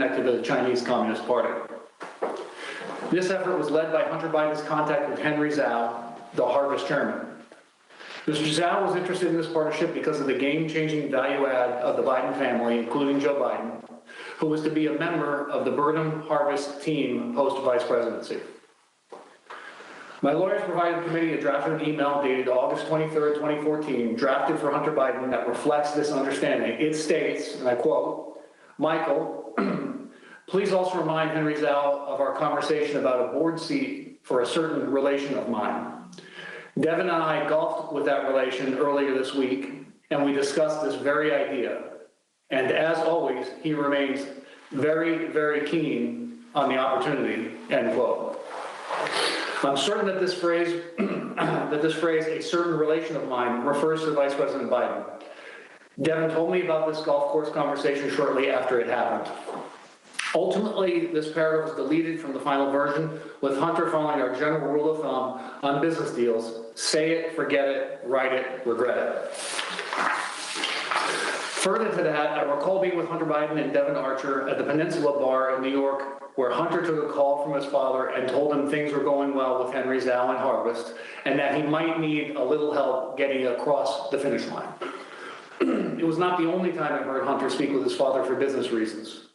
connected to the Chinese Communist Party. This effort was led by Hunter Biden's contact with Henry Zhao, the Harvest chairman. Mr. Zhao was interested in this partnership because of the game-changing value add of the Biden family, including Joe Biden, who was to be a member of the Burnham Harvest team post-vice presidency. My lawyers provided the committee a drafted email dated August 23rd, 2014, drafted for Hunter Biden that reflects this understanding. It states, and I quote, "Michael, please also remind Henry Zhao of our conversation about a board seat for a certain relation of mine. Devin and I golfed with that relation earlier this week, and we discussed this very idea. And as always, he remains very, very keen on the opportunity," end quote. I'm certain that this phrase, a certain relation of mine, refers to Vice President Biden. Devin told me about this golf course conversation shortly after it happened. Ultimately, this paragraph was deleted from the final version, with Hunter following our general rule of thumb on business deals: say it, forget it, write it, regret it. Further to that, I recall being with Hunter Biden and Devin Archer at the Peninsula Bar in New York, where Hunter took a call from his father and told him things were going well with Henry Zhao and Harvest, and that he might need a little help getting across the finish line. It was not the only time I heard Hunter speak with his father for business reasons.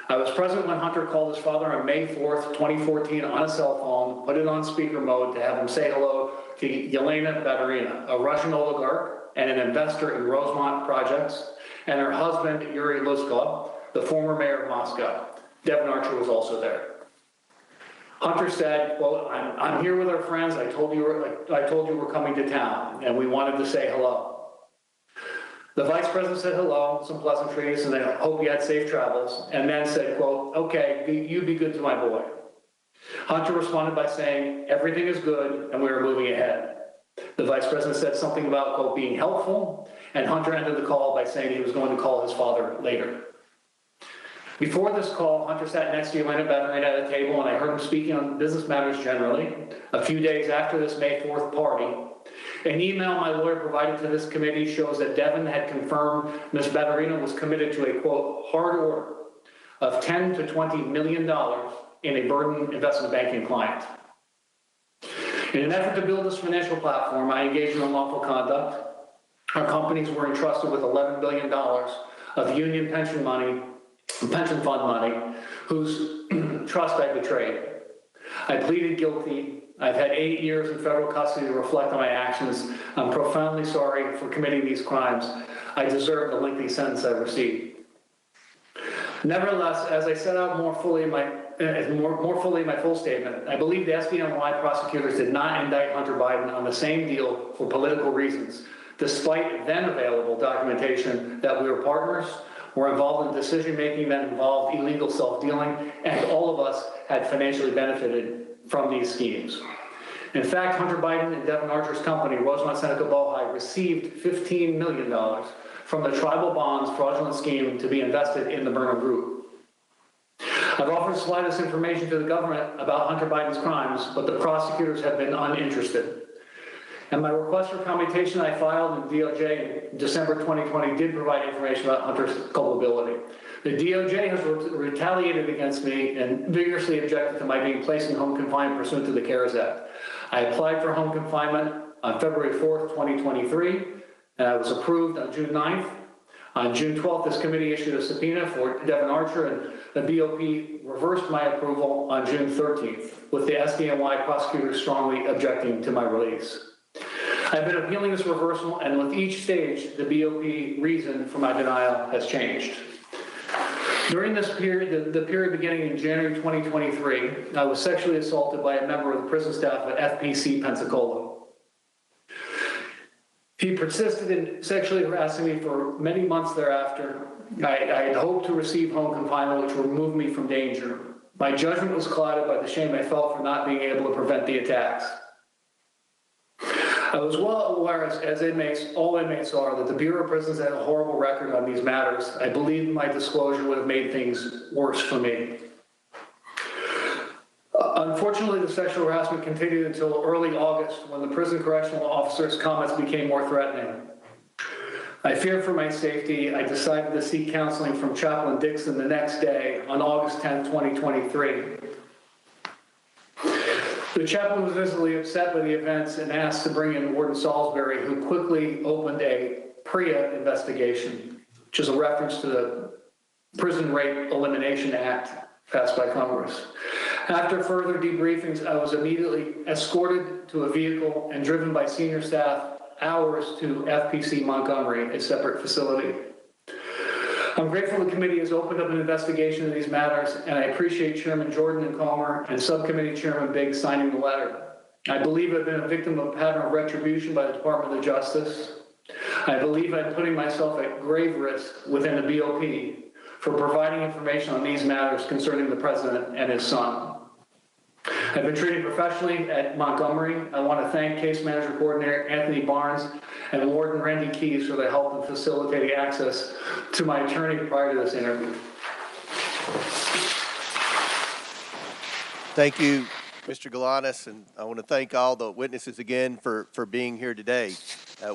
I was present when Hunter called his father on May 4th, 2014 on a cell phone, put it on speaker mode to have him say hello to Yelena Baturina, a Russian oligarch and an investor in Rosemont projects, and her husband, Yuri Luzkov, the former mayor of Moscow. Devin Archer was also there. Hunter said, quote, I'm here with our friends. I told you we're coming to town, and we wanted to say hello. The vice president said hello, some pleasantries, and I hope you had safe travels, and then said, quote, okay, you be good to my boy. Hunter responded by saying, everything is good, and we are moving ahead. The vice president said something about, quote, being helpful, and Hunter ended the call by saying he was going to call his father later. Before this call, Hunter sat next to Yelena Baturina at a table, and I heard him speaking on business matters generally. A few days after this May 4th party, an email my lawyer provided to this committee shows that Devin had confirmed Ms. Baturina was committed to a, quote, hard order of $10 to $20 million in a burden investment banking client. In an effort to build this financial platform, I engaged in unlawful conduct. Our companies were entrusted with $11 billion of union pension fund money, whose trust I betrayed. I pleaded guilty. I've had 8 years in federal custody to reflect on my actions. I'm profoundly sorry for committing these crimes. I deserve the lengthy sentence I received. Nevertheless, as I set out more fully in my full statement, I believe the SDNY prosecutors did not indict Hunter Biden on the same deal for political reasons, despite then available documentation that we were partners, were involved in decision-making that involved illegal self-dealing, and all of us had financially benefited from these schemes. In fact, Hunter Biden and Devin Archer's company, Rosemont Seneca Bohai, received $15 million from the tribal bonds fraudulent scheme to be invested in the Burnham Group. I've offered to supply this information to the government about Hunter Biden's crimes, but the prosecutors have been uninterested. And my request for commutation I filed in DOJ in December 2020 did provide information about Hunter's culpability. The DOJ has retaliated against me and vigorously objected to my being placed in home confinement pursuant to the CARES Act. I applied for home confinement on February 4th, 2023, and I was approved on June 9th. On June 12th, this committee issued a subpoena for Devin Archer, and the BOP reversed my approval on June 13th, with the SDNY prosecutors strongly objecting to my release. I've been appealing this reversal, and with each stage, the BOP reason for my denial has changed. During this period, the period beginning in January 2023, I was sexually assaulted by a member of the prison staff at FPC Pensacola. He persisted in sexually harassing me for many months thereafter. I had hoped to receive home confinement, which would remove me from danger. My judgment was clouded by the shame I felt for not being able to prevent the attacks. I was well aware, as inmates, all inmates are, that the Bureau of Prisons had a horrible record on these matters. I believe my disclosure would have made things worse for me. Unfortunately, the sexual harassment continued until early August, when the prison correctional officer's comments became more threatening. I feared for my safety. I decided to seek counseling from Chaplain Dixon the next day on August 10, 2023. The chaplain was visibly upset by the events and asked to bring in Warden Salisbury, who quickly opened a PREA investigation, which is a reference to the Prison Rape Elimination Act passed by Congress. After further debriefings, I was immediately escorted to a vehicle and driven by senior staff hours to FPC Montgomery, a separate facility. I'm grateful the committee has opened up an investigation of these matters, and I appreciate Chairman Jordan and Calmer and Subcommittee Chairman Biggs signing the letter. I believe I've been a victim of a pattern of retribution by the Department of Justice. I believe I'm putting myself at grave risk within the BOP for providing information on these matters concerning the president and his son. I've been treated professionally at Montgomery. I want to thank Case Manager Coordinator Anthony Barnes and Warden Randy Keys for their help in facilitating access to my attorney prior to this interview. Thank you, Mr. Galanis, and I want to thank all the witnesses again for being here today.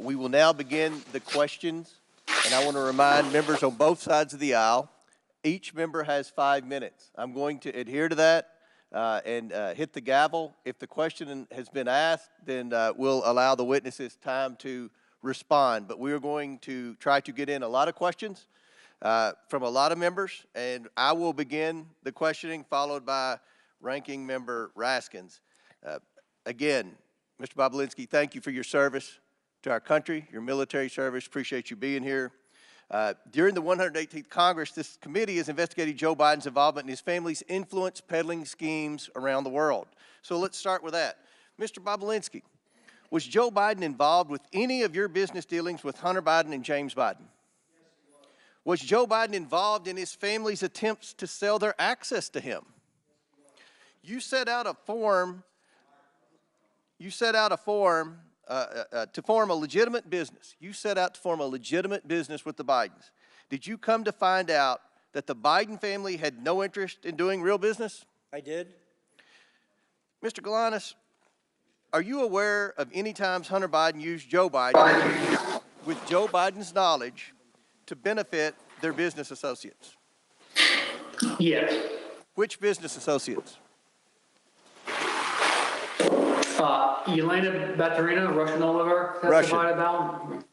We will now begin the questions, and I want to remind members on both sides of the aisle, each member has 5 minutes. I'm going to adhere to that and hit the gavel. If the question has been asked, then we'll allow the witnesses time to respond. But we are going to try to get in a lot of questions from a lot of members, and I will begin the questioning, followed by Ranking Member Raskins. Again, Mr. Bobulinski, thank you for your service to our country, your military service. Appreciate you being here. During the 118th Congress, this committee has investigated Joe Biden's involvement in his family's influence peddling schemes around the world. So let's start with that. Mr. Bobulinski, was Joe Biden involved with any of your business dealings with Hunter Biden and James Biden? Was Joe Biden involved in his family's attempts to sell their access to him? You set out a form to form a legitimate business. You set out to form a legitimate business with the Bidens. Did you come to find out that the Biden family had no interest in doing real business? I did. Mr. Galanis, are you aware of any times Hunter Biden used Joe Biden with Joe Biden's knowledge to benefit their business associates? Yes. Which business associates? Yelena Baturina, Russian oligarch, testified about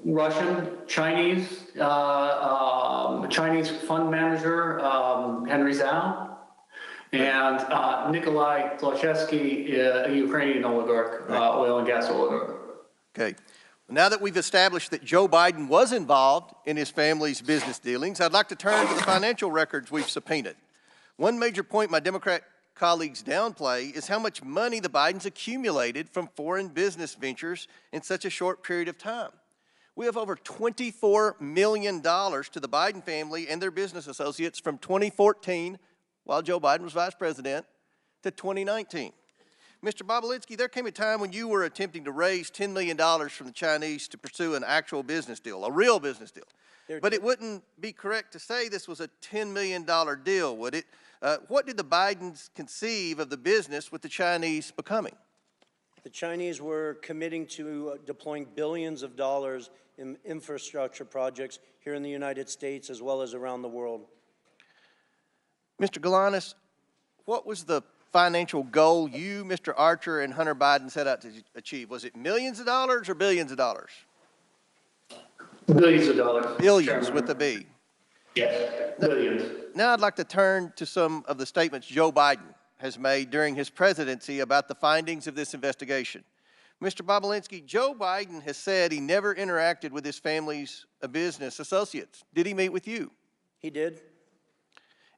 Russian, Chinese, Chinese fund manager, Henry Zhao, and Nikolai Zlochevsky, a Ukrainian oligarch, oil and gas oligarch. Okay. Now that we've established that Joe Biden was involved in his family's business dealings, I'd like to turn to the financial records we've subpoenaed. One major point my Democrat colleagues downplay is how much money the Bidens accumulated from foreign business ventures in such a short period of time. We have over $24 million to the Biden family and their business associates from 2014, while Joe Biden was vice president, to 2019. Mr. Bobulinski, there came a time when you were attempting to raise $10 million from the Chinese to pursue an actual business deal, a real business deal. But it wouldn't be correct to say this was a $10 million deal, would it? What did the Bidens conceive of the business with the Chinese becoming? The Chinese were committing to deploying billions of dollars in infrastructure projects here in the United States as well as around the world. Mr. Galanis, what was the financial goal you, Mr. Archer, and Hunter Biden set out to achieve? Was it millions of dollars or billions of dollars? Billions of dollars. Billions, Chairman. with a B. Yes, billions. Now I'd like to turn to some of the statements Joe Biden has made during his presidency about the findings of this investigation. Mr. Bobulinski, Joe Biden has said he never interacted with his family's business associates. Did he meet with you? He did.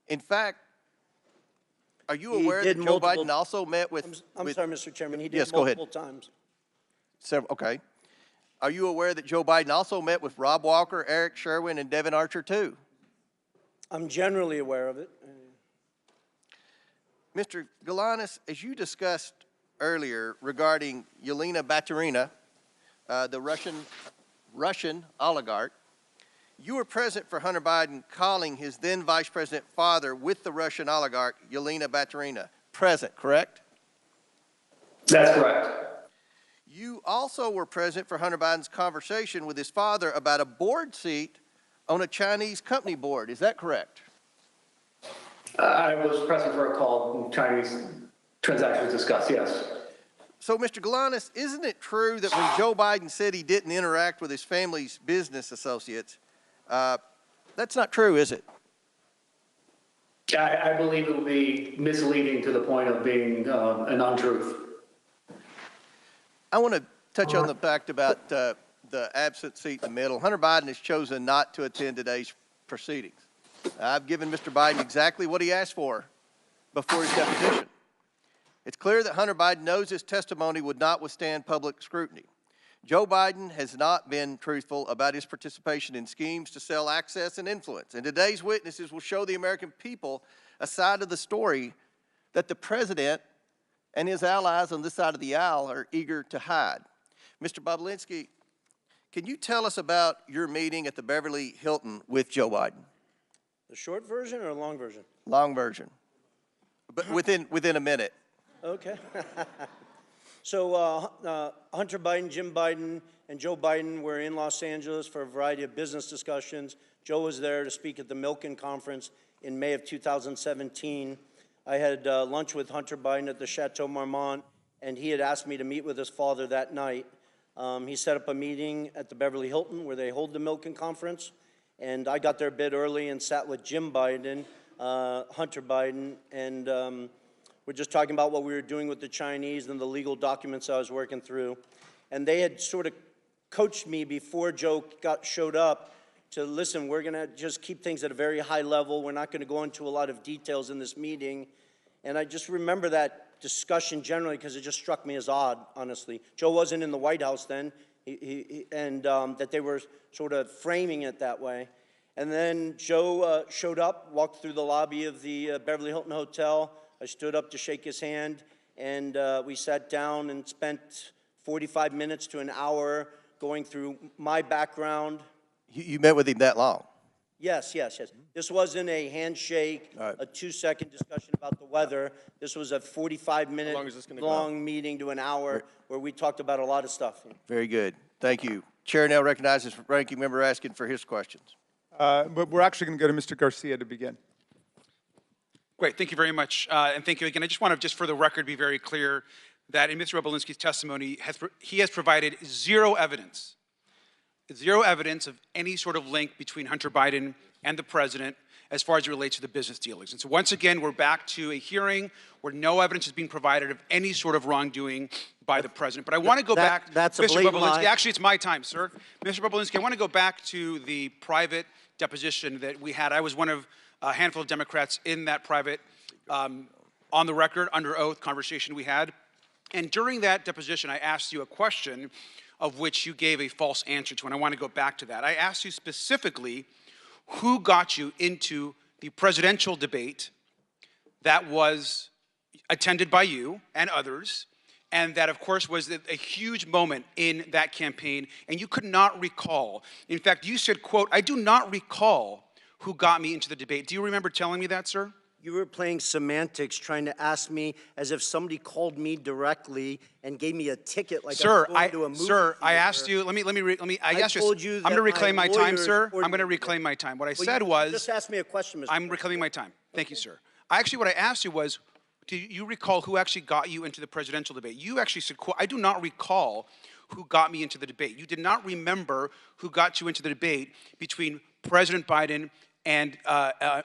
In fact, are you aware that Joe Biden also met with... I'm sorry, Mr. Chairman. He did yes, multiple times. Okay. Are you aware that Joe Biden also met with Rob Walker, Eric Sherwin, and Devin Archer, too? I'm generally aware of it. Mr. Galanis, as you discussed earlier regarding Yelena Baturina, the Russian oligarch, you were present for Hunter Biden calling his then Vice President father with the Russian oligarch, Yelena Baturina. Present, correct? That's correct. You also were present for Hunter Biden's conversation with his father about a board seat on a Chinese company board. Is that correct? I was present for a call, Chinese transactions discussed, yes. So, Mr. Galanis, isn't it true that when Joe Biden said he didn't interact with his family's business associates, that's not true, is it? I believe it would be misleading to the point of being an untruth. I want to touch on the fact about the absent seat in the middle. Hunter Biden has chosen not to attend today's proceedings. I've given Mr. Biden exactly what he asked for before his deposition. It's clear that Hunter Biden knows his testimony would not withstand public scrutiny. Joe Biden has not been truthful about his participation in schemes to sell access and influence. And today's witnesses will show the American people a side of the story that the president and his allies on this side of the aisle are eager to hide. Mr. Bobulinski, can you tell us about your meeting at the Beverly Hilton with Joe Biden? The short version or a long version? Long version, but within a minute. Okay. So Hunter Biden, Jim Biden, and Joe Biden were in Los Angeles for a variety of business discussions. Joe was there to speak at the Milken Conference in May of 2017. I had lunch with Hunter Biden at the Chateau Marmont, and he had asked me to meet with his father that night. He set up a meeting at the Beverly Hilton where they hold the Milken Conference, and I got there a bit early and sat with Jim Biden, Hunter Biden, and we're just talking about what we were doing with the Chinese and the legal documents I was working through. And they had sort of coached me before Joe showed up to, listen, we're going to just keep things at a very high level. We're not going to go into a lot of details in this meeting. And I just remember that discussion generally because it just struck me as odd, honestly. Joe wasn't in the White House then, and that they were sort of framing it that way. And then Joe showed up, walked through the lobby of the Beverly Hilton Hotel. I stood up to shake his hand, and we sat down and spent 45 minutes to an hour going through my background. You met with him that long? Yes. This wasn't a handshake, right, a 2-second discussion about the weather. This was a 45-minute long meeting to an hour where we talked about a lot of stuff. Very good. Thank you. Chair now recognizes ranking member asking for his questions. But we're actually going to go to Mr. Garcia to begin. Great, thank you very much, and thank you again. I just want to, just for the record, be very clear that in Mr. Bobulinski's testimony, he has provided zero evidence of any sort of link between Hunter Biden and the president as far as it relates to the business dealings. And so once again, we're back to a hearing where no evidence is being provided of any sort of wrongdoing by the president. But I want to go back, Mr. Bobulinski, actually it's my time, sir. Mr. Bobulinski, I want to go back to the private deposition that we had. I was one of a handful of Democrats in that private, on the record, under oath conversation we had. And during that deposition, I asked you a question of which you gave a false answer to, and I want to go back to that. I asked you specifically who got you into the presidential debate that was attended by you and others, and that, of course, was a huge moment in that campaign, and you could not recall. In fact, you said, quote, "I do not recall who got me into the debate." Do you remember telling me that, sir? You were playing semantics, trying to ask me as if somebody called me directly and gave me a ticket like sir, I was going to a movie Sir, I theater. asked you, I told you I'm going to reclaim my time, sir. ordered I'm going to me. reclaim my time. What I Well, said you was, just asked me a question, Mr. I'm reclaiming my time. Thank you, sir. What I asked you was, do you recall who actually got you into the presidential debate? You actually said, quote, "I do not recall who got me into the debate." You did not remember who got you into the debate between President Biden and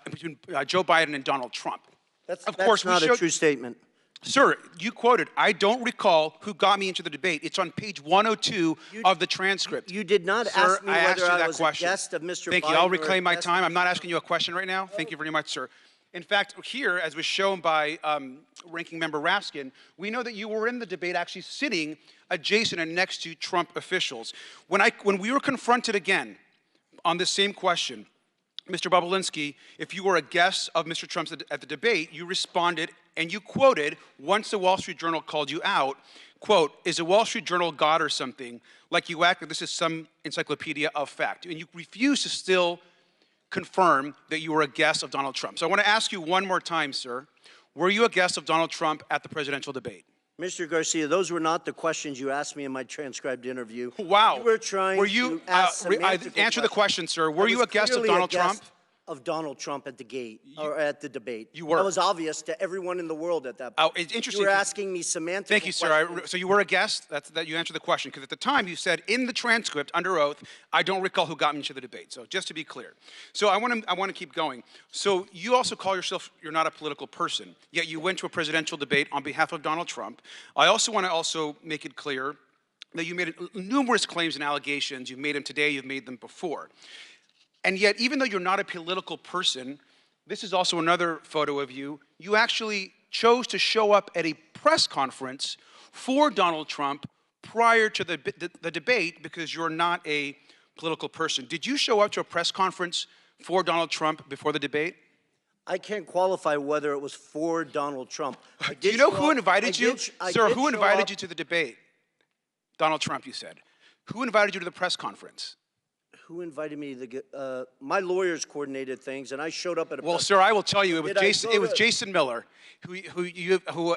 between Joe Biden and Donald Trump. That's not a true statement. Sir, you quoted, "I don't recall who got me into the debate." It's on page 102 of the transcript. You did not Sir, ask me I asked whether you I that was question. a guest of Mr. Thank Biden. you. I'll or a reclaim my guest time. of I'm not Mr. asking you a question right now. Thank you very much, sir. In fact, here, as was shown by Ranking Member Raskin, we know that you were in the debate actually sitting adjacent and next to Trump officials. When we were confronted again on this same question, Mr. Bobulinski, if you were a guest of Mr. Trump's at the debate, you responded and you quoted, once the Wall Street Journal called you out, quote, "Is the Wall Street Journal God or something? Like you act like this is some encyclopedia of fact." And you refuse to still confirm that you were a guest of Donald Trump. So I want to ask you one more time, sir. Were you a guest of Donald Trump at the presidential debate? Mr. Garcia, those were not the questions you asked me in my transcribed interview. Wow. You were trying you, to ask semantical answer the question, questions. sir. Were I you was a guest of clearly Donald a guest Trump? Of Donald Trump at the gate, or at the debate. You were. That was obvious to everyone in the world at that Oh, point. it's interesting. You were asking me semantical Thank you, sir. questions. So you were a guest? That you answered the question. Because at the time you said in the transcript, under oath, I don't recall who got me to the debate. So just to be clear. So I want to keep going. So you also call yourself, you're not a political person, yet you went to a presidential debate on behalf of Donald Trump. I also want to make it clear that you made numerous claims and allegations. You've made them today, you've made them before. And yet, even though you're not a political person, this is also another photo of you. You actually chose to show up at a press conference for Donald Trump prior to the debate because you're not a political person. Did you show up to a press conference for Donald Trump before the debate? I can't qualify whether it was for Donald Trump. Do you know who invited you? Sir, who invited you to the debate? Donald Trump, you said. Who invited you to the press conference? Who invited me to my lawyers coordinated things, and I showed up at a. Well, sir, I will tell you, it was Jason. It was to... Jason Miller, who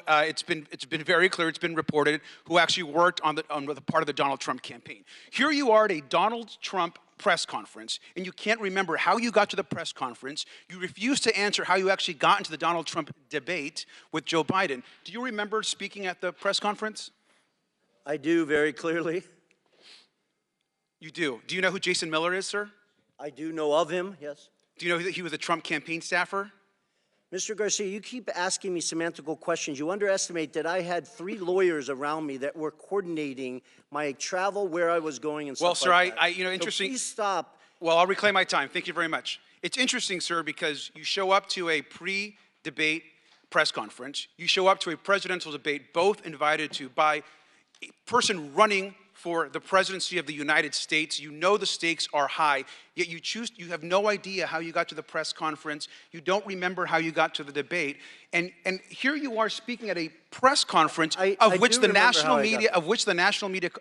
it's been very clear, it's been reported, who actually worked on the part of the Donald Trump campaign. Here you are at a Donald Trump press conference, and you can't remember how you got to the press conference. You refuse to answer how you actually got into the Donald Trump debate with Joe Biden. Do you remember speaking at the press conference? I do very clearly. You do. Do you know who Jason Miller is, sir? I do know of him, yes. Do you know that he was a Trump campaign staffer? Mr. Garcia, you keep asking me semantical questions. You underestimate that I had 3 lawyers around me that were coordinating my travel, where I was going, and stuff Well, sir, like that. interesting. So please stop. Well, I'll reclaim my time. Thank you very much. It's interesting, sir, because you show up to a pre-debate press conference. You show up to a presidential debate, both invited to by a person running for the presidency of the United States. You know the stakes are high, yet you have no idea how you got to the press conference. You don't remember how you got to the debate. And here you are speaking at a press conference of which the national media,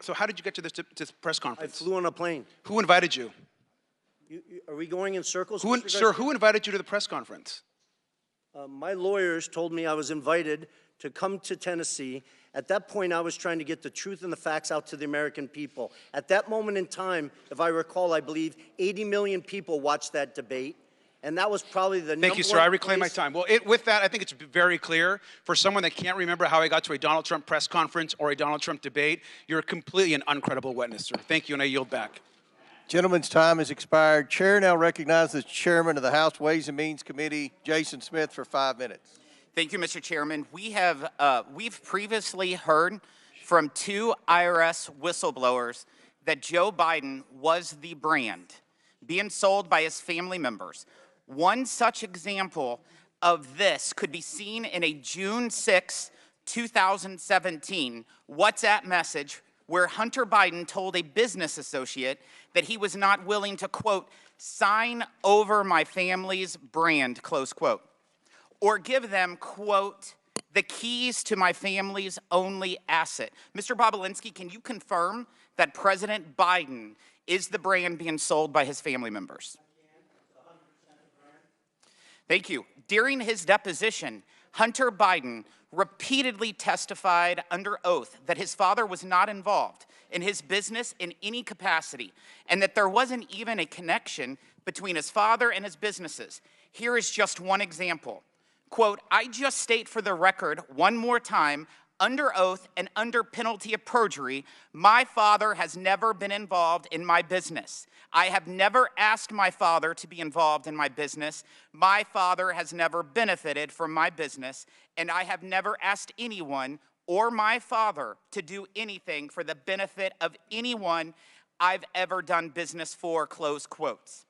so how did you get to this press conference? I flew on a plane. Who invited you? Are we going in circles? Sir, who invited you to the press conference? My lawyers told me I was invited to come to Tennessee. At that point, I was trying to get the truth and the facts out to the American people. At that moment in time, if I recall, I believe 80 million people watched that debate, and that was probably the number one. Thank you, sir. I reclaim my time. Well, with that, I think it's very clear for someone that can't remember how I got to a Donald Trump press conference or a Donald Trump debate, you're completely an uncredible witness, sir. Thank you, and I yield back. Gentleman's time has expired. Chair now recognizes the chairman of the House Ways and Means Committee, Jason Smith, for 5 minutes. Thank you, Mr. Chairman. We've previously heard from 2 IRS whistleblowers that Joe Biden was the brand being sold by his family members. One such example of this could be seen in a June 6, 2017 WhatsApp message where Hunter Biden told a business associate that he was not willing to, quote, sign over my family's brand, close quote, or give them, quote, the keys to my family's only asset. Mr. Bobulinski, can you confirm that President Biden is the brand being sold by his family members? Thank you. During his deposition, Hunter Biden repeatedly testified under oath that his father was not involved in his business in any capacity, and that there wasn't even a connection between his father and his businesses. Here is just one example. Quote, I just state for the record one more time, under oath and under penalty of perjury, my father has never been involved in my business. I have never asked my father to be involved in my business. My father has never benefited from my business, and I have never asked anyone or my father to do anything for the benefit of anyone I've ever done business for, close quotes.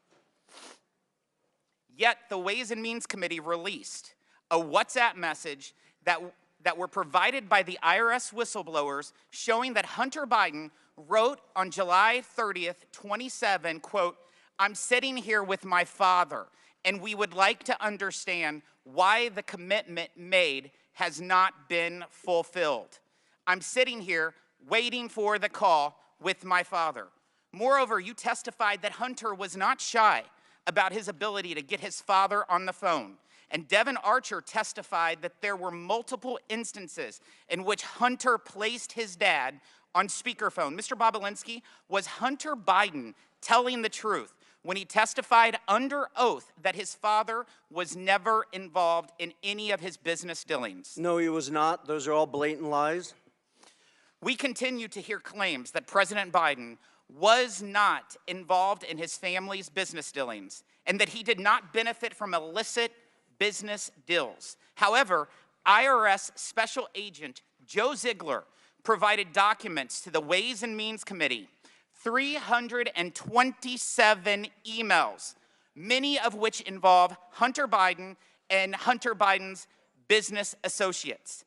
Yet the Ways and Means Committee released a WhatsApp message that were provided by the IRS whistleblowers showing that Hunter Biden wrote on July 30th, 27, quote, I'm sitting here with my father, and we would like to understand why the commitment made has not been fulfilled. I'm sitting here waiting for the call with my father. Moreover, you testified that Hunter was not shy about his ability to get his father on the phone, And Devin Archer testified that there were multiple instances in which Hunter placed his dad on speakerphone. Mr. Bobulinski, was Hunter Biden telling the truth when he testified under oath that his father was never involved in any of his business dealings? No, he was not. Those are all blatant lies. We continue to hear claims that President Biden was not involved in his family's business dealings and that he did not benefit from illicit business deals. However, IRS Special Agent Joe Ziegler provided documents to the Ways and Means Committee, 327 emails, many of which involve Hunter Biden and Hunter Biden's business associates.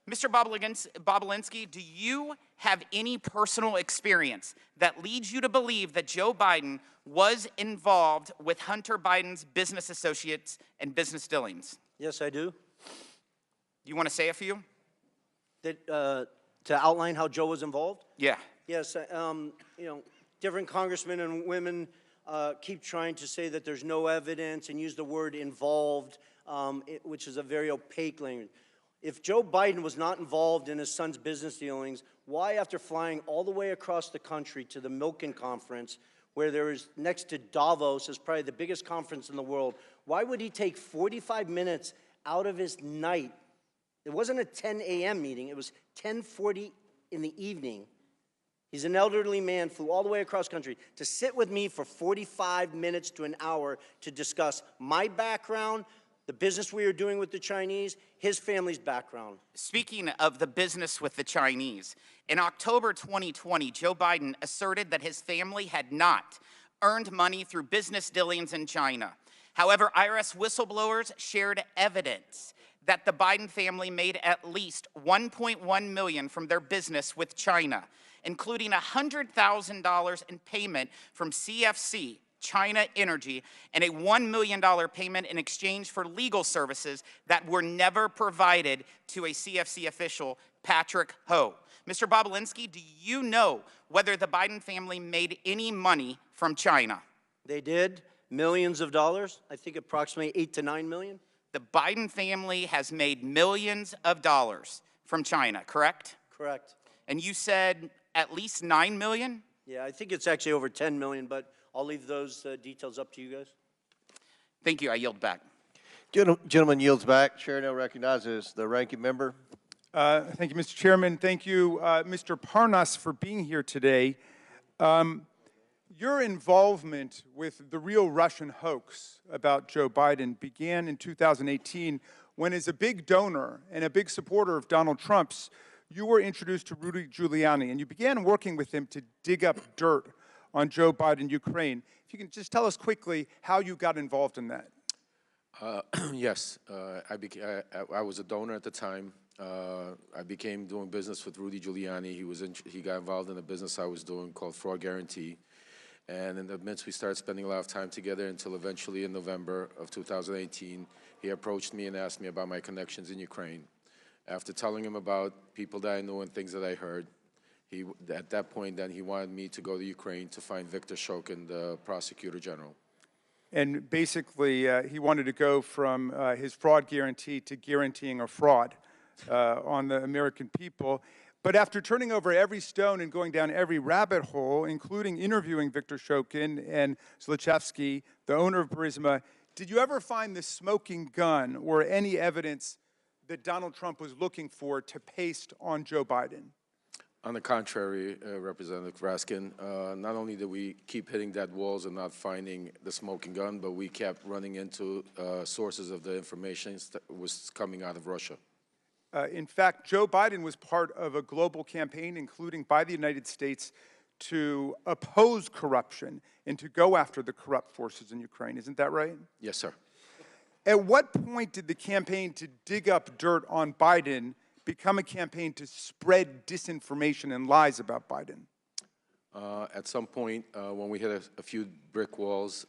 Mr. Bobulinski, do you have any personal experience that leads you to believe that Joe Biden was involved with Hunter Biden's business associates and business dealings? Yes, I do. You want to say a few? To outline how Joe was involved? Yeah. Yes, different congressmen and women keep trying to say that there's no evidence and use the word involved, which is a very opaque language. If Joe Biden was not involved in his son's business dealings, why, after flying all the way across the country to the Milken Conference, where there is next to Davos, is probably the biggest conference in the world, why would he take 45 minutes out of his night? It wasn't a 10 a.m. meeting, it was 10:40 in the evening. He's an elderly man, flew all the way across country to sit with me for 45 minutes to an hour to discuss my background, the business we are doing with the Chinese, his family's background. Speaking of the business with the Chinese, in October 2020, Joe Biden asserted that his family had not earned money through business dealings in China. However, IRS whistleblowers shared evidence that the Biden family made at least $1.1 million from their business with China, including $100,000 in payment from CFC, China Energy, and a $1 million payment in exchange for legal services that were never provided to a CFC official, Patrick Ho. Mr. Bobulinski, do you know whether the Biden family made any money from China? They did, millions of dollars, I think approximately 8 to 9 million. The Biden family has made millions of dollars from China, correct? Correct. And you said at least 9 million? Yeah, I think it's actually over 10 million, but I'll leave those details up to you guys. Thank you. I yield back. Gentleman yields back. Chair now recognizes the ranking member. Thank you, Mr. Chairman. Thank you, Mr. Parnas, for being here today. Your involvement with the real Russian hoax about Joe Biden began in 2018 when, as a big donor and a big supporter of Donald Trump's, you were introduced to Rudy Giuliani, and you began working with him to dig up dirt on Joe Biden, Ukraine. If you can just tell us quickly how you got involved in that. Yes, I was a donor at the time. I began doing business with Rudy Giuliani. He got involved in a business I was doing called Fraud Guarantee. And in the midst, we started spending a lot of time together until eventually in November of 2018, he approached me and asked me about my connections in Ukraine. After telling him about people that I knew and things that I heard, at that point, then he wanted me to go to Ukraine to find Viktor Shokin, the prosecutor general. And basically, he wanted to go from his fraud guarantee to guaranteeing a fraud on the American people. But after turning over every stone and going down every rabbit hole, including interviewing Viktor Shokin and Zlochevsky, the owner of Burisma, did you ever find the smoking gun or any evidence that Donald Trump was looking for to paste on Joe Biden? On the contrary, Representative Raskin, not only did we keep hitting dead walls and not finding the smoking gun, but we kept running into sources of the information that was coming out of Russia. In fact, Joe Biden was part of a global campaign, including by the United States, to oppose corruption and to go after the corrupt forces in Ukraine. Isn't that right? Yes, sir. At what point did the campaign to dig up dirt on Biden become a campaign to spread disinformation and lies about Biden? At some point, when we hit a few brick walls,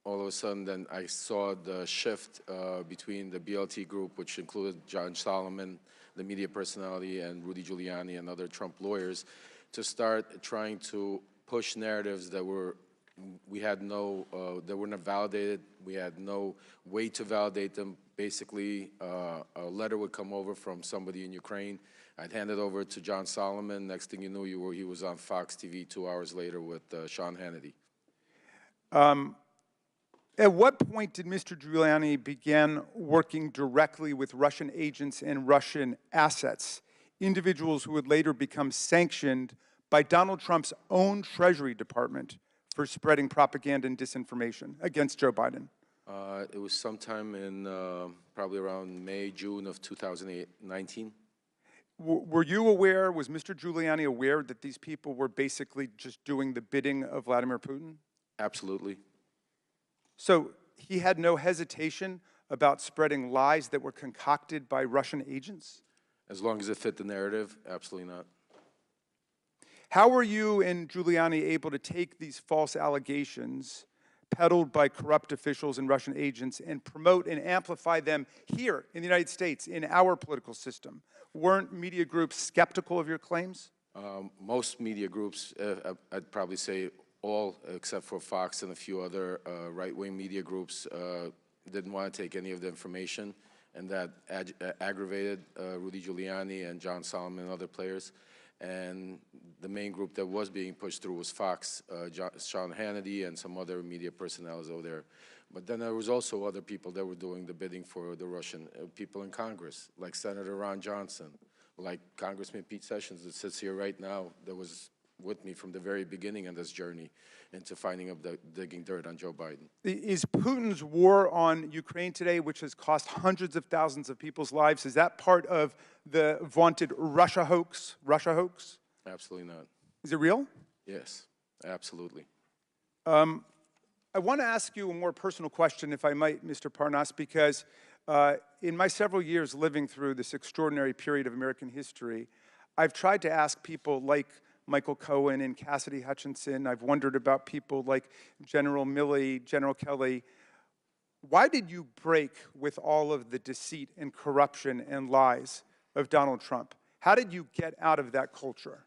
all of a sudden, then I saw the shift between the BLT group, which included John Solomon, the media personality, and Rudy Giuliani and other Trump lawyers, to start trying to push narratives that were We had no, they were not validated. We had no way to validate them. Basically, a letter would come over from somebody in Ukraine. I'd hand it over to John Solomon. Next thing you knew, he was on Fox TV 2 hours later with Sean Hannity. At what point did Mr. Giuliani begin working directly with Russian agents and Russian assets, individuals who would later become sanctioned by Donald Trump's own Treasury Department for spreading propaganda and disinformation against Joe Biden? It was sometime in probably around May, June of 2019. Were you aware, was Mr. Giuliani aware that these people were basically just doing the bidding of Vladimir Putin? Absolutely. So he had no hesitation about spreading lies that were concocted by Russian agents? As long as it fit the narrative, absolutely not. How were you and Giuliani able to take these false allegations peddled by corrupt officials and Russian agents and promote and amplify them here in the United States, in our political system? Weren't media groups skeptical of your claims? Most media groups, I'd probably say all except for Fox and a few other right-wing media groups, didn't want to take any of the information, and that aggravated Rudy Giuliani and John Solomon and other players. And the main group that was being pushed through was Fox, Sean Hannity, and some other media personnel over there. But then there was also other people that were doing the bidding for the Russian people in Congress, like Senator Ron Johnson, like Congressman Pete Sessions that sits here right now, that was with me from the very beginning on this journey into digging dirt on Joe Biden. Is Putin's war on Ukraine today, which has cost hundreds of thousands of people's lives, is that part of the vaunted Russia hoax? Russia hoax? Absolutely not. Is it real? Yes, absolutely. I want to ask you a more personal question, if I might, Mr. Parnas, because in my several years living through this extraordinary period of American history, I've tried to ask people like Michael Cohen and Cassidy Hutchinson. I've wondered about people like General Milley, General Kelly. Why did you break with all of the deceit and corruption and lies of Donald Trump? How did you get out of that culture?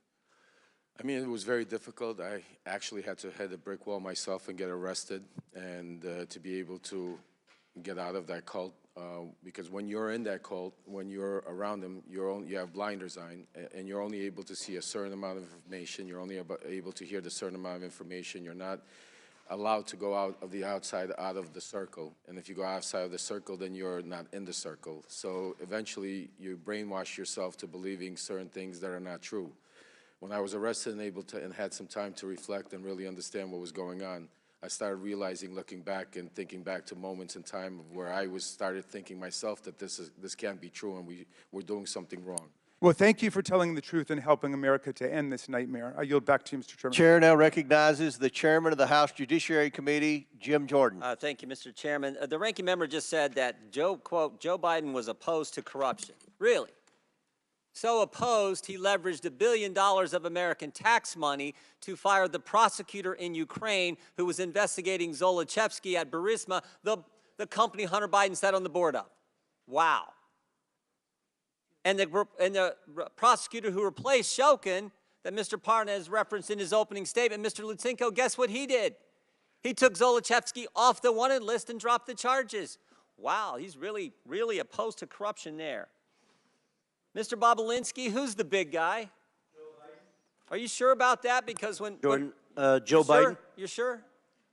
I mean, it was very difficult. I actually had to hit a brick wall myself and get arrested, and to be able to get out of that cult, because when you're in that cult, when you're around them, you have blinders on, and you're only able to see a certain amount of information. You're only able to hear the certain amount of information. You're not allowed to go out of the circle. And if you go outside of the circle, then you're not in the circle. So eventually, you brainwash yourself to believing certain things that are not true. When I was arrested and had some time to reflect and really understand what was going on, I started realizing, looking back and thinking back to moments in time where I started thinking myself that this can't be true and we're doing something wrong. Well, thank you for telling the truth and helping America to end this nightmare. I yield back to you, Mr. Chairman. Chair now recognizes the chairman of the House Judiciary Committee, Jim Jordan. Thank you, Mr. Chairman. The ranking member just said that, quote, Joe Biden was opposed to corruption. Really? So opposed, he leveraged $1 billion of American tax money to fire the prosecutor in Ukraine who was investigating Zolochevsky at Burisma, the company Hunter Biden sat on the board of. Wow. And the prosecutor who replaced Shokin, that Mr. Parnas referenced in his opening statement, Mr. Lutsenko, guess what he did? He took Zolochevsky off the wanted list and dropped the charges. Wow, he's really, really opposed to corruption there. Mr. Bobulinski, who's the big guy? Joe Biden. Are you sure about that? Because when Joe Biden. Biden. You're sure?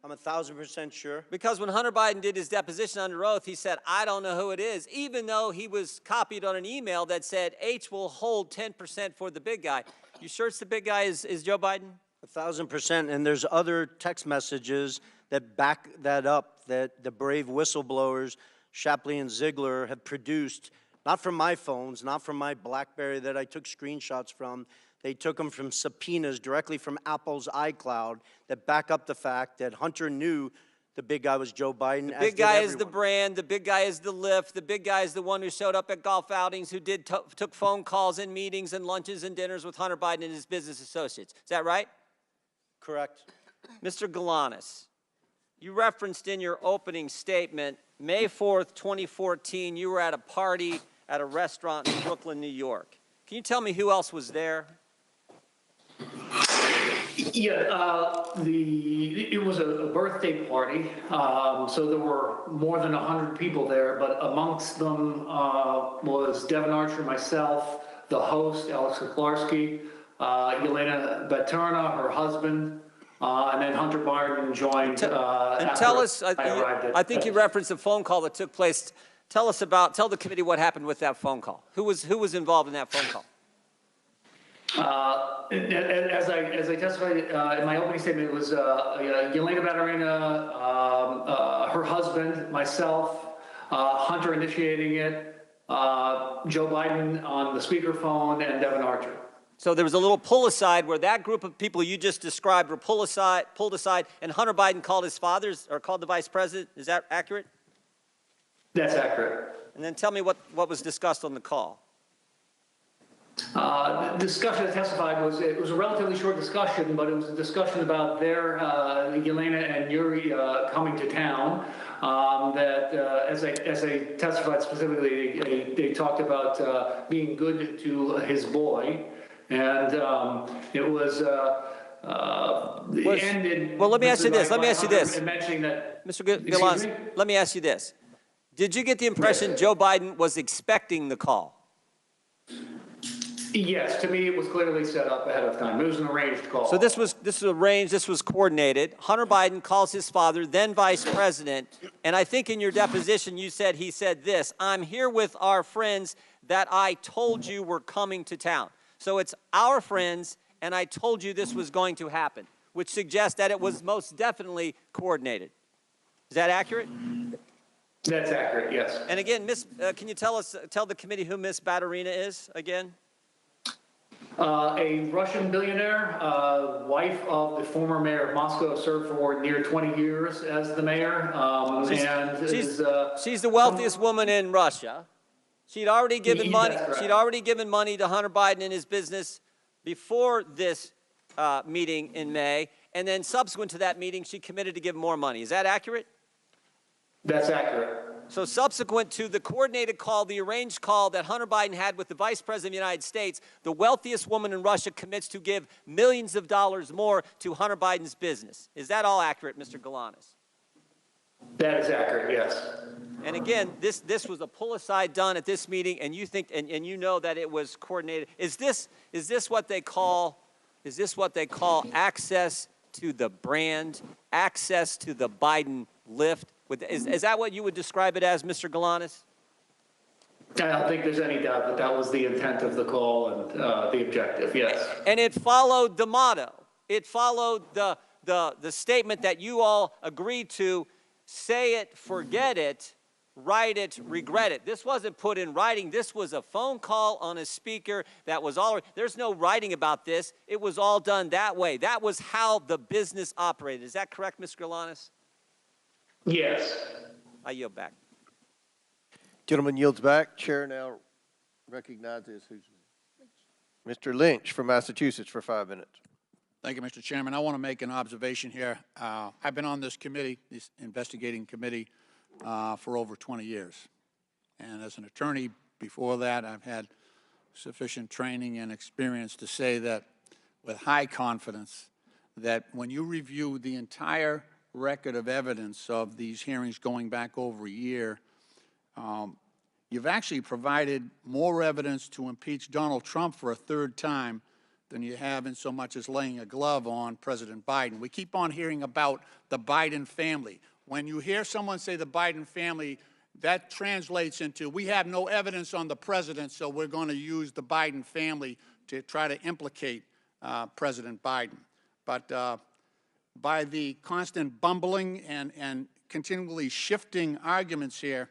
I'm 1,000% sure. Because when Hunter Biden did his deposition under oath, he said, I don't know who it is, even though he was copied on an email that said H will hold 10% for the big guy. You sure it's the big guy is Joe Biden? 1,000%. And there's other text messages that back that up, that the brave whistleblowers, Shapley and Ziegler, have produced. Not from my phones, not from my BlackBerry that I took screenshots from. They took them from subpoenas directly from Apple's iCloud that back up the fact that Hunter knew the big guy was Joe Biden. The big guy is the brand. The big guy is the lift. The big guy is the one who showed up at golf outings, who took phone calls and meetings and lunches and dinners with Hunter Biden and his business associates. Is that right? Correct. Mr. Galanis, you referenced in your opening statement, May 4th, 2014, you were at a party at a restaurant in Brooklyn, New York. Can you tell me who else was there? Yeah, it was a birthday party, so there were more than 100 people there, but amongst them was Devin Archer, myself, the host, Alex Kuklarski, Yelena Baterna, her husband, and then Hunter Biden joined And after tell us, I arrived at. I think you referenced a phone call that took place. Tell the committee what happened with that phone call. Who was involved in that phone call? As I testified in my opening statement, it was Yelena Baterina, her husband, myself, Hunter initiating it, Joe Biden on the speakerphone, and Devin Archer. So there was a little pull aside where that group of people you just described were pulled aside, and Hunter Biden called his father's or called the vice president. Is that accurate? That's accurate. And then tell me what was discussed on the call. The discussion that testified it was a relatively short discussion, but it was a discussion about their Yelena and Yuri coming to town. That as I testified specifically, they talked about being good to his boy, and it was. Ended. Well, let me ask you this. Mentioning that, Mr. Galanis, let me ask you this. Did you get the impression Joe Biden was expecting the call? Yes, to me it was clearly set up ahead of time. It was an arranged call. So this was arranged, this was coordinated. Hunter Biden calls his father, then vice president, and I think in your deposition he said this, "I'm here with our friends that I told you were coming to town." So it's our friends, and I told you this was going to happen, which suggests that it was most definitely coordinated. Is that accurate? That's accurate, yes. And again, can you tell the committee who Miss Baterina is again? A Russian billionaire, wife of the former mayor of Moscow, served for near 20 years as the mayor. She's the wealthiest woman in Russia. She'd already given money. She'd already given money to Hunter Biden and his business before this meeting in May, and then subsequent to that meeting, she committed to give more money. Is that accurate? That's accurate. So subsequent to the coordinated call, the arranged call that Hunter Biden had with the Vice President of the United States, the wealthiest woman in Russia commits to give millions of dollars more to Hunter Biden's business. Is that all accurate, Mr. Galanis? That is accurate, yes. And again, this was a pull aside done at this meeting, and you think and you know that it was coordinated. Is this what they call access to the brand, access to the Biden lift? Is that what you would describe it as, Mr. Galanis? I don't think there's any doubt that that was the intent of the call and the objective, yes. And it followed the motto. It followed the statement that you all agreed to: say it, forget it, write it, regret it. This wasn't put in writing. This was a phone call on a speaker that was all, there's no writing about this. It was all done that way. That was how the business operated. Is that correct, Mr. Galanis? Yes. I yield back. Gentleman yields back. Chair now recognizes Mr. Lynch from Massachusetts for 5 minutes. Thank you, Mr. Chairman. I want to make an observation here. I've been on this committee, this investigating committee, for over 20 years. And as an attorney before that, I've had sufficient training and experience to say that with high confidence that when you review the entire record of evidence of these hearings going back over a year, you've actually provided more evidence to impeach Donald Trump for a third time than you have in so much as laying a glove on President Biden. We keep on hearing about the Biden family. When you hear someone say the Biden family, that translates into we have no evidence on the president, so we're going to use the Biden family to try to implicate President Biden. But by the constant bumbling and continually shifting arguments here,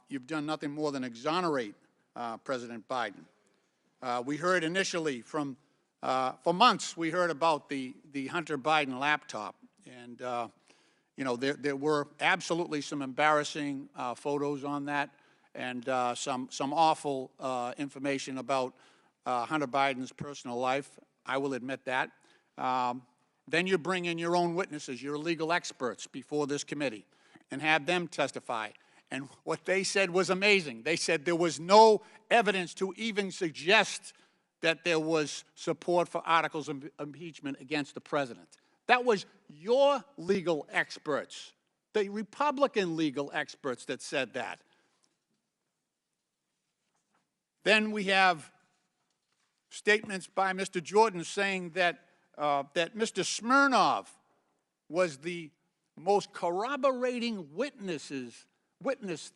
you've done nothing more than exonerate President Biden. We heard initially for months, we heard about the Hunter Biden laptop. And, you know, there were absolutely some embarrassing photos on that and some awful information about Hunter Biden's personal life. I will admit that. Then you bring in your own witnesses, your legal experts before this committee and have them testify. And what they said was amazing. They said there was no evidence to even suggest that there was support for articles of impeachment against the president. That was your legal experts, the Republican legal experts that said that. Then we have statements by Mr. Jordan saying that, that Mr. Smirnov was the most corroborating witness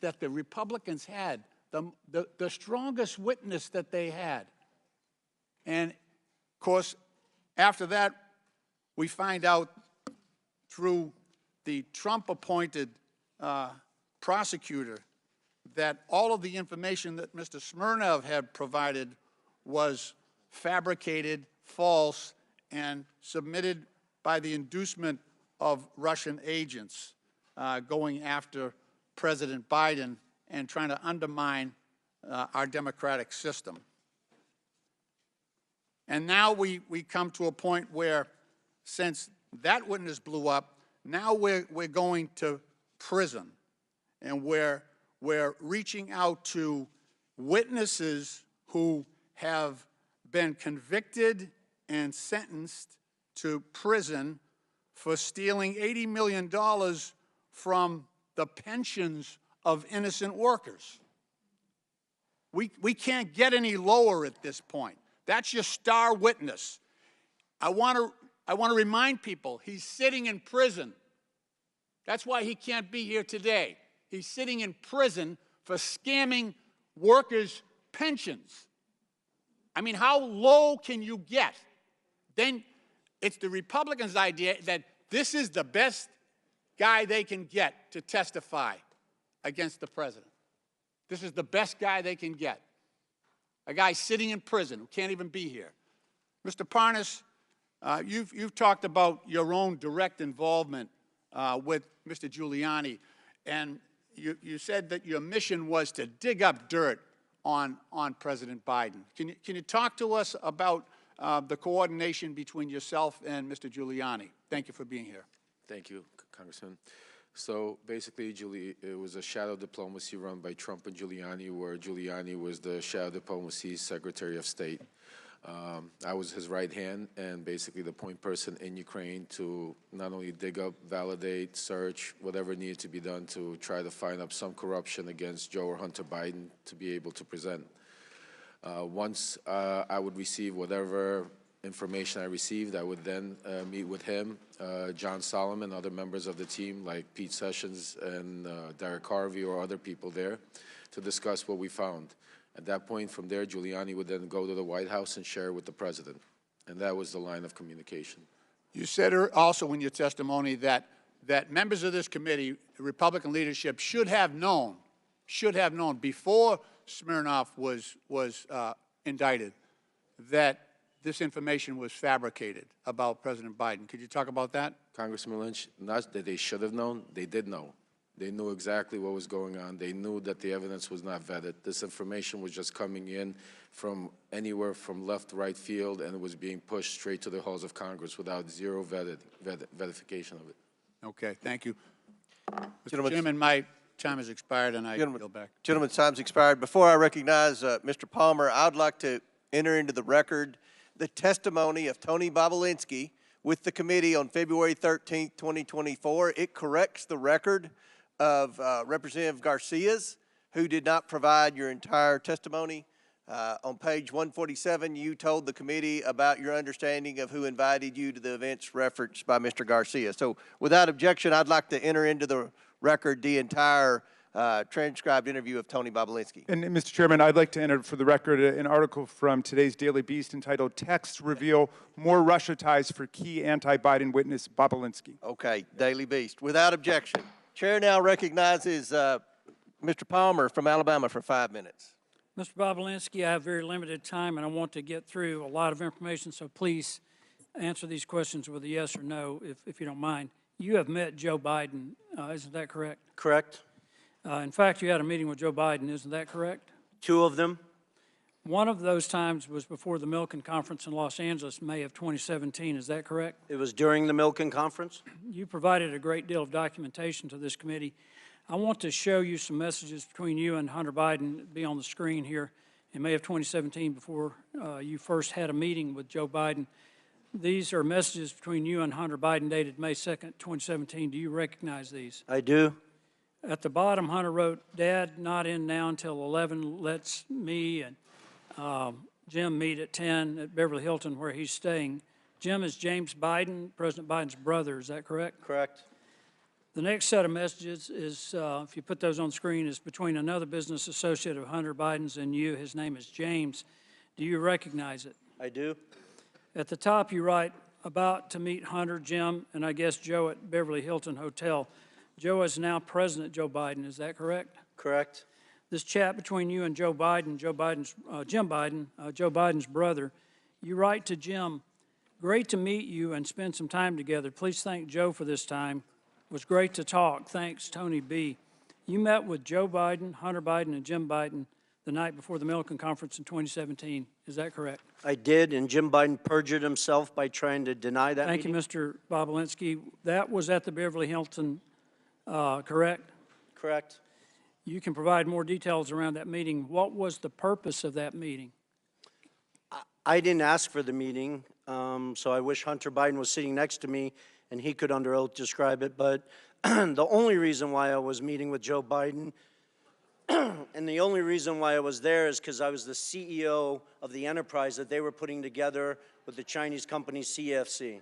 that the Republicans had, the strongest witness that they had. And, of course, after that, we find out through the Trump-appointed prosecutor that all of the information that Mr. Smirnov had provided was fabricated, false, and submitted by the inducement of Russian agents going after President Biden and trying to undermine our democratic system. And now we come to a point where, since that witness blew up, now we're going to prison, and we're reaching out to witnesses who have been convicted and sentenced to prison for stealing $80 million from the pensions of innocent workers. We can't get any lower at this point. That's your star witness. I want to remind people, he's sitting in prison. That's why he can't be here today. He's sitting in prison for scamming workers' pensions. I mean, how low can you get? Then it's the Republicans' idea that this is the best guy they can get to testify against the president. This is the best guy they can get. A guy sitting in prison who can't even be here. Mr. Parnas, you've talked about your own direct involvement with Mr. Giuliani, and you said that your mission was to dig up dirt on President Biden. Can you talk to us about the coordination between yourself and Mr. Giuliani? Thank you for being here. Thank you, Congressman. So basically, it was a shadow diplomacy run by Trump and Giuliani, where Giuliani was the shadow diplomacy Secretary of State. I was his right hand and basically the point person in Ukraine to not only dig up, validate, search, whatever needed to be done to try to find up some corruption against Joe or Hunter Biden to be able to present. Once I would receive whatever information I received, I would then meet with him, John Solomon, other members of the team like Pete Sessions and Derek Harvey or other people there to discuss what we found. At that point, from there, Giuliani would then go to the White House and share with the president. And that was the line of communication. You said also in your testimony that members of this committee, the Republican leadership, should have known before Smirnov was indicted that this information was fabricated about President Biden. Could you talk about that? Congressman Lynch, not that they should have known, they did know. They knew exactly what was going on. They knew that the evidence was not vetted. This information was just coming in from anywhere from left, right field, and it was being pushed straight to the halls of Congress without zero verification of it. Okay, thank you. Mr. Chairman, my time has expired, and I yield back. Gentleman's time's expired. Before I recognize Mr. Palmer, I'd like to enter into the record the testimony of Tony Bobulinski with the committee on February 13th, 2024. It corrects the record of Representative Garcia's, who did not provide your entire testimony. On page 147, you told the committee about your understanding of who invited you to the events referenced by Mr. Garcia. So without objection, I'd like to enter into the record the entire transcribed interview of Tony Bobulinski. And Mr. Chairman, I'd like to enter for the record an article from today's Daily Beast entitled "Texts Reveal More Russia Ties for Key Anti-Biden Witness Bobulinski." Okay, Daily Beast. Without objection. Chair now recognizes Mr. Palmer from Alabama for 5 minutes. Mr. Bobulinski, I have very limited time, and I want to get through a lot of information, so please answer these questions with a yes or no, if you don't mind. You have met Joe Biden, isn't that correct? Correct. In fact, you had a meeting with Joe Biden, isn't that correct? 2 of them. One of those times was before the Milken Conference in Los Angeles, May of 2017, is that correct? It was during the Milken Conference. You provided a great deal of documentation to this committee. I want to show you some messages between you and Hunter Biden, be on the screen here, in May of 2017 before you first had a meeting with Joe Biden. These are messages between you and Hunter Biden dated May 2nd, 2017. Do you recognize these? I do. At the bottom, Hunter wrote, "Dad, not in now until 11. Let's me and Jim meet at 10 at Beverly Hilton where he's staying." Jim is James Biden, President Biden's brother. Is that correct? Correct. The next set of messages is, if you put those on the screen, is between another business associate of Hunter Biden's and you. His name is James. Do you recognize it? I do. At the top, you write, "About to meet Hunter, Jim, and I guess Joe at Beverly Hilton Hotel." Joe is now President Joe Biden. Is that correct? Correct. This chat between you and Joe Biden, Joe Biden's brother, you write to Jim, "Great to meet you and spend some time together. Please thank Joe for this time. It was great to talk. Thanks, Tony B." You met with Joe Biden, Hunter Biden, and Jim Biden the night before the Milken Conference in 2017. Is that correct? I did, and Jim Biden perjured himself by trying to deny that Thank you, Mr. Bobulinski. That was at the Beverly Hilton, correct? Correct. You can provide more details around that meeting. What was the purpose of that meeting? I didn't ask for the meeting, so I wish Hunter Biden was sitting next to me and he could under oath describe it. But the only reason why I was meeting with Joe Biden and the only reason why I was there is because I was the CEO of the enterprise that they were putting together with the Chinese company CFC.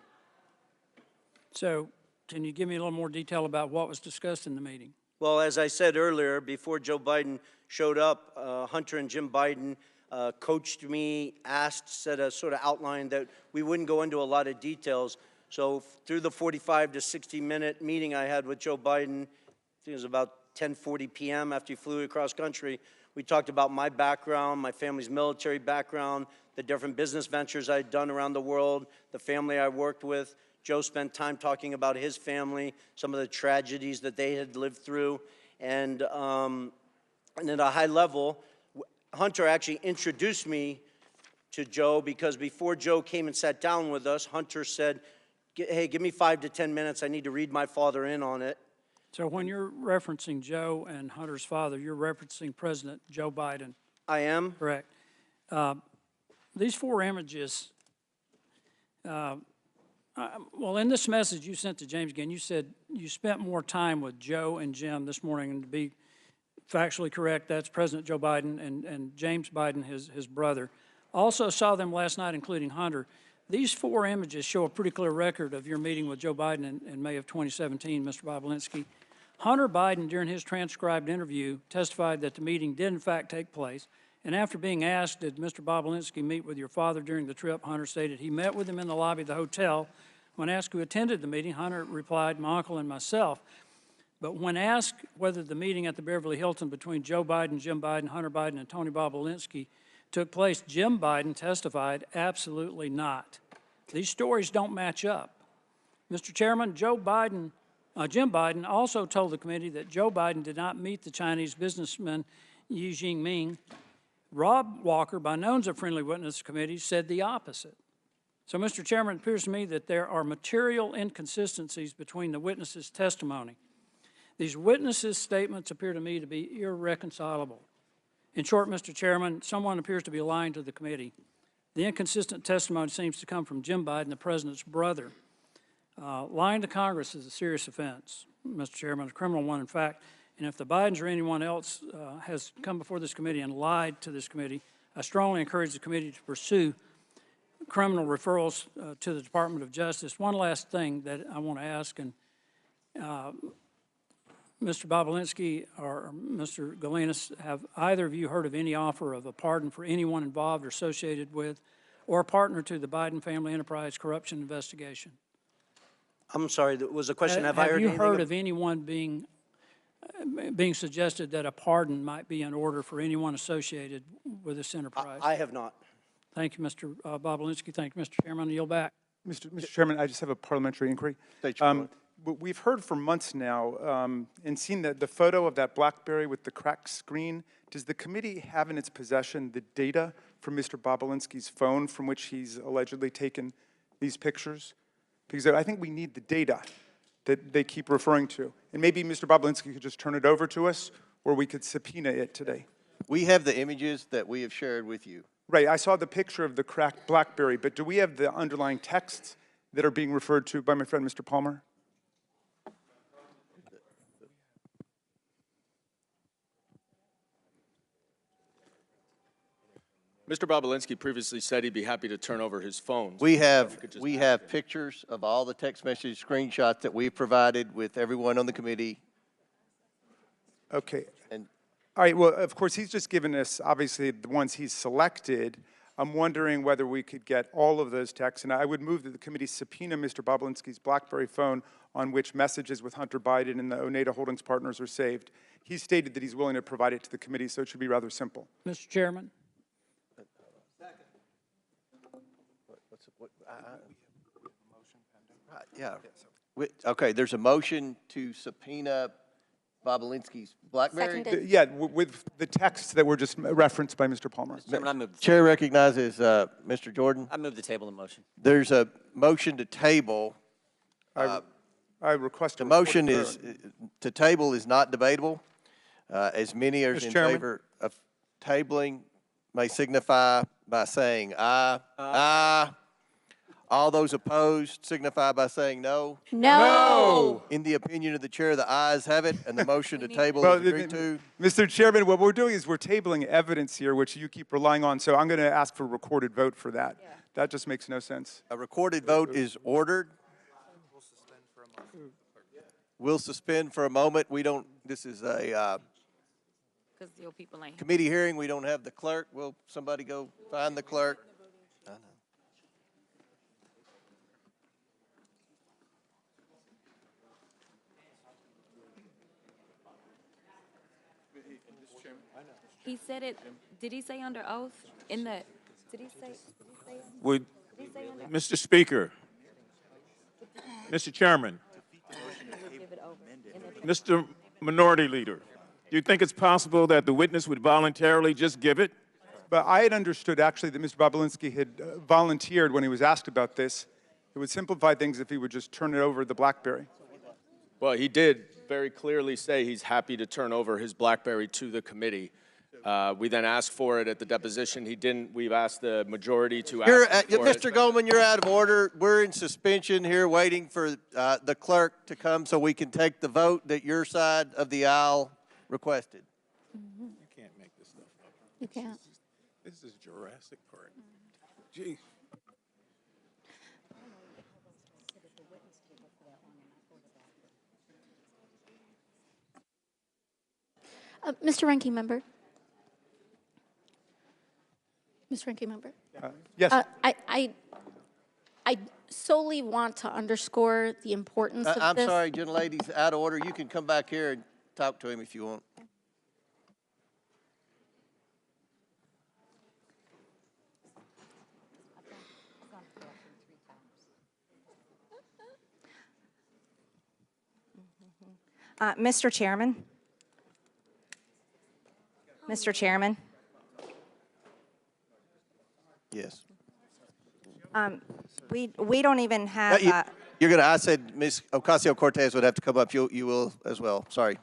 So can you give me a little more detail about what was discussed in the meeting? Well, as I said earlier, before Joe Biden showed up, Hunter and Jim Biden coached me, said a sort of outline that we wouldn't go into a lot of details. So through the 45 to 60-minute meeting I had with Joe Biden, I think it was about 10:40 p.m. after he flew across country, we talked about my background, my family's military background, the different business ventures I'd done around the world, the family I worked with. Joe spent time talking about his family, some of the tragedies that they had lived through. And at a high level, Hunter actually introduced me to Joe because before Joe came and sat down with us, Hunter said, "Hey, give me 5 to 10 minutes. I need to read my father in on it." So when you're referencing Joe and Hunter's father, you're referencing President Joe Biden. I am. Correct. These 4 images, well, in this message you sent to James again, you said you spent more time with Joe and Jim this morning, and to be factually correct, that's President Joe Biden and James Biden, his brother. Also saw them last night, including Hunter. These 4 images show a pretty clear record of your meeting with Joe Biden in May of 2017, Mr. Bobulinski. Hunter Biden, during his transcribed interview, testified that the meeting did in fact take place. And after being asked, did Mr. Bobulinski meet with your father during the trip, Hunter stated he met with him in the lobby of the hotel. When asked who attended the meeting, Hunter replied, "My uncle and myself." But when asked whether the meeting at the Beverly Hilton between Joe Biden, Jim Biden, Hunter Biden, and Tony Bobulinski took place, Jim Biden testified, "Absolutely not." These stories don't match up. Mr. Chairman, Jim Biden also told the committee that Joe Biden did not meet the Chinese businessman Yi Jinping. Rob Walker, by known as a friendly witness committee, said the opposite. So, Mr. Chairman, it appears to me that there are material inconsistencies between the witnesses' testimony. These witnesses' statements appear to me to be irreconcilable. In short, Mr. Chairman, someone appears to be lying to the committee. The inconsistent testimony seems to come from Jim Biden, the president's brother. Lying to Congress is a serious offense, Mr. Chairman, a criminal one, in fact. And if the Bidens or anyone else has come before this committee and lied to this committee, I strongly encourage the committee to pursue criminal referrals to the Department of Justice. One last thing that I want to ask, and Mr. Bobulinski or Mr. Galinas, have either of you heard of any offer of a pardon for anyone involved or associated with or a partner to the Biden family enterprise corruption investigation? I'm sorry, that was a question. Have I Have heard you anything heard of anyone being suggested that a pardon might be in order for anyone associated with this enterprise? I have not. Thank you, Mr. Bobulinski. Thank you, Mr. Chairman. I yield back. Mr. Chairman, I just have a parliamentary inquiry. We've heard for months now and seen the photo of that BlackBerry with the cracked screen. Does the committee have in its possession the data from Mr. Bobulinski's phone from which he's allegedly taken these pictures? Because I think we need the data that they keep referring to. And maybe Mr. Bobulinski could just turn it over to us, or we could subpoena it today. We have the images that we have shared with you. Right, I saw the picture of the cracked BlackBerry, but do we have the underlying texts that are being referred to by my friend Mr. Palmer? Mr. Bobulinski previously said he'd be happy to turn over his phone. We have pictures of all the text message screenshots that we've provided with everyone on the committee. Okay. And all right, well, of course, he's just given us, obviously, the ones he's selected. I'm wondering whether we could get all of those texts, and I would move that the committee subpoena Mr. Bobulinski's BlackBerry phone on which messages with Hunter Biden and the Oneida Holdings partners are saved. He stated that he's willing to provide it to the committee, so it should be rather simple. Mr. Chairman? Yeah. Okay, there's a motion to subpoena Bobulinski's BlackBerry. Yeah, with the texts that were just referenced by Mr. Palmer. Chairman, I move the Chair recognizes Mr. Jordan. I move the table the motion. There's a motion to table. I request The motion is to table is not debatable. As many as Mr. in Chairman. favor of tabling may signify by saying aye. Aye. All those opposed signify by saying no. No. In the opinion of the chair, the ayes have it, and the motion to table Well, is agreed to. Mr. Chairman, what we're doing is we're tabling evidence here, which you keep relying on, so I'm going to ask for a recorded vote for that. Yeah. That just makes no sense. A recorded vote is ordered. We'll suspend for a moment. We don't, this is a committee hearing. We don't have the clerk. Will somebody go find the clerk? I know. He said it, did he say under oath? In the, did he say? Would, Did he say under? Mr. Speaker, Mr. Chairman, Mr. Minority Leader, do you think it's possible that the witness would voluntarily just give it? But I had understood actually that Mr. Bobulinski had volunteered when he was asked about this. It would simplify things if he would just turn it over the BlackBerry. Well, he did very clearly say he's happy to turn over his BlackBerry to the committee. We then asked for it at the deposition. He didn't. We've asked the majority to ask for Mr. it. Goldman, you're out of order. We're in suspension here waiting for the clerk to come so we can take the vote that your side of the aisle requested. You can't make this stuff up. You can't. This is Jurassic Park. Gee. Mr. Ranking Member. Mr. Ranking Member. Yes. I solely want to underscore the importance of I'm this. sorry, gentlelady's out of order. You can come back here and talk to him if you want. Mr. Chairman. Mr. Chairman. Yes. We don't even have. You're going to, I said Ms. Ocasio-Cortez would have to come up. You will as well. Sorry.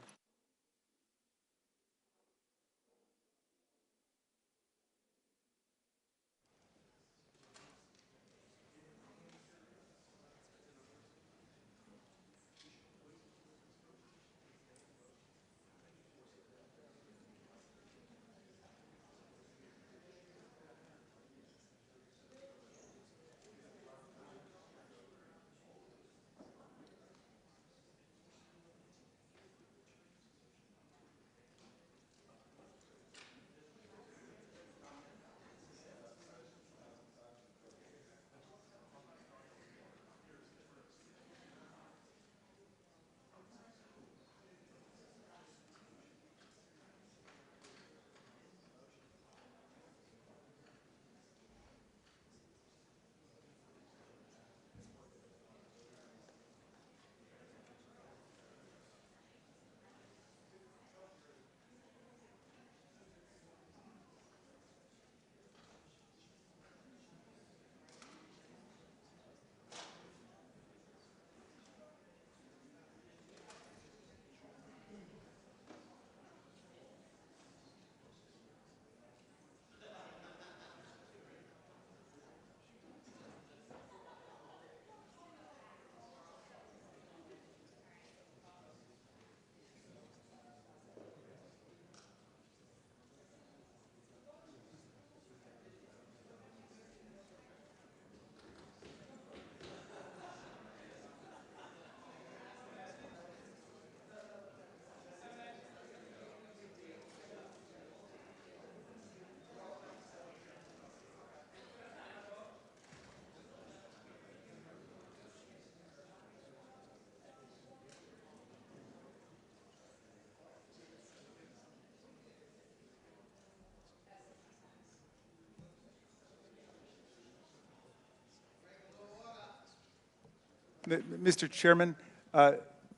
Mr. Chairman,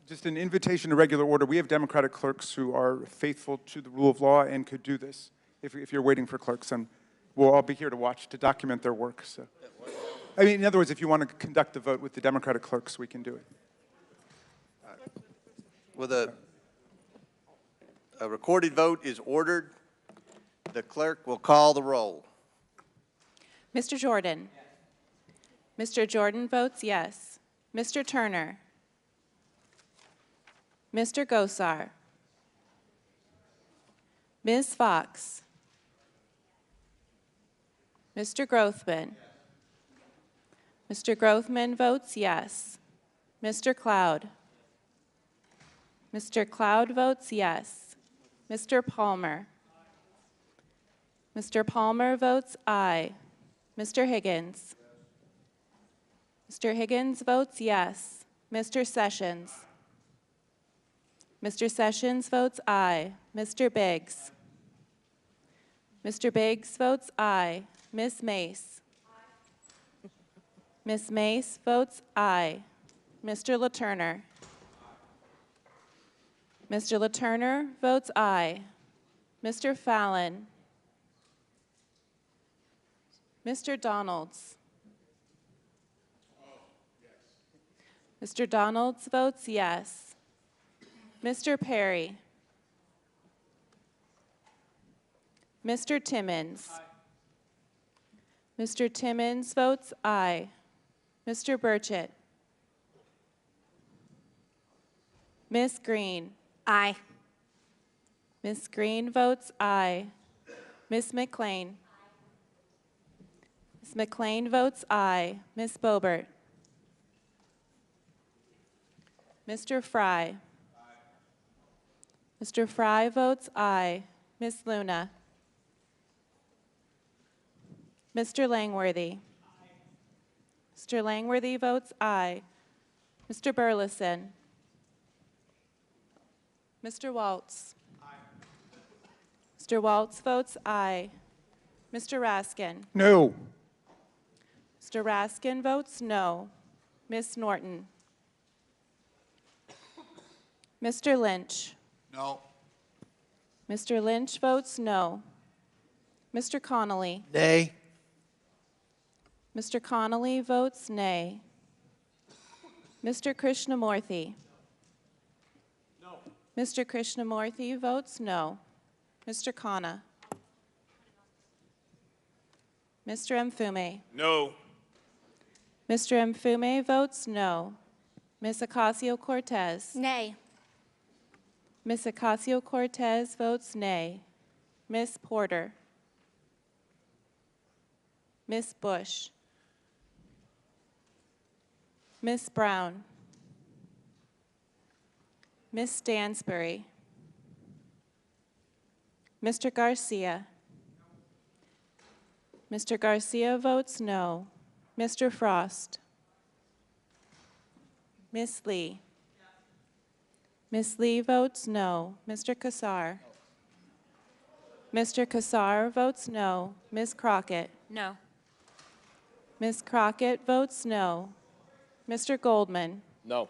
just an invitation to regular order. We have Democratic clerks who are faithful to the rule of law and could do this if you're waiting for clerks. And we'll all be here to watch, to document their work. So, I mean, in other words, if you want to conduct the vote with the Democratic clerks, we can do it. Well, a recorded vote is ordered. The clerk will call the roll. Mr. Jordan? Mr. Jordan votes yes. Mr. Turner? Mr. Gosar? Ms. Fox? Mr. Grothman? Mr. Grothman votes yes. Mr. Cloud? Mr. Cloud votes yes. Mr. Palmer? Mr. Palmer votes aye. Mr. Higgins? Mr. Higgins votes yes. Mr. Sessions? Mr. Sessions votes aye. Mr. Biggs? Mr. Biggs votes aye. Ms. Mace? Ms. Mace votes aye. Mr. LaTurner? Mr. LaTurner votes aye. Mr. Fallon? Mr. Donalds? Mr. Donalds votes yes. Mr. Perry? Mr. Timmons? Mr. Timmons votes aye. Mr. Burchett? Ms. Green? Aye. Ms. Green votes aye. Ms. McLean? Ms. McLean votes aye. Ms. Boebert? Mr. Fry? Mr. Fry votes aye. Ms. Luna? Mr. Langworthy? Mr. Langworthy votes aye. Mr. Burleson? Mr. Waltz? Mr. Waltz votes aye. Mr. Raskin? No. Mr. Raskin votes no. Ms. Norton? Mr. Lynch? No. Mr. Lynch votes no. Mr. Connolly? Nay. Mr. Connolly votes nay. Mr. Krishnamurthy? No. Mr. Krishnamurthy votes no. Mr. Khanna? Mr. Mfume? No. Mr. Mfume votes no. Ms. Ocasio-Cortez? Nay. Ms. Ocasio-Cortez votes nay. Ms. Porter? Ms. Bush? Ms. Brown? Ms. Stansbury? Mr. Garcia? Mr. Garcia votes no. Mr. Frost? Ms. Lee? Ms. Lee votes no. Mr. Kassar? Mr. Kassar votes no. Ms. Crockett? No. Ms. Crockett votes no. Mr. Goldman? No.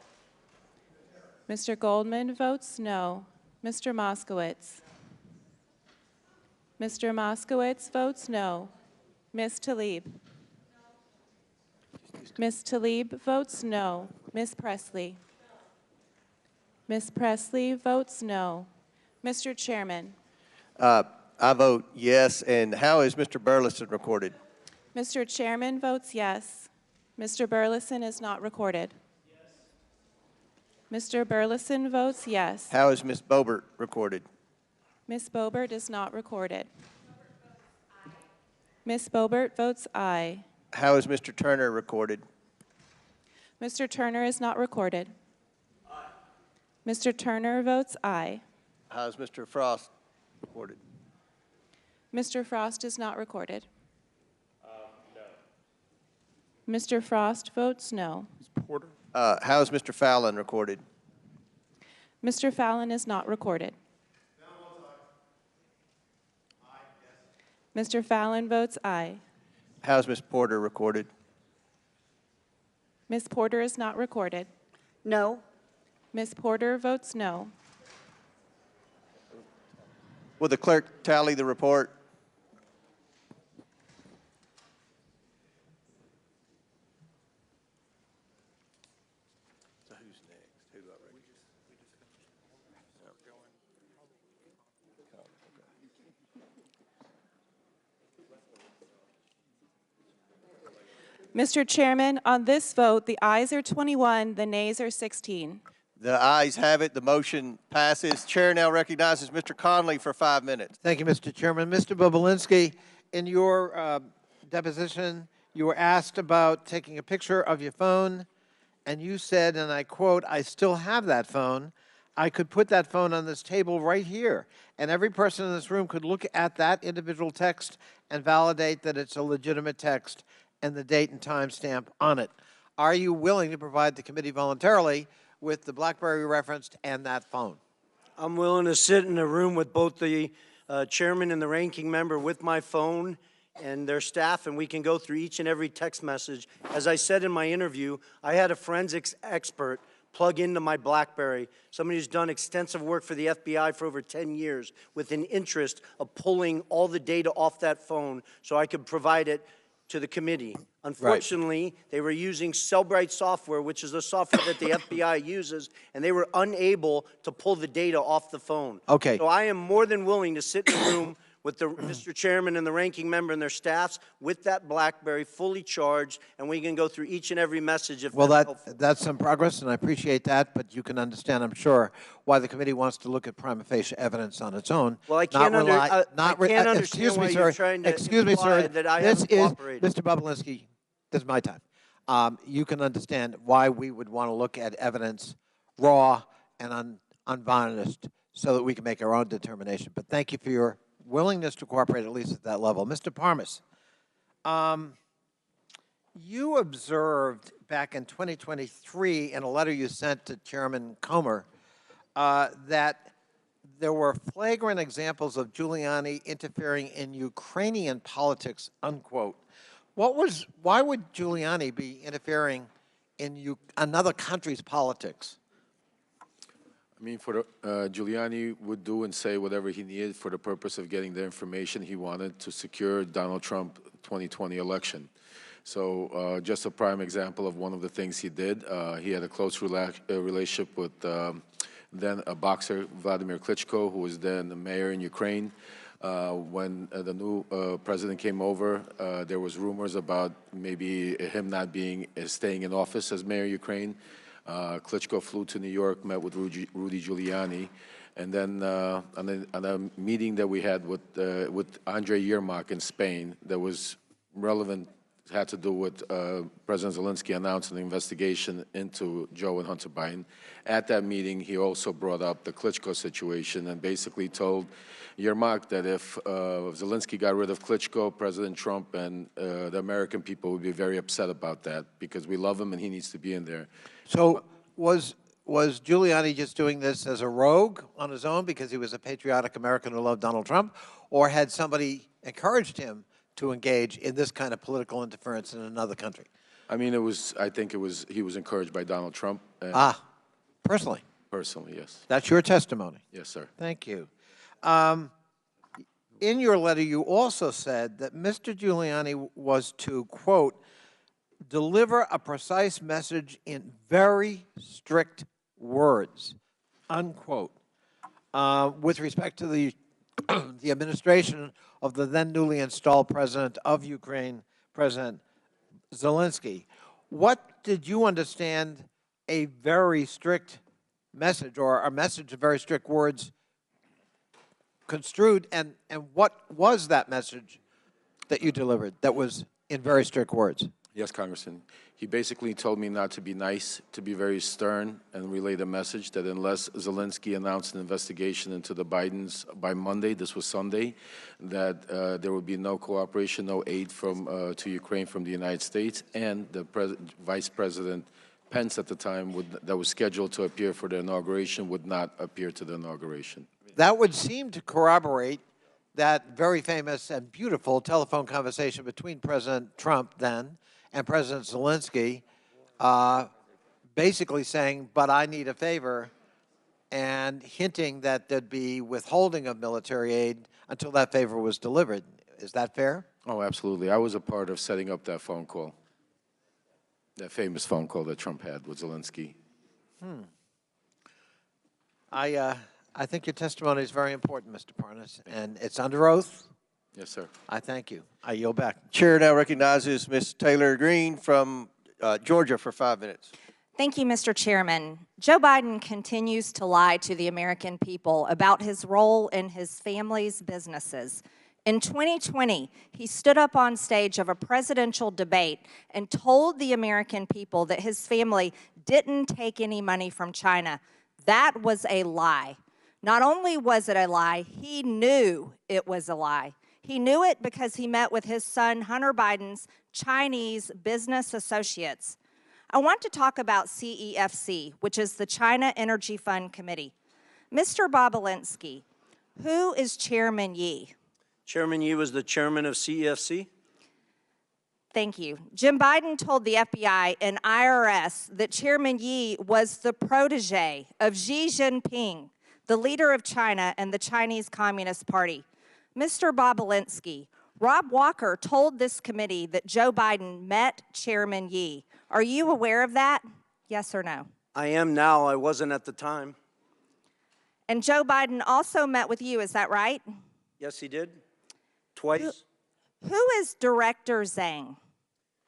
Mr. Goldman votes no. Mr. Moskowitz? Mr. Moskowitz votes no. Ms. Tlaib? Ms. Tlaib votes no. Ms. Presley? Ms. Presley votes no. Mr. Chairman? I vote yes. And how is Mr. Burleson recorded? Mr. Chairman votes yes. Mr. Burleson is not recorded. Mr. Burleson votes yes. How is Ms. Boebert recorded? Ms. Boebert is not recorded. Ms. Boebert votes aye. How is Mr. Turner recorded? Mr. Turner is not recorded. Mr. Turner votes aye. How is Mr. Frost recorded? Mr. Frost is not recorded. No. Mr. Frost votes no. Porter? How is Mr. Fallon recorded? Mr. Fallon is not recorded. Mr. Fallon votes aye. How is Ms. Porter recorded? Ms. Porter is not recorded. No. Ms. Porter votes no. Will the clerk tally the report? So who's next? Who do I recognize? Mr. Chairman, on this vote, the ayes are 21, the nays are 16. The ayes have it. The motion passes. Chair now recognizes Mr. Conley for 5 minutes. Thank you, Mr. Chairman. Mr. Bobulinski, in your deposition, you were asked about taking a picture of your phone, and you said, and I quote, "I still have that phone. I could put that phone on this table right here, and every person in this room could look at that individual text and validate that it's a legitimate text and the date and time stamp on it." Are you willing to provide the committee voluntarily with the BlackBerry referenced and that phone? I'm willing to sit in a room with both the chairman and the ranking member with my phone and their staff, and we can go through each and every text message. As I said in my interview, I had a forensics expert plug into my BlackBerry, somebody who's done extensive work for the FBI for over 10 years with an interest of pulling all the data off that phone so I could provide it to the committee. Unfortunately, they were using Cellbrite software, which is the software that the FBI uses, and they were unable to pull the data off the phone. Okay. So I am more than willing to sit in a room with the Mr. Chairman and the ranking member and their staffs with that BlackBerry fully charged, and we can go through each and every message if Well, that's helpful. that's some progress, and I appreciate that, but you can understand, I'm sure, why the committee wants to look at prima facie evidence on its own. Well, I can't, understand excuse why me, you're sir. trying to Excuse me, imply sir. that I This haven't is, cooperated. Mr. Bobulinski, this is my time. You can understand why we would want to look at evidence raw and unvarnished so that we can make our own determination. But thank you for your willingness to cooperate, at least at that level. Mr. Parmas, you observed back in 2023 in a letter you sent to Chairman Comer that there were flagrant examples of Giuliani interfering in Ukrainian politics, unquote. Why would Giuliani be interfering in another country's politics? I mean, Giuliani would do and say whatever he needed for the purpose of getting the information he wanted to secure Donald Trump 2020 election. So just a prime example of one of the things he did, he had a close relationship with then a boxer, Vladimir Klitschko, who was then the mayor in Ukraine. When the new president came over, there was rumors about maybe him not staying in office as mayor of Ukraine. Klitschko flew to New York, met with Rudy Giuliani, and then on a meeting that we had with Andrei Yermak in Spain that was relevant, had to do with President Zelensky announcing an investigation into Joe and Hunter Biden. At that meeting, he also brought up the Klitschko situation and basically told Yermak that if Zelensky got rid of Klitschko, President Trump and the American people would be very upset about that because we love him and he needs to be in there. So was Giuliani just doing this as a rogue on his own because he was a patriotic American who loved Donald Trump, or had somebody encouraged him to engage in this kind of political interference in another country? I mean, I think he was encouraged by Donald Trump. Personally? Personally, yes. That's your testimony? Yes, sir. Thank you. In your letter, you also said that Mr. Giuliani was to, quote, deliver a precise message in very strict words, unquote, with respect to the administration of the then newly installed president of Ukraine, President Zelensky. What did you understand a very strict message, or a message of very strict words, construed, and what was that message that you delivered that was in very strict words? Yes, Congressman. He basically told me not to be nice, to be very stern, and relay the message that unless Zelensky announced an investigation into the Bidens by Monday, this was Sunday, that there would be no cooperation, no aid to Ukraine from the United States, and the Vice President Pence at the time that was scheduled to appear for the inauguration would not appear to the inauguration. That would seem to corroborate that very famous and beautiful telephone conversation between President Trump then and President Zelensky basically saying, but I need a favor, and hinting that there'd be withholding of military aid until that favor was delivered. Is that fair? Oh, absolutely. I was a part of setting up that phone call, that famous phone call that Trump had with Zelensky. I think your testimony is very important, Mr. Parnas, and it's under oath. Yes, sir. I thank you. I yield back. Chair now recognizes Ms. Taylor Greene from Georgia for 5 minutes. Thank you, Mr. Chairman. Joe Biden continues to lie to the American people about his role in his family's businesses. In 2020, he stood up on stage of a presidential debate and told the American people that his family didn't take any money from China. That was a lie. Not only was it a lie, he knew it was a lie. He knew it because he met with his son Hunter Biden's Chinese business associates. I want to talk about CEFC, which is the China Energy Fund Committee. Mr. Bobulinski, who is Chairman Yi? Chairman Yi was the chairman of CEFC. Thank you. Jim Biden told the FBI and IRS that Chairman Yi was the protege of Xi Jinping, the leader of China and the Chinese Communist Party. Mr. Bobulinski, Rob Walker told this committee that Joe Biden met Chairman Yi. Are you aware of that? Yes or no? I am now. I wasn't at the time. And Joe Biden also met with you, is that right? Yes, he did. Twice. Who is Director Zhang?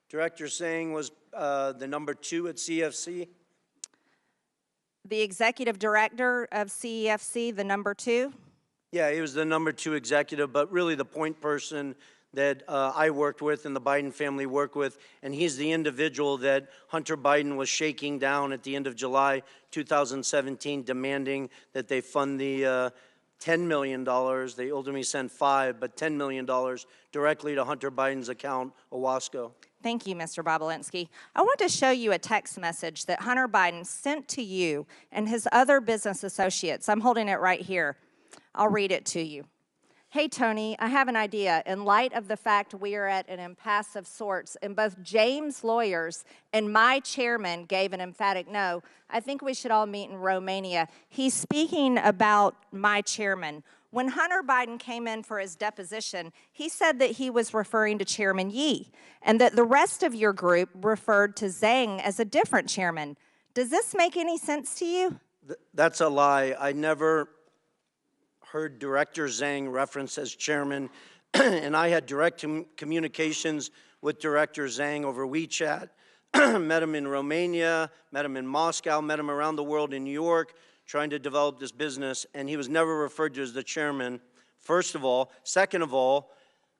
Director Zhang was the number 2 at CFC. The executive director of CEFC, the number 2? Yeah, he was the number 2 executive, but really the point person that I worked with and the Biden family worked with, and he's the individual that Hunter Biden was shaking down at the end of July 2017, demanding that they fund the $10 million. They ultimately sent 5, but $10 million directly to Hunter Biden's account, Owasco. Thank you, Mr. Bobulinski. I want to show you a text message that Hunter Biden sent to you and his other business associates. I'm holding it right here. I'll read it to you. Hey, Tony, I have an idea. In light of the fact we are at an impasse of sorts, and both James' lawyers and my chairman gave an emphatic no, I think we should all meet in Romania. He's speaking about my chairman. When Hunter Biden came in for his deposition, he said that he was referring to Chairman Yi, and that the rest of your group referred to Zhang as a different chairman. Does this make any sense to you? That's a lie. I never heard Director Zhang referenced as chairman, and I had direct communications with Director Zhang over WeChat, met him in Romania, met him in Moscow, met him around the world in New York, trying to develop this business, and he was never referred to as the chairman, first of all. Second of all,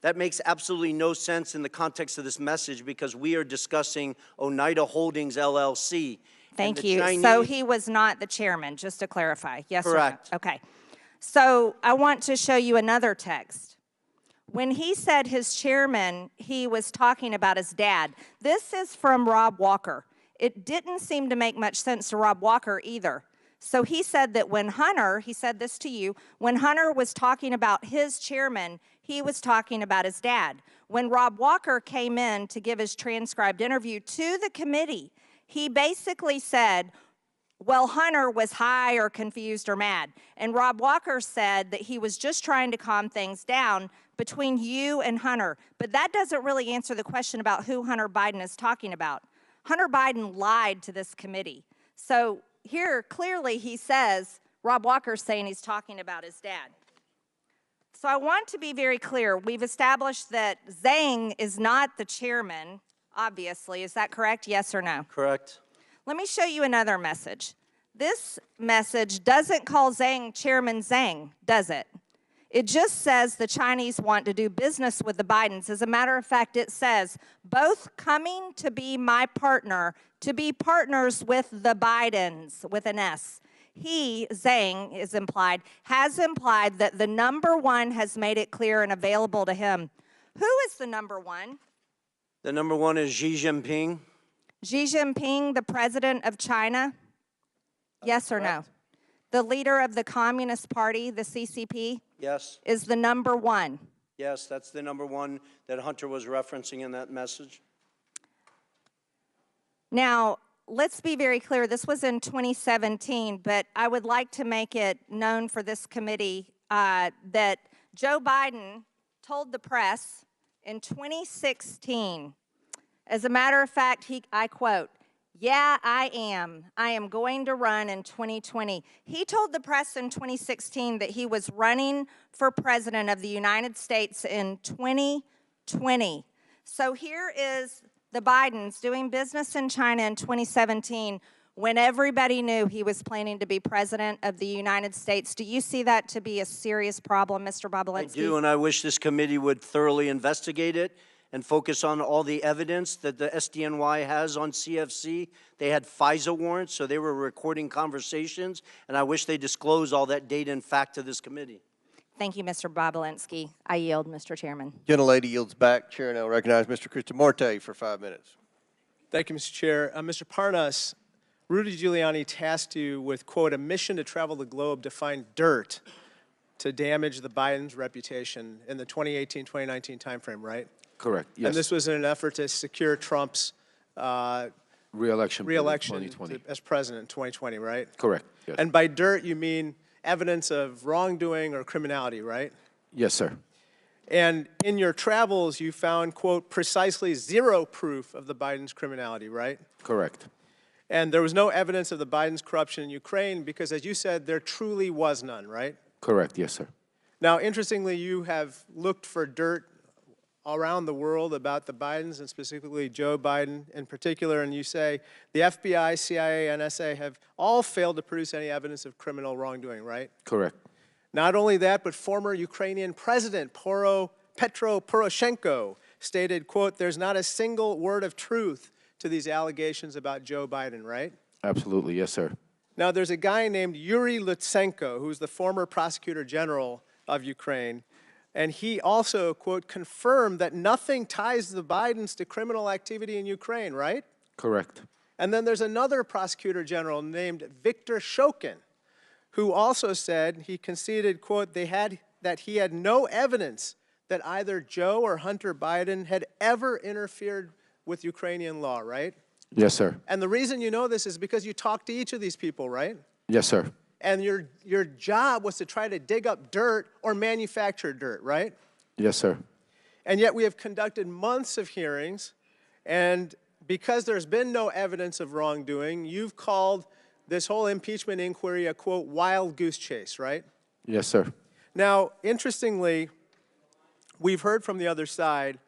that makes absolutely no sense in the context of this message because we are discussing Oneida Holdings, LLC. Thank you. So he was not the chairman, just to clarify. Yes Correct. or no? Okay. So I want to show you another text. When he said his chairman, he was talking about his dad. This is from Rob Walker. It didn't seem to make much sense to Rob Walker either. So he said that when Hunter, he said this to you, when Hunter was talking about his chairman, he was talking about his dad. When Rob Walker came in to give his transcribed interview to the committee, he basically said, well, Hunter was high or confused or mad. And Rob Walker said that he was just trying to calm things down between you and Hunter. But that doesn't really answer the question about who Hunter Biden is talking about. Hunter Biden lied to this committee. So here, clearly, he says, Rob Walker's saying he's talking about his dad. So I want to be very clear. We've established that Zhang is not the chairman, obviously. Is that correct? Yes or no? Correct. Let me show you another message. This message doesn't call Zhang Chairman Zhang, does it? It just says the Chinese want to do business with the Bidens. As a matter of fact, it says, both coming to be my partner, to be partners with the Bidens, with an S. He, Zhang, is implied, has implied that the number 1 has made it clear and available to him. Who is the number 1? The number 1 is Xi Jinping. Xi Jinping, the president of China? Yes or no? The leader of the Communist Party, the CCP? Yes. Is the number 1? Yes, that's the number 1 that Hunter was referencing in that message. Now, let's be very clear. This was in 2017, but I would like to make it known for this committee that Joe Biden told the press in 2016, as a matter of fact, I quote, "Yeah, I am. I am going to run in 2020." He told the press in 2016 that he was running for president of the United States in 2020. So here is the Bidens doing business in China in 2017 when everybody knew he was planning to be president of the United States. Do you see that to be a serious problem, Mr. Bobulinski? I do, and I wish this committee would thoroughly investigate it and focus on all the evidence that the SDNY has on CFC. They had FISA warrants, so they were recording conversations, and I wish they disclosed all that data and fact to this committee. Thank you, Mr. Bobulinski. I yield, Mr. Chairman. Gentlelady yields back. Chair now recognize Mr. Krishnamurti for 5 minutes. Thank you, Mr. Chair. Mr. Parnas, Rudy Giuliani tasked you with, quote, a mission to travel the globe to find dirt to damage the Biden's reputation in the 2018-2019 timeframe, right? Correct, yes. And this was in an effort to secure Trump's Re-election as president in 2020, right? Correct, yes. And by dirt, you mean evidence of wrongdoing or criminality, right? Yes, sir. And in your travels, you found, quote, precisely zero proof of the Biden's criminality, right? Correct. And there was no evidence of the Biden's corruption in Ukraine because, as you said, there truly was none, right? Correct, yes, sir. Now, interestingly, you have looked for dirt around the world about the Bidens and specifically Joe Biden in particular, and you say the FBI, CIA, NSA have all failed to produce any evidence of criminal wrongdoing, right? Correct. Not only that, but former Ukrainian President Petro Poroshenko stated, quote, there's not a single word of truth to these allegations about Joe Biden, right? Absolutely, yes, sir. Now, there's a guy named Yuri Lutsenko, who's the former prosecutor general of Ukraine, and he also, quote, confirmed that nothing ties the Bidens to criminal activity in Ukraine, right? Correct. And then there's another prosecutor general named Viktor Shokin, who also said he conceded, quote, that he had no evidence that either Joe or Hunter Biden had ever interfered with Ukrainian law, right? Yes, sir. And the reason you know this is because you talked to each of these people, right? Yes, sir. And your job was to try to dig up dirt or manufacture dirt, right? Yes, sir. And yet we have conducted months of hearings, and because there's been no evidence of wrongdoing, you've called this whole impeachment inquiry a, quote, wild goose chase, right? Yes, sir. Now, interestingly, we've heard from the other side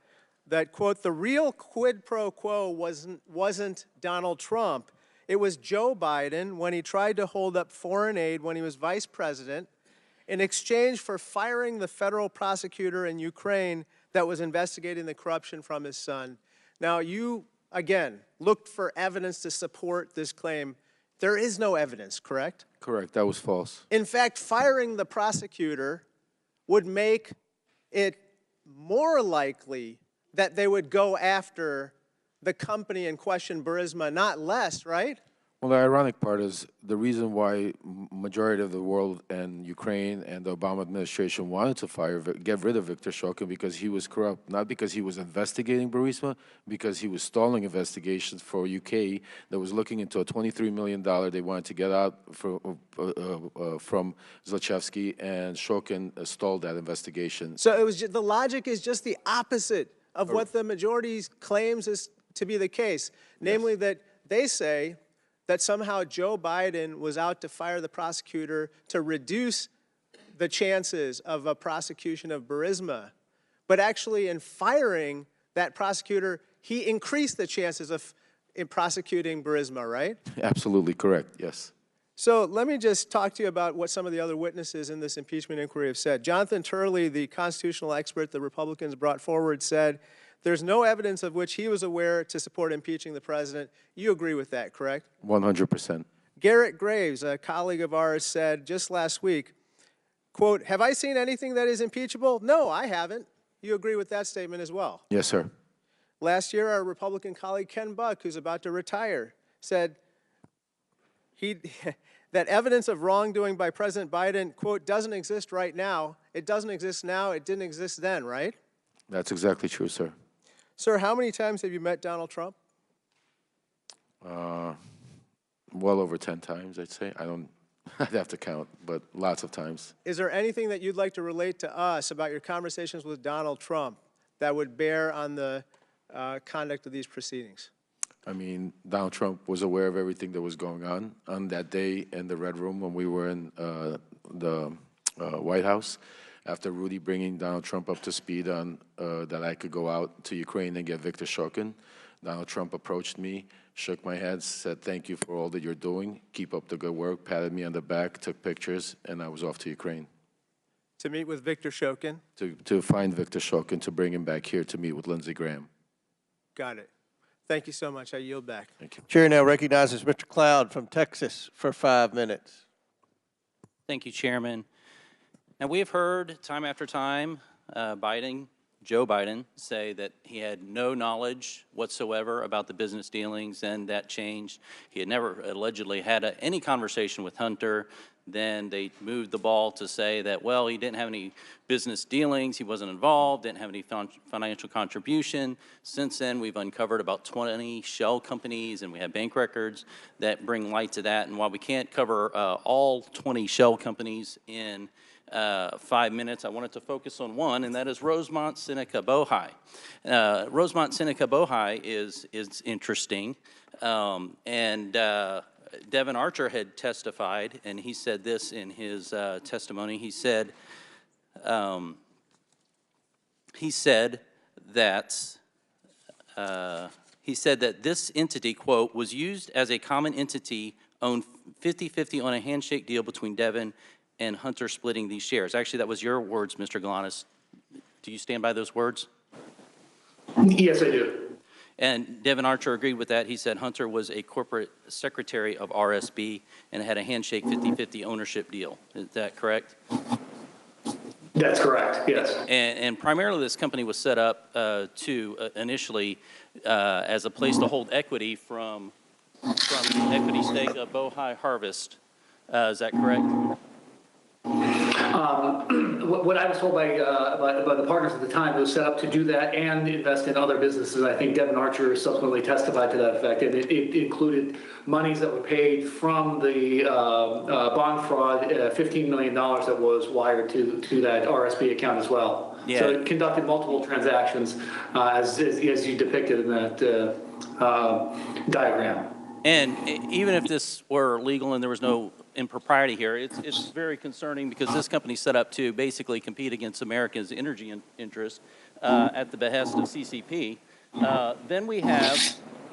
that, quote, the real quid pro quo wasn't Donald Trump. It was Joe Biden when he tried to hold up foreign aid when he was vice president in exchange for firing the federal prosecutor in Ukraine that was investigating the corruption from his son. Now, you, again, looked for evidence to support this claim. There is no evidence, correct? Correct, that was false. In fact, firing the prosecutor would make it more likely that they would go after the company in question, Burisma, not less, right? Well, the ironic part is the reason why majority of the world and Ukraine and the Obama administration wanted to get rid of Viktor Shokin because he was corrupt, not because he was investigating Burisma, because he was stalling investigations for UK that was looking into a $23 million they wanted to get out from Zlochevsky, and Shokin stalled that investigation. So it was the logic is just the opposite of what the majority claims is to be the case, namely that they say that somehow Joe Biden was out to fire the prosecutor to reduce the chances of a prosecution of Burisma. But actually in firing that prosecutor, he increased the chances of prosecuting Burisma, right? Absolutely correct, yes. So let me just talk to you about what some of the other witnesses in this impeachment inquiry have said. Jonathan Turley, the constitutional expert the Republicans brought forward, said there's no evidence of which he was aware to support impeaching the president. You agree with that, correct? 100%. Garrett Graves, a colleague of ours, said just last week, quote, have I seen anything that is impeachable? No, I haven't. You agree with that statement as well? Yes, sir. Last year, our Republican colleague Ken Buck, who's about to retire, said that evidence of wrongdoing by President Biden, quote, doesn't exist right now. It doesn't exist now. It didn't exist then, right? That's exactly true, sir. Sir, how many times have you met Donald Trump? Well over 10 times, I'd say. I'd have to count, but lots of times. Is there anything that you'd like to relate to us about your conversations with Donald Trump that would bear on the conduct of these proceedings? I mean, Donald Trump was aware of everything that was going on that day in the Red Room when we were in the White House. After Rudy bringing Donald Trump up to speed on that I could go out to Ukraine and get Viktor Shokin, Donald Trump approached me, shook my hand, said, "Thank you for all that you're doing. Keep up the good work," patted me on the back, took pictures, and I was off to Ukraine. To meet with Viktor Shokin? To find Viktor Shokin, to bring him back here to meet with Lindsey Graham. Got it. Thank you so much. I yield back. Thank you. Chair now recognizes Mr. Cloud from Texas for 5 minutes. Thank you, Chairman. Now, we have heard time after time Joe Biden, say that he had no knowledge whatsoever about the business dealings, and that changed. He had never allegedly had any conversation with Hunter. Then they moved the ball to say that, well, he didn't have any business dealings, he wasn't involved, didn't have any financial contribution. Since then, we've uncovered about 20 shell companies, and we have bank records that bring light to that. And while we can't cover all 20 shell companies in 5 minutes, I wanted to focus on one, and that is Rosemont Seneca Bohai. Rosemont Seneca Bohai is interesting, and Devin Archer had testified, and he said this in his testimony. He said that this entity, quote, was used as a common entity, owned 50-50 on a handshake deal between Devin and Hunter splitting these shares. Actually, that was your words, Mr. Galanis. Do you stand by those words? Yes, I do. And Devin Archer agreed with that. He said Hunter was a corporate secretary of RSB and had a handshake 50-50 ownership deal. Is that correct? That's correct, yes. And primarily this company was set up to initially as a place to hold equity from the equity stake of Bohai Harvest. Is that correct? What I was told by the partners at the time, it was set up to do that and invest in other businesses. I think Devin Archer subsequently testified to that effect, and it included monies that were paid from the bond fraud, $15 million that was wired to that RSB account as well. Yeah. So it conducted multiple transactions as you depicted in that diagram. And even if this were legal and there was no impropriety here, it's very concerning because this company's set up to basically compete against America's energy interests at the behest of CCP. Then we have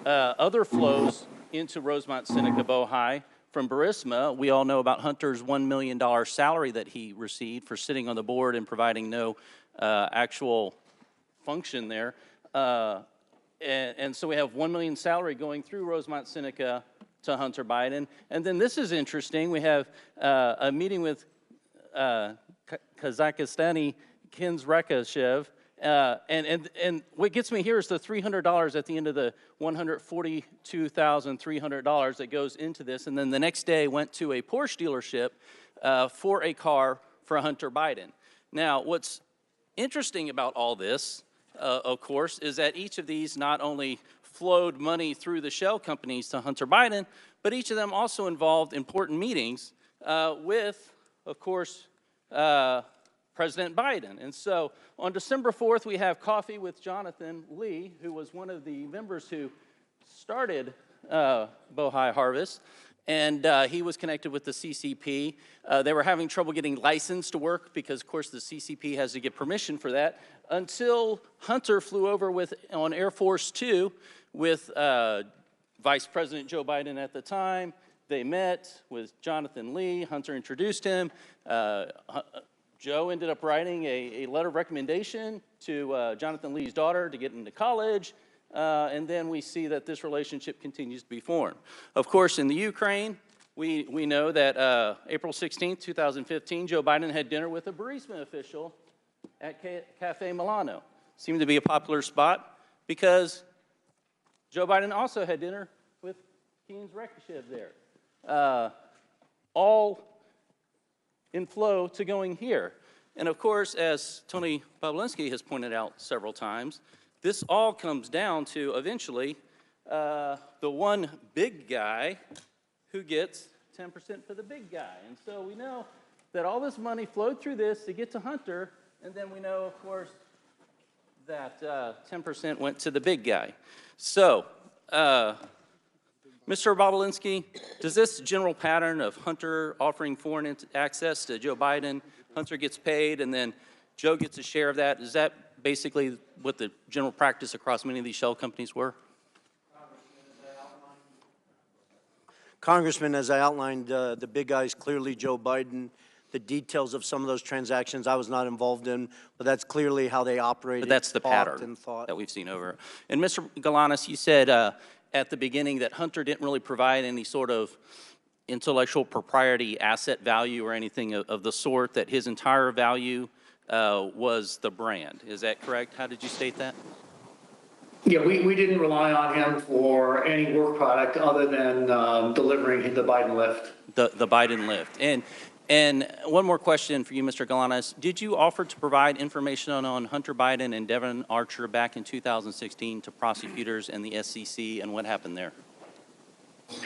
other flows into Rosemont Seneca Bohai from Burisma. We all know about Hunter's $1 million salary that he received for sitting on the board and providing no actual function there. And so we have $1 million salary going through Rosemont Seneca to Hunter Biden. And then this is interesting. We have a meeting with Kazakhstani Kins Rekashev. And what gets me here is the $300 at the end of the $142,300 that goes into this. And then the next day went to a Porsche dealership for a car for Hunter Biden. Now, what's interesting about all this, of course, is that each of these not only flowed money through the shell companies to Hunter Biden, but each of them also involved important meetings with, of course, President Biden. And so on December 4th, we have coffee with Jonathan Lee, who was one of the members who started Bohai Harvest. And he was connected with the CCP. They were having trouble getting licensed to work because, of course, the CCP has to get permission for that, until Hunter flew over on Air Force Two with Vice President Joe Biden at the time. They met with Jonathan Lee. Hunter introduced him. Joe ended up writing a letter of recommendation to Jonathan Lee's daughter to get into college. And then we see that this relationship continues to be formed. Of course, in the Ukraine, we know that April 16th, 2015, Joe Biden had dinner with a Burisma official at Cafe Milano. Seemed to be a popular spot because Joe Biden also had dinner with Kins Rekashev there. All in flow to going here. And of course, as Tony Pawlinski has pointed out several times, this all comes down to eventually the one big guy who gets 10% for the big guy. And so we know that all this money flowed through this to get to Hunter, and then we know, of course, that 10% went to the big guy. So, Mr. Bobulinski, does this general pattern of Hunter offering foreign access to Joe Biden, Hunter gets paid, and then Joe gets a share of that, is that basically what the general practice across many of these shell companies were? Congressman, as I outlined, the big guy is clearly Joe Biden. The details of some of those transactions I was not involved in, but that's clearly how they operated. But that's the pattern that we've seen over. And Mr. Galanis, you said at the beginning that Hunter didn't really provide any sort of intellectual propriety asset value or anything of the sort, that his entire value was the brand. Is that correct? How did you state that? Yeah, we didn't rely on him for any work product other than delivering the Biden lift. The Biden lift. And one more question for you, Mr. Galanis. Did you offer to provide information on Hunter Biden and Devon Archer back in 2016 to prosecutors and the SEC, and what happened there?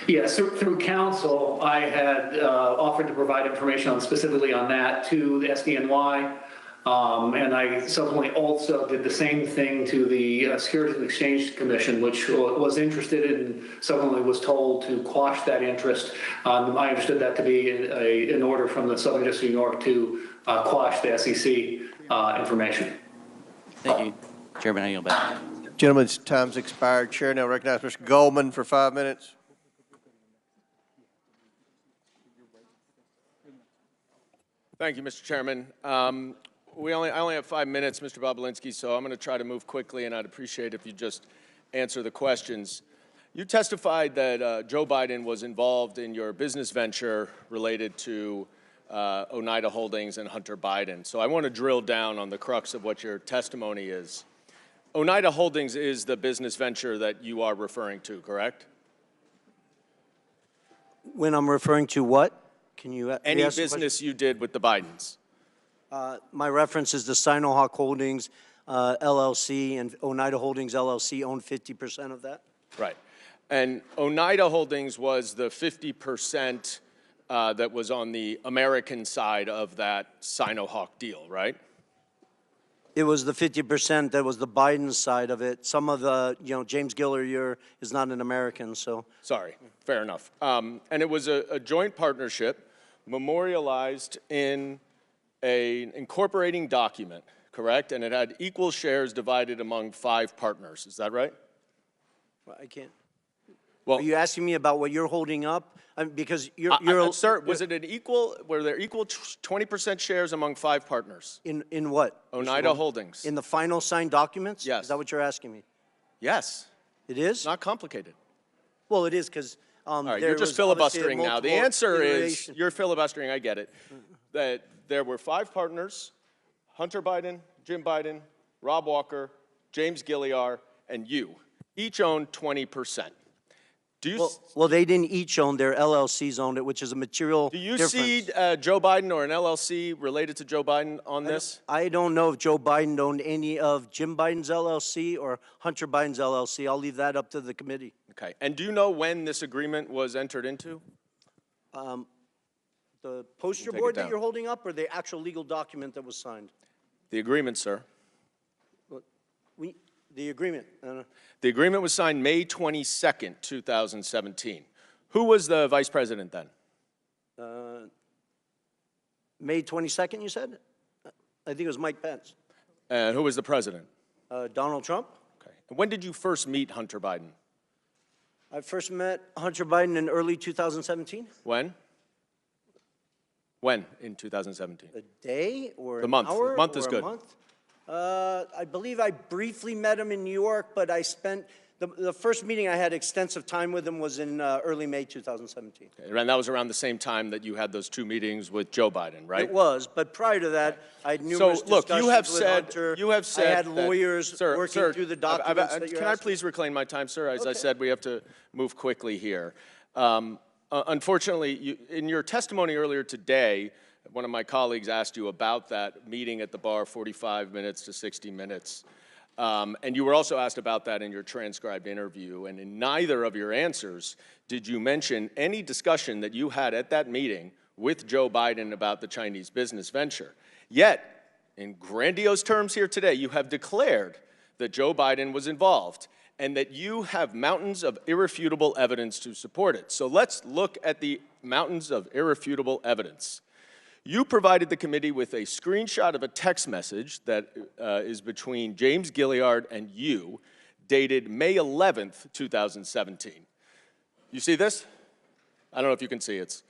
Yes, through counsel, I had offered to provide information specifically on that to the SDNY. And I subsequently also did the same thing to the Securities and Exchange Commission, which was interested in, subsequently was told to quash that interest. I understood that to be an order from the Southern District of New York to quash the SEC information. Thank you. Chairman, I yield back. Gentlemen's time's expired. Chair now recognizes Mr. Goldman for 5 minutes. Thank you, Mr. Chairman. I only have 5 minutes, Mr. Bobulinski, so I'm going to try to move quickly, and I'd appreciate if you just answer the questions. You testified that Joe Biden was involved in your business venture related to Oneida Holdings and Hunter Biden. So I want to drill down on the crux of what your testimony is. Oneida Holdings is the business venture that you are referring to, correct? When I'm referring to what? Can you Any business you did with the Bidens? My reference is to Sinohawk Holdings, LLC, and Oneida Holdings, LLC own 50% of that. Right. And Oneida Holdings was the 50% that was on the American side of that Sinohawk deal, right? It was the 50% that was the Biden side of it. Some of the, James Gilliar is not an American, so. Sorry, fair enough. And it was a joint partnership memorialized in an incorporating document, correct? And it had equal shares divided among 5 partners. Is that right? Well, I can't. Well, are you asking me about what you're holding up? Because sir, was it an equal? Were there equal 20% shares among 5 partners? In what? Oneida Holdings. In the final signed documents? Yes. Is that what you're asking me? Yes. It is? It's not complicated. Well, it is because. All right, you're just filibustering now. The answer is you're filibustering. I get it. That there were 5 partners: Hunter Biden, Jim Biden, Rob Walker, James Gilliar, and you. Each owned 20%. Do you? Well, they didn't each own. Their LLCs owned it, which is a material difference. Do you see Joe Biden or an LLC related to Joe Biden on this? I don't know if Joe Biden owned any of Jim Biden's LLC or Hunter Biden's LLC. I'll leave that up to the committee. Okay. And do you know when this agreement was entered into? The poster board that you're holding up, or the actual legal document that was signed? The agreement, sir. The agreement. The agreement was signed May 22nd, 2017. Who was the vice president then? May 22nd, you said? I think it was Mike Pence. And who was the president? Donald Trump. Okay. And when did you first meet Hunter Biden? I first met Hunter Biden in early 2017. When? When in 2017? A day or the month. An hour the month or is a good. Month? I believe I briefly met him in New York, but I spent the first meeting I had extensive time with him was in early May 2017. Okay. And that was around the same time that you had those 2 meetings with Joe Biden, right? It was, but prior to that, I had numerous discussions with Hunter. You have said I had lawyers working through the documents that you're Can I please reclaim my time, sir? As I said, we have to move quickly here. Unfortunately, in your testimony earlier today, one of my colleagues asked you about that meeting at the bar, 45 minutes to 60 minutes. And you were also asked about that in your transcribed interview, and in neither of your answers did you mention any discussion that you had at that meeting with Joe Biden about the Chinese business venture. Yet, in grandiose terms here today, you have declared that Joe Biden was involved and that you have mountains of irrefutable evidence to support it. So let's look at the mountains of irrefutable evidence. You provided the committee with a screenshot of a text message that is between James Gilliard and you, dated May 11th, 2017. You see this? I don't know if you can see it.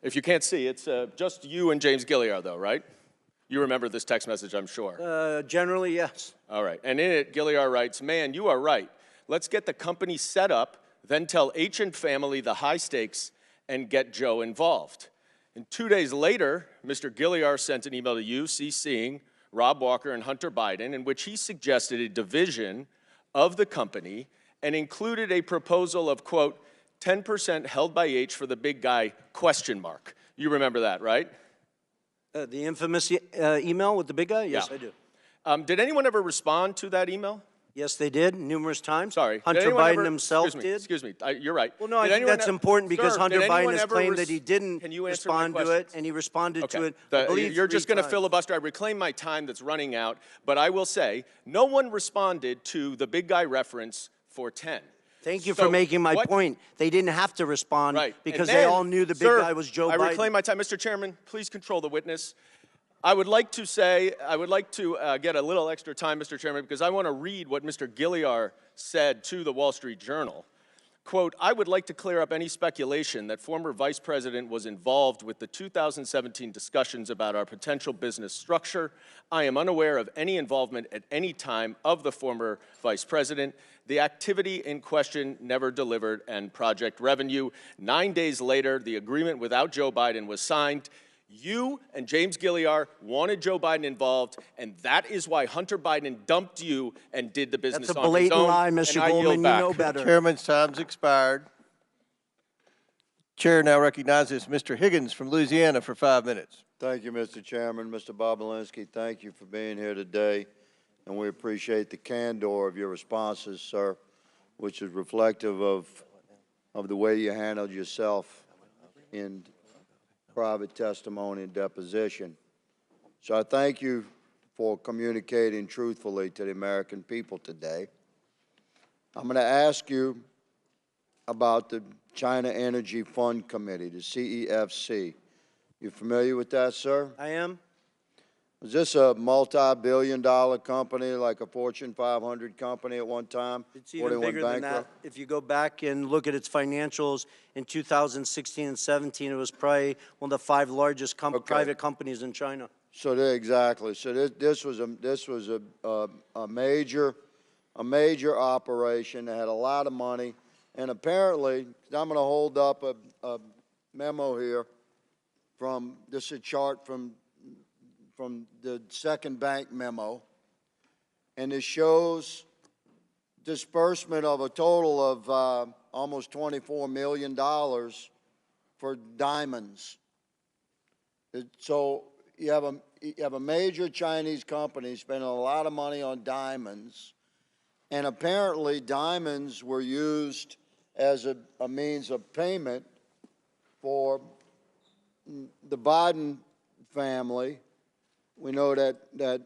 If you can't see, it's just you and James Gilliard, though, right? You remember this text message, I'm sure. Generally, yes. All right. And in it, Gilliard writes, "Man, you are right. Let's get the company set up, then tell H and family the high stakes and get Joe involved." And 2 days later, Mr. Gilliard sent an email to you, CCing Rob Walker and Hunter Biden, in which he suggested a division of the company and included a proposal of, quote, 10% held by H for the big guy, question mark. You remember that, right? The infamous email with the big guy? Yes, Yeah. I do. Did anyone ever respond to that email? Yes, they did, numerous times. Sorry. Did Hunter anyone Biden ever, himself excuse me, did. Excuse me, you're right. Well, no, I Did think anyone that's e- important because Sir, Hunter did Biden anyone has ever claimed that he didn't Can you answer my respond to it, questions? and he responded to Okay. it, I believe, You're just going to times. filibuster. I reclaim my time that's running out, but I will say no one responded to the big guy reference for 10. Thank you So for making my what- point. They didn't have to respond Right. because And they then, all knew the big sir, guy was Joe I Biden. reclaim my time. Mr. Chairman, please control the witness. I would like to get a little extra time, Mr. Chairman, because I want to read what Mr. Gilliard said to the Wall Street Journal. Quote, "I would like to clear up any speculation that former Vice President was involved with the 2017 discussions about our potential business structure. I am unaware of any involvement at any time of the former Vice President. The activity in question never delivered and project revenue. 9 days later, the agreement without Joe Biden was signed. You and James Gilliard wanted Joe Biden involved, and that is why Hunter Biden dumped you and did the business That's a on his blatant own. lie, Mr. And I yield Goldman. You back. know better. Chairman's time's expired. Chair now recognizes Mr. Higgins from Louisiana for 5 minutes. Thank you, Mr. Chairman. Mr. Bobulinski, thank you for being here today, and we appreciate the candor of your responses, sir, which is reflective of the way you handled yourself in private testimony and deposition. So I thank you for communicating truthfully to the American people today. I'm going to ask you about the China Energy Fund Committee, the CEFC. You familiar with that, sir? I am. Was this a multi-billion-dollar company, like a Fortune 500 company at one time? It's even bigger than that. If you go back and look at its financials in 2016 and 17, it was probably one of the 5 largest private companies in China. So exactly. So this was a major operation that had a lot of money, and apparently, I'm going to hold up a memo here from this is a chart from the second bank memo, and it shows disbursement of a total of almost $24 million for diamonds. So you have a major Chinese company spending a lot of money on diamonds, and apparently diamonds were used as a means of payment for the Biden family. We know that the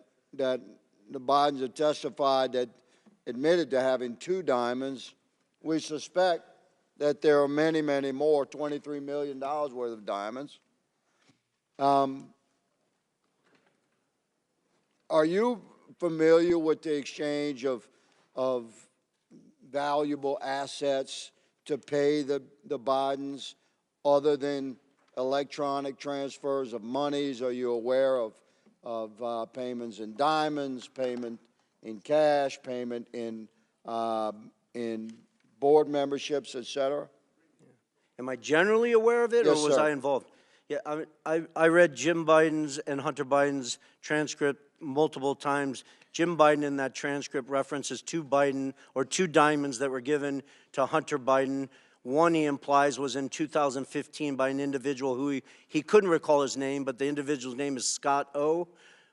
Bidens have testified that admitted to having 2 diamonds. We suspect that there are many, many more, $23 million worth of diamonds. Are you familiar with the exchange of valuable assets to pay the Bidens other than electronic transfers of monies? Are you aware of payments in diamonds, payment in cash, payment in board memberships, et cetera? Am I generally aware of it, Yes, or was sir. I involved? Yeah, I read Jim Biden's and Hunter Biden's transcript multiple times. Jim Biden in that transcript references 2 diamonds that were given to Hunter Biden. One, he implies, was in 2015 by an individual who he couldn't recall his name, but the individual's name is Scott O.,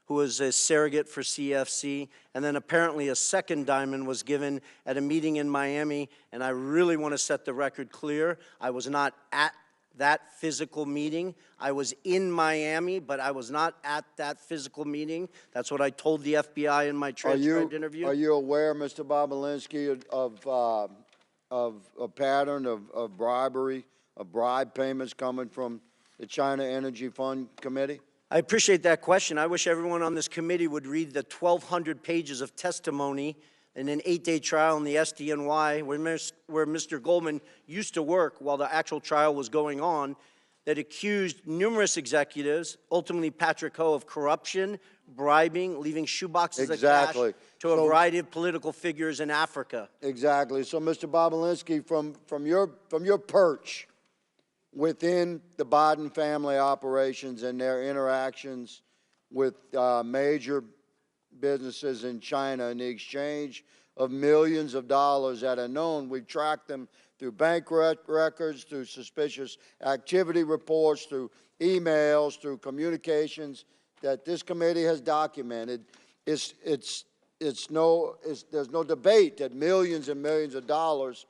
who was a surrogate for CFC, and then apparently a second diamond was given at a meeting in Miami, and I really want to set the record clear. I was not at that physical meeting. I was in Miami, but I was not at that physical meeting. That's what I told the FBI in my transcribed interview. Are you aware, Mr. Bobulinski, of a pattern of bribery, of bribe payments coming from the China Energy Fund Committee? I appreciate that question. I wish everyone on this committee would read the 1,200 pages of testimony in an 8-day trial in the SDNY where Mr. Goldman used to work while the actual trial was going on, that accused numerous executives, ultimately Patrick Ho, of corruption, bribing, leaving shoeboxes of cash to a variety of political figures in Africa. Exactly. So, Mr. Bobulinski, from your perch within the Biden family operations and their interactions with major businesses in China and the exchange of millions of dollars that are known, we've tracked them through bank records, through suspicious activity reports, through emails, through communications that this committee has documented. There's no debate that millions and millions of dollars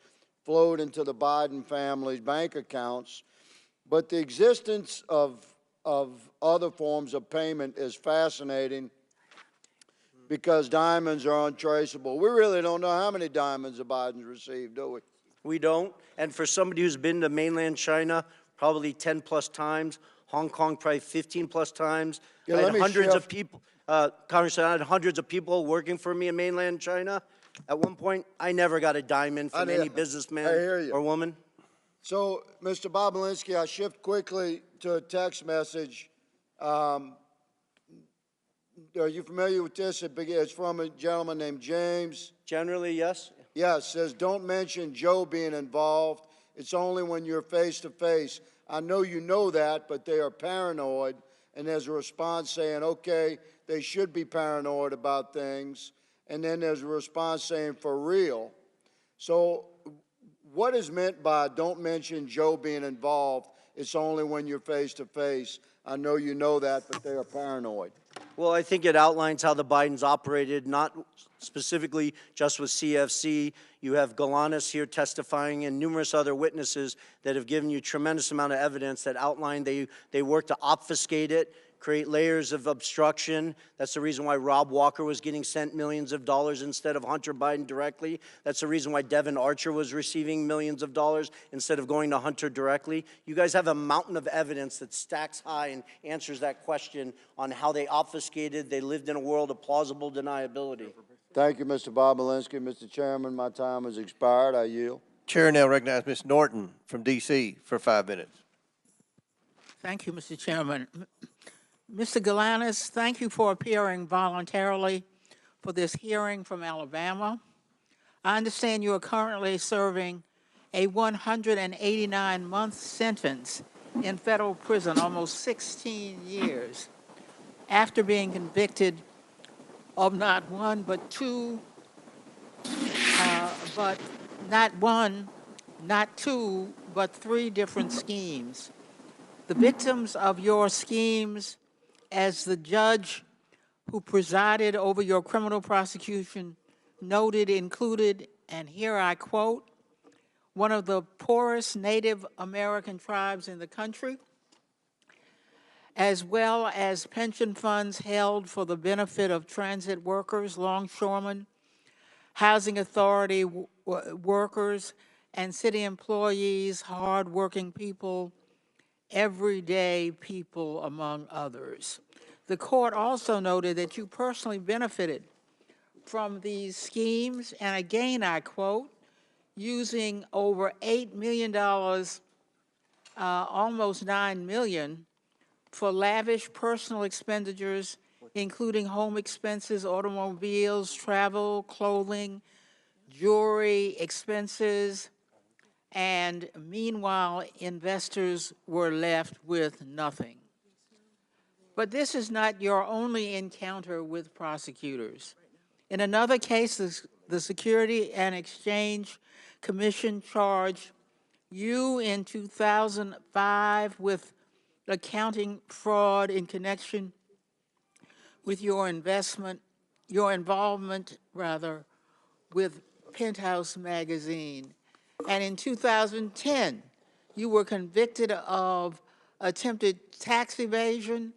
flowed into the Biden family's bank accounts. But the existence of other forms of payment is fascinating because diamonds are untraceable. We really don't know how many diamonds the Bidens received, do we? We don't. And for somebody who's been to mainland China probably 10 plus times, Hong Kong probably 15 plus times, I had hundreds of people, Congressman, I had hundreds of people working for me in mainland China. At one point, I never got a diamond from any businessman or woman. So, Mr. Bobulinski, I shift quickly to a text message. Are you familiar with this? It's from a gentleman named James. Generally, yes. Yes, says, don't mention Joe being involved. It's only when you're face to face. I know you know that, but they are paranoid. And there's a response saying, okay, they should be paranoid about things. And then there's a response saying, for real. So what is meant by don't mention Joe being involved? It's only when you're face to face. I know you know that, but they are paranoid. Well, I think it outlines how the Bidens operated, not specifically just with CFC. You have Galanis here testifying and numerous other witnesses that have given you tremendous amount of evidence that outline they worked to obfuscate it, create layers of obstruction. That's the reason why Rob Walker was getting sent millions of dollars instead of Hunter Biden directly. That's the reason why Devin Archer was receiving millions of dollars instead of going to Hunter directly. You guys have a mountain of evidence that stacks high and answers that question on how they obfuscated. They lived in a world of plausible deniability. Thank you, Mr. Bobulinski. Mr. Chairman, my time has expired. I yield. Chair now recognizes Ms. Norton from D.C. for 5 minutes. Thank you, Mr. Chairman. Mr. Galanis, thank you for appearing voluntarily for this hearing from Alabama. I understand you are currently serving a 189-month sentence in federal prison, almost 16 years, after being convicted of not one, but two, but not one, not two, but three different schemes. The victims of your schemes, as the judge who presided over your criminal prosecution noted, included, and here I quote, one of the poorest Native American tribes in the country, as well as pension funds held for the benefit of transit workers, longshoremen, housing authority workers, and city employees, hardworking people, everyday people, among others. The court also noted that you personally benefited from these schemes, and again I quote, using over $8 million, almost $9 million, for lavish personal expenditures, including home expenses, automobiles, travel, clothing, jewelry expenses, and meanwhile, investors were left with nothing. But this is not your only encounter with prosecutors. In another case, the Security and Exchange Commission charged you in 2005 with accounting fraud in connection with your involvement rather, with Penthouse magazine. And in 2010, you were convicted of attempted tax evasion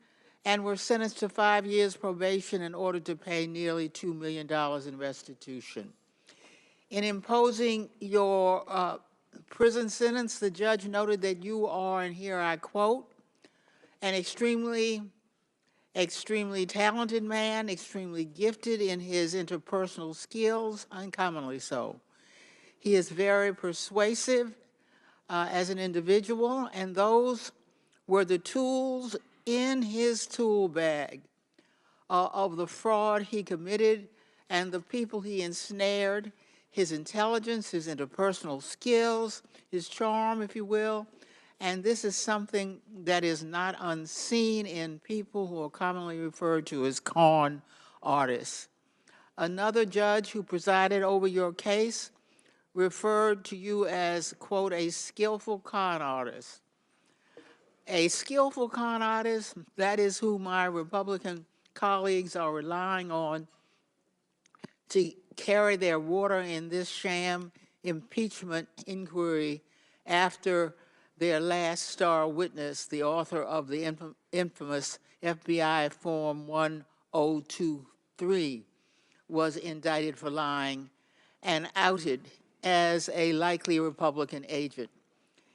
and were sentenced to 5 years probation in order to pay nearly $2 million in restitution. In imposing your prison sentence, the judge noted that you are, and here I quote, an extremely talented man, extremely gifted in his interpersonal skills, uncommonly so. He is very persuasive as an individual, and those were the tools in his tool bag of the fraud he committed and the people he ensnared, his intelligence, his interpersonal skills, his charm, if you will. And this is something that is not unseen in people who are commonly referred to as con artists. Another judge who presided over your case referred to you as, quote, a skillful con artist. A skillful con artist, that is who my Republican colleagues are relying on to carry their water in this sham impeachment inquiry after their last star witness, the author of the infamous FBI Form 1023, was indicted for lying and outed as a likely Republican agent.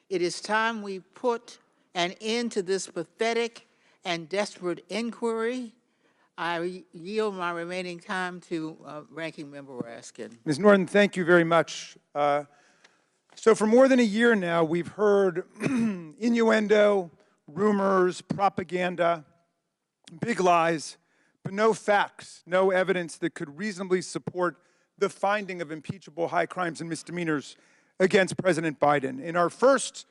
It is time we put an end to this pathetic and desperate inquiry. I yield my remaining time to Ranking Member Raskin. Ms. Norton, thank you very much. So for more than a year now, we've heard innuendo, rumors, propaganda, big lies, but no facts, no evidence that could reasonably support the finding of impeachable high crimes and misdemeanors against President Biden. In our first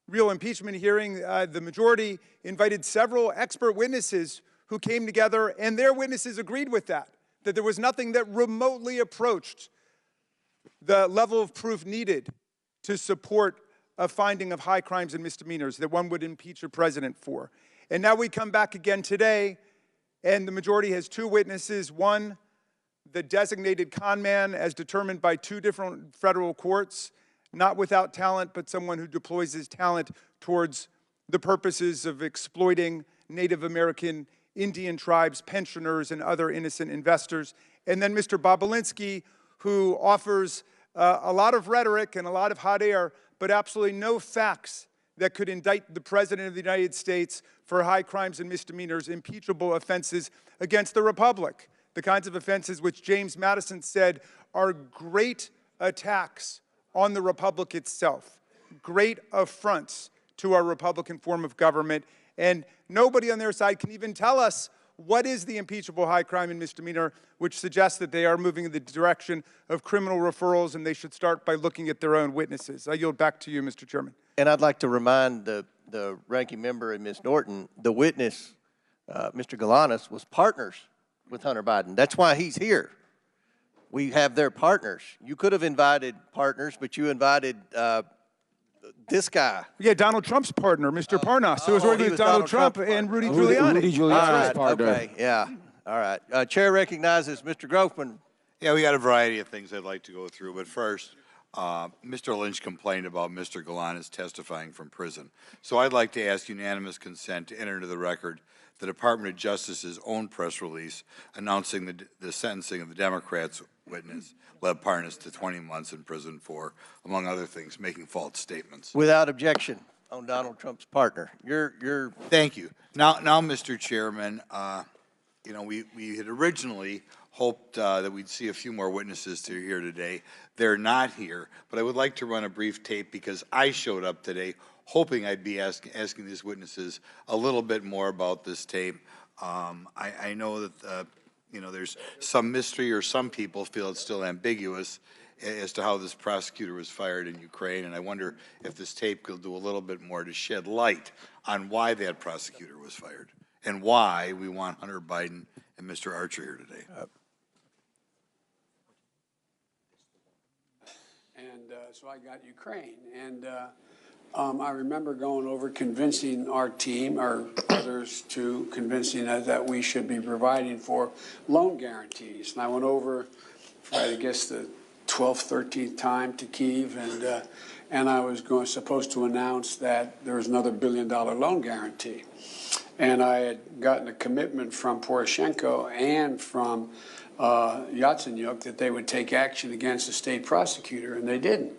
real impeachment hearing, the majority invited several expert witnesses who came together, and their witnesses agreed with that there was nothing that remotely approached the level of proof needed to support a finding of high crimes and misdemeanors that one would impeach a president for. And now we come back again today, and the majority has two witnesses. One, the designated con man as determined by two different federal courts, not without talent, but someone who deploys his talent towards the purposes of exploiting Native American Indian tribes, pensioners, and other innocent investors. And then Mr. Bobulinski, who offers a lot of rhetoric and a lot of hot air, but absolutely no facts that could indict the President of the United States for high crimes and misdemeanors, impeachable offenses against the Republic, the kinds of offenses which James Madison said are great attacks on the Republic itself, great affronts to our Republican form of government. And nobody on their side can even tell us what is the impeachable high crime and misdemeanor, which suggests that they are moving in the direction of criminal referrals, and they should start by looking at their own witnesses. I yield back to you, Mr. Chairman. And I'd like to remind the ranking member and Ms. Norton, the witness, Mr. Galanis, was partners with Hunter Biden. That's why he's here. We have their partners. You could have invited partners, but you invited this guy. Yeah, Donald Trump's partner, Mr. Parnas, who was working with Donald Trump and Rudy Giuliani. Rudy Giuliani's partner. Okay, yeah. All right. Chair recognizes Mr. Groffman. Yeah, we got a variety of things I'd like to go through, but first, Mr. Lynch complained about Mr. Galanis testifying from prison. So I'd like to ask unanimous consent to enter into the record the Department of Justice's own press release announcing the sentencing of the Democrats' witness, Lev Parnas, to 20 months in prison for, among other things, making false statements. Without objection on Donald Trump's partner. You're Thank you. Now, Mr. Chairman, you know, we had originally hoped that we'd see a few more witnesses to here today. They're not here, but I would like to run a brief tape because I showed up today hoping I'd be asking these witnesses a little bit more about this tape. I know that, you know, there's some mystery, or some people feel it's still ambiguous as to how this prosecutor was fired in Ukraine, and I wonder if this tape could do a little bit more to shed light on why that prosecutor was fired and why we want Hunter Biden and Mr. Archer here today. And so I got Ukraine. And I remember going over convincing our team, or others too, convincing us that we should be providing for loan guarantees. And I went over for, I guess, the 12th, 13th time to Kyiv, and I was supposed to announce that there was another $1 billion loan guarantee. And I had gotten a commitment from Poroshenko and from Yatsenyuk that they would take action against the state prosecutor, and they didn't.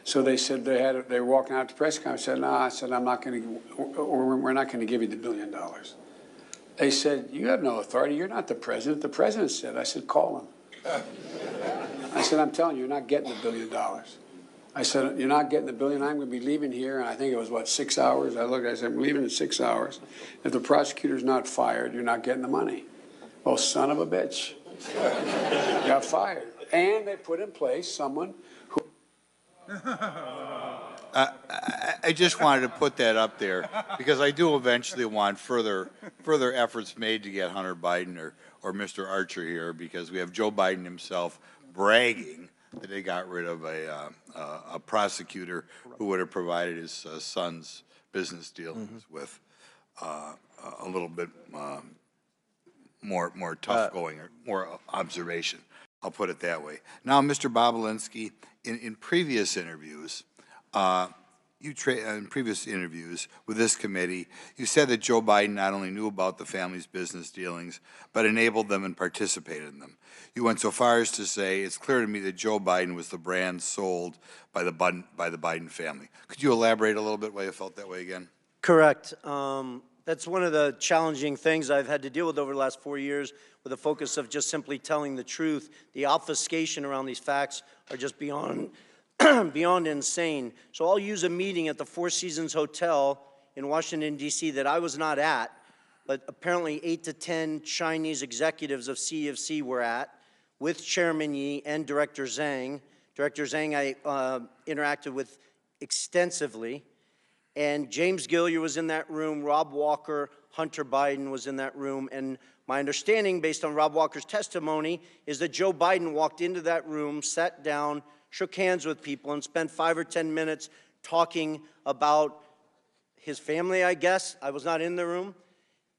So they said they were walking out to press conference. I said, no, I said, I'm not going to, or we're not going to give you the $1 billion. They said, you have no authority. You're not the president. The president said. I said, call him. I said, I'm telling you, you're not getting the $1 billion. I said, you're not getting the $1 billion. I'm going to be leaving here. And I think it was, what, 6 hours? I looked, I said, I'm leaving in 6 hours. If the prosecutor's not fired, you're not getting the money. Oh, son of a bitch. Got fired. And they put in place someone who... I just wanted to put that up there because I do eventually want further efforts made to get Hunter Biden or Mr. Archer here, because we have Joe Biden himself bragging that they got rid of a prosecutor who would have provided his son's business dealings with a little bit more tough going, or more observation. I'll put it that way. Now, Mr. Bobulinski, in previous interviews, in previous interviews with this committee, you said that Joe Biden not only knew about the family's business dealings, but enabled them and participated in them. You went so far as to say, it's clear to me that Joe Biden was the brand sold by the Biden family. Could you elaborate a little bit why you felt that way again? Correct. That's one of the challenging things I've had to deal with over the last 4 years, with the focus of just simply telling the truth. The obfuscation around these facts are just beyond beyond insane. So I'll use a meeting at the Four Seasons Hotel in Washington, D.C. that I was not at, but apparently 8 to 10 Chinese executives of CEFC were at, with Chairman Yi and Director Zhang. Director Zhang I interacted with extensively. And James Gilliar was in that room, Rob Walker, Hunter Biden was in that room, and my understanding, based on Rob Walker's testimony, is that Joe Biden walked into that room, sat down, shook hands with people, and spent 5 or 10 minutes talking about his family, I guess. I was not in the room.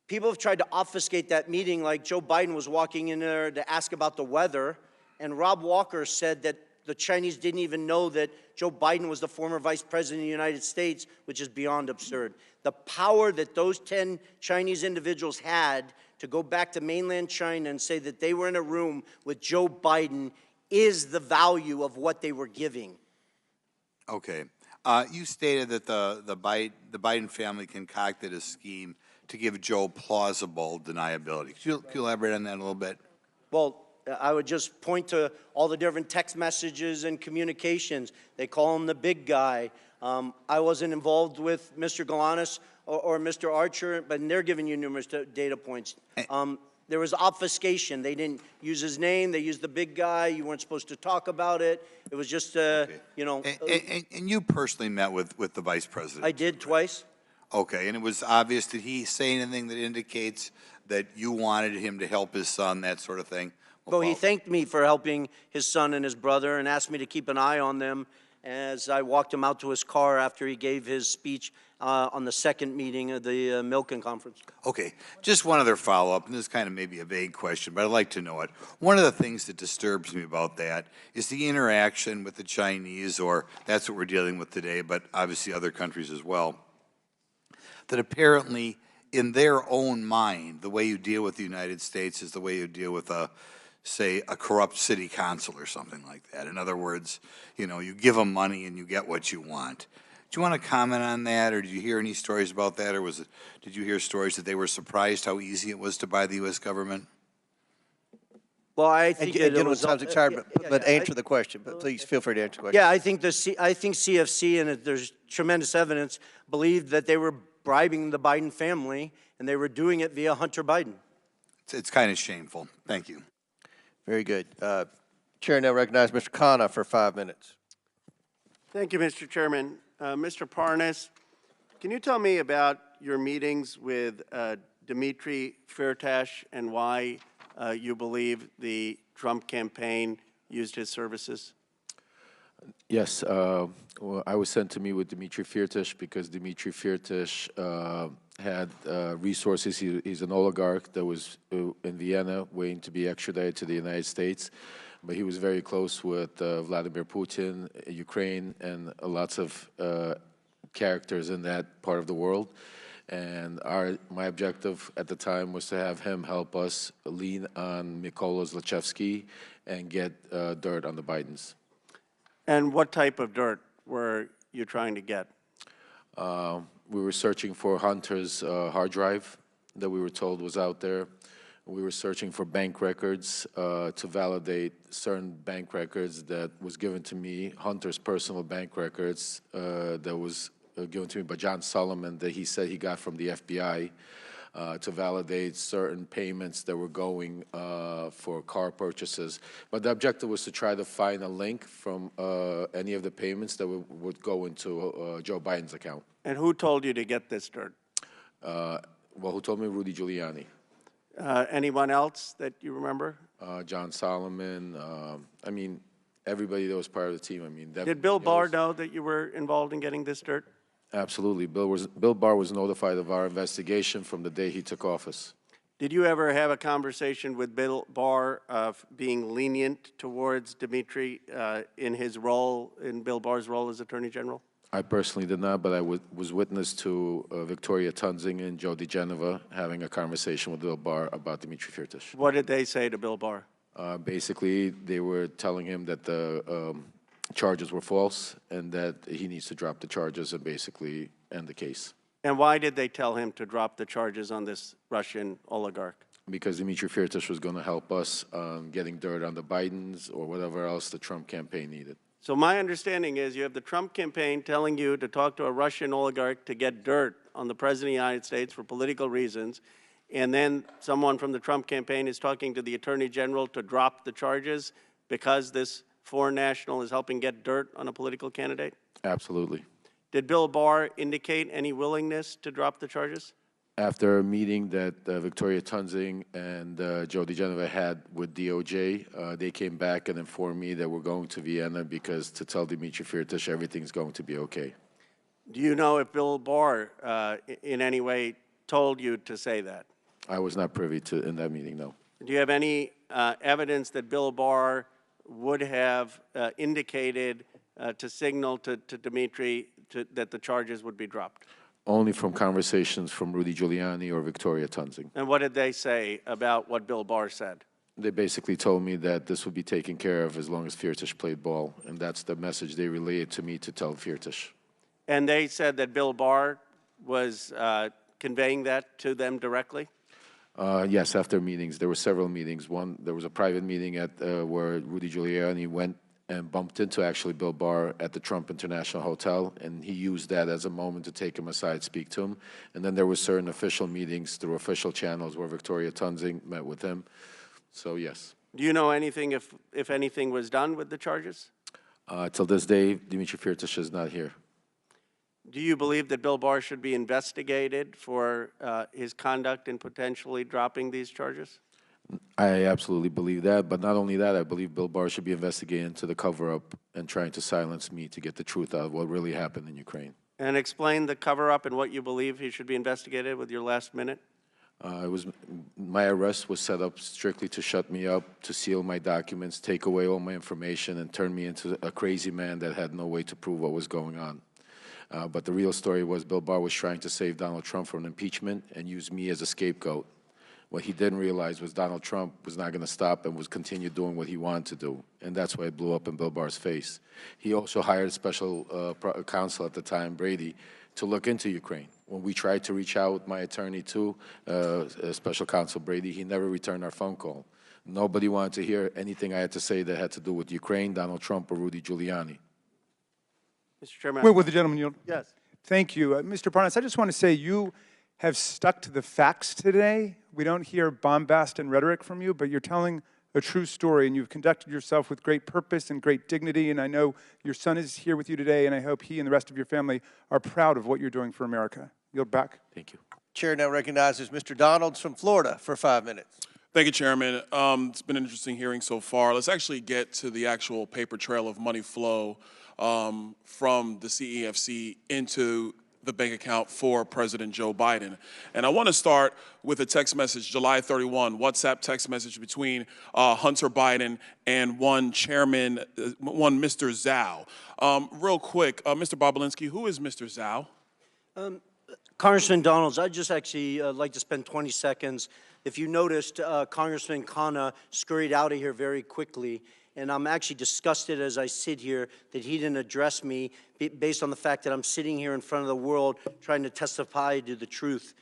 People have tried to obfuscate that meeting like Joe Biden was walking in there to ask about the weather, and Rob Walker said that the Chinese didn't even know that Joe Biden was the former vice president of the United States, which is beyond absurd. The power that those 10 Chinese individuals had to go back to mainland China and say that they were in a room with Joe Biden is the value of what they were giving. Okay. You stated that the Biden family concocted a scheme to give Joe plausible deniability. Could you elaborate on that a little bit? Well, I would just point to all the different text messages and communications. They call him the big guy. I wasn't involved with Mr. Galanis or Mr. Archer, but they're giving you numerous data points. There was obfuscation. They didn't use his name. They used the big guy. You weren't supposed to talk about it. It was just, you know. And you personally met with the vice president? I did twice. Okay, and it was obvious. Did he say anything that indicates that you wanted him to help his son, that sort of thing? Well, he thanked me for helping his son and his brother and asked me to keep an eye on them as I walked him out to his car after he gave his speech on the second meeting of the Milken Conference. Okay, just one other follow-up, and this is kind of maybe a vague question, but I'd like to know it. One of the things that disturbs me about that is the interaction with the Chinese, or that's what we're dealing with today, but obviously other countries as well, that apparently in their own mind, the way you deal with the United States is the way you deal with say, a corrupt city council or something like that. In other words, you know, you give them money and you get what you want. Do you want to comment on that, or did you hear any stories about that, or did you hear stories that they were surprised how easy it was to buy the U.S. government? Well, I think it was time's expired, but answer the question. But please feel free to answer the question. Yeah, I think CFC, and there's tremendous evidence, believed that they were bribing the Biden family, and they were doing it via Hunter Biden. It's kind of shameful. Thank you. Very good. Chair now recognizes Mr. Khanna for 5 minutes. Thank you, Mr. Chairman. Mr. Parnas, can you tell me about your meetings with Dmitry Firtash and why you believe the Trump campaign used his services? Yes, well, I was sent to meet with Dmitry Firtash because Dmitry Firtash had resources. He's an oligarch that was in Vienna waiting to be extradited to the United States, but he was very close with Vladimir Putin, Ukraine, and lots of characters in that part of the world. And my objective at the time was to have him help us lean on Mykola Zlochevsky and get dirt on the Bidens. And what type of dirt were you trying to get? We were searching for Hunter's hard drive that we were told was out there. We were searching for bank records to validate certain bank records that was given to me, Hunter's personal bank records that was given to me by John Solomon that he said he got from the FBI to validate certain payments that were going for car purchases. But the objective was to try to find a link from any of the payments that would go into Joe Biden's account. And who told you to get this dirt? Well, who told me? Rudy Giuliani. Anyone else that you remember? John Solomon. I mean, everybody that was part of the team. I mean, Did Bill Barr know that you were involved in getting this dirt? Absolutely. Bill Barr was notified of our investigation from the day he took office. Did you ever have a conversation with Bill Barr of being lenient towards Dmitry in his role, in Bill Barr's role as Attorney General? I personally did not, but I was witness to Victoria Tunzing and Joe DeGeneva having a conversation with Bill Barr about Dmitry Firtash. What did they say to Bill Barr? Basically, they were telling him that the charges were false and that he needs to drop the charges and basically end the case. And why did they tell him to drop the charges on this Russian oligarch? Because Dmitry Firtash was going to help us getting dirt on the Bidens or whatever else the Trump campaign needed. So my understanding is you have the Trump campaign telling you to talk to a Russian oligarch to get dirt on the President of the United States for political reasons, and then someone from the Trump campaign is talking to the Attorney General to drop the charges because this foreign national is helping get dirt on a political candidate? Absolutely. Did Bill Barr indicate any willingness to drop the charges? After a meeting that Victoria Tunzing and Joe DeGeneva had with DOJ, they came back and informed me that we're going to Vienna because to tell Dmitry Firtash everything's going to be okay. Do you know if Bill Barr in any way told you to say that? I was not privy to in that meeting, no. Do you have any evidence that Bill Barr would have indicated to signal to Dmitry that the charges would be dropped? Only from conversations from Rudy Giuliani or Victoria Tunzing. And what did they say about what Bill Barr said? They basically told me that this would be taken care of as long as Firtash played ball, and that's the message they relayed to me to tell Firtash. And they said that Bill Barr was conveying that to them directly? Yes, after meetings. There were several meetings. One, there was a private meeting at where Rudy Giuliani went and bumped into actually Bill Barr at the Trump International Hotel, and he used that as a moment to take him aside, speak to him. And then there were certain official meetings through official channels where Victoria Tunzing met with him. So, yes. Do you know anything, if anything was done with the charges? Till this day, Dmitry Firtash is not here. Do you believe that Bill Barr should be investigated for his conduct in potentially dropping these charges? I absolutely believe that, but not only that, I believe Bill Barr should be investigated into the cover-up and trying to silence me to get the truth out of what really happened in Ukraine. And explain the cover-up and what you believe he should be investigated with your last minute. My arrest was set up strictly to shut me up, to seal my documents, take away all my information, and turn me into a crazy man that had no way to prove what was going on. But the real story was Bill Barr was trying to save Donald Trump from impeachment and use me as a scapegoat. What he didn't realize was Donald Trump was not going to stop and was continue doing what he wanted to do. And that's why it blew up in Bill Barr's face. He also hired a special counsel at the time, Brady, to look into Ukraine. When we tried to reach out, my attorney to special counsel Brady, he never returned our phone call. Nobody wanted to hear anything I had to say that had to do with Ukraine, Donald Trump, or Rudy Giuliani. Mr. Chairman. Wait, will the gentleman yield? Yes. Thank you. Mr. Parnas, I just want to say you have stuck to the facts today. We don't hear bombast and rhetoric from you, but you're telling a true story, and you've conducted yourself with great purpose and great dignity, and I know your son is here with you today, and I hope he and the rest of your family are proud of what you're doing for America. Yield back. Thank you. Chair now recognizes Mr. Donalds from Florida for 5 minutes. Thank you, Chairman. It's been an interesting hearing so far. Let's actually get to the actual paper trail of money flow from the CEFC into the bank account for President Joe Biden. And I want to start with a text message, July 31, WhatsApp text message between Hunter Biden and one Mr. Zhao. Real quick, Mr. Bobulinski, who is Mr. Zhao? Congressman Donalds, I'd just actually like to spend 20 seconds. If you noticed, Congressman Khanna scurried out of here very quickly, and I'm actually disgusted as I sit here that he didn't address me based on the fact that I'm sitting here in front of the world trying to testify to the truth.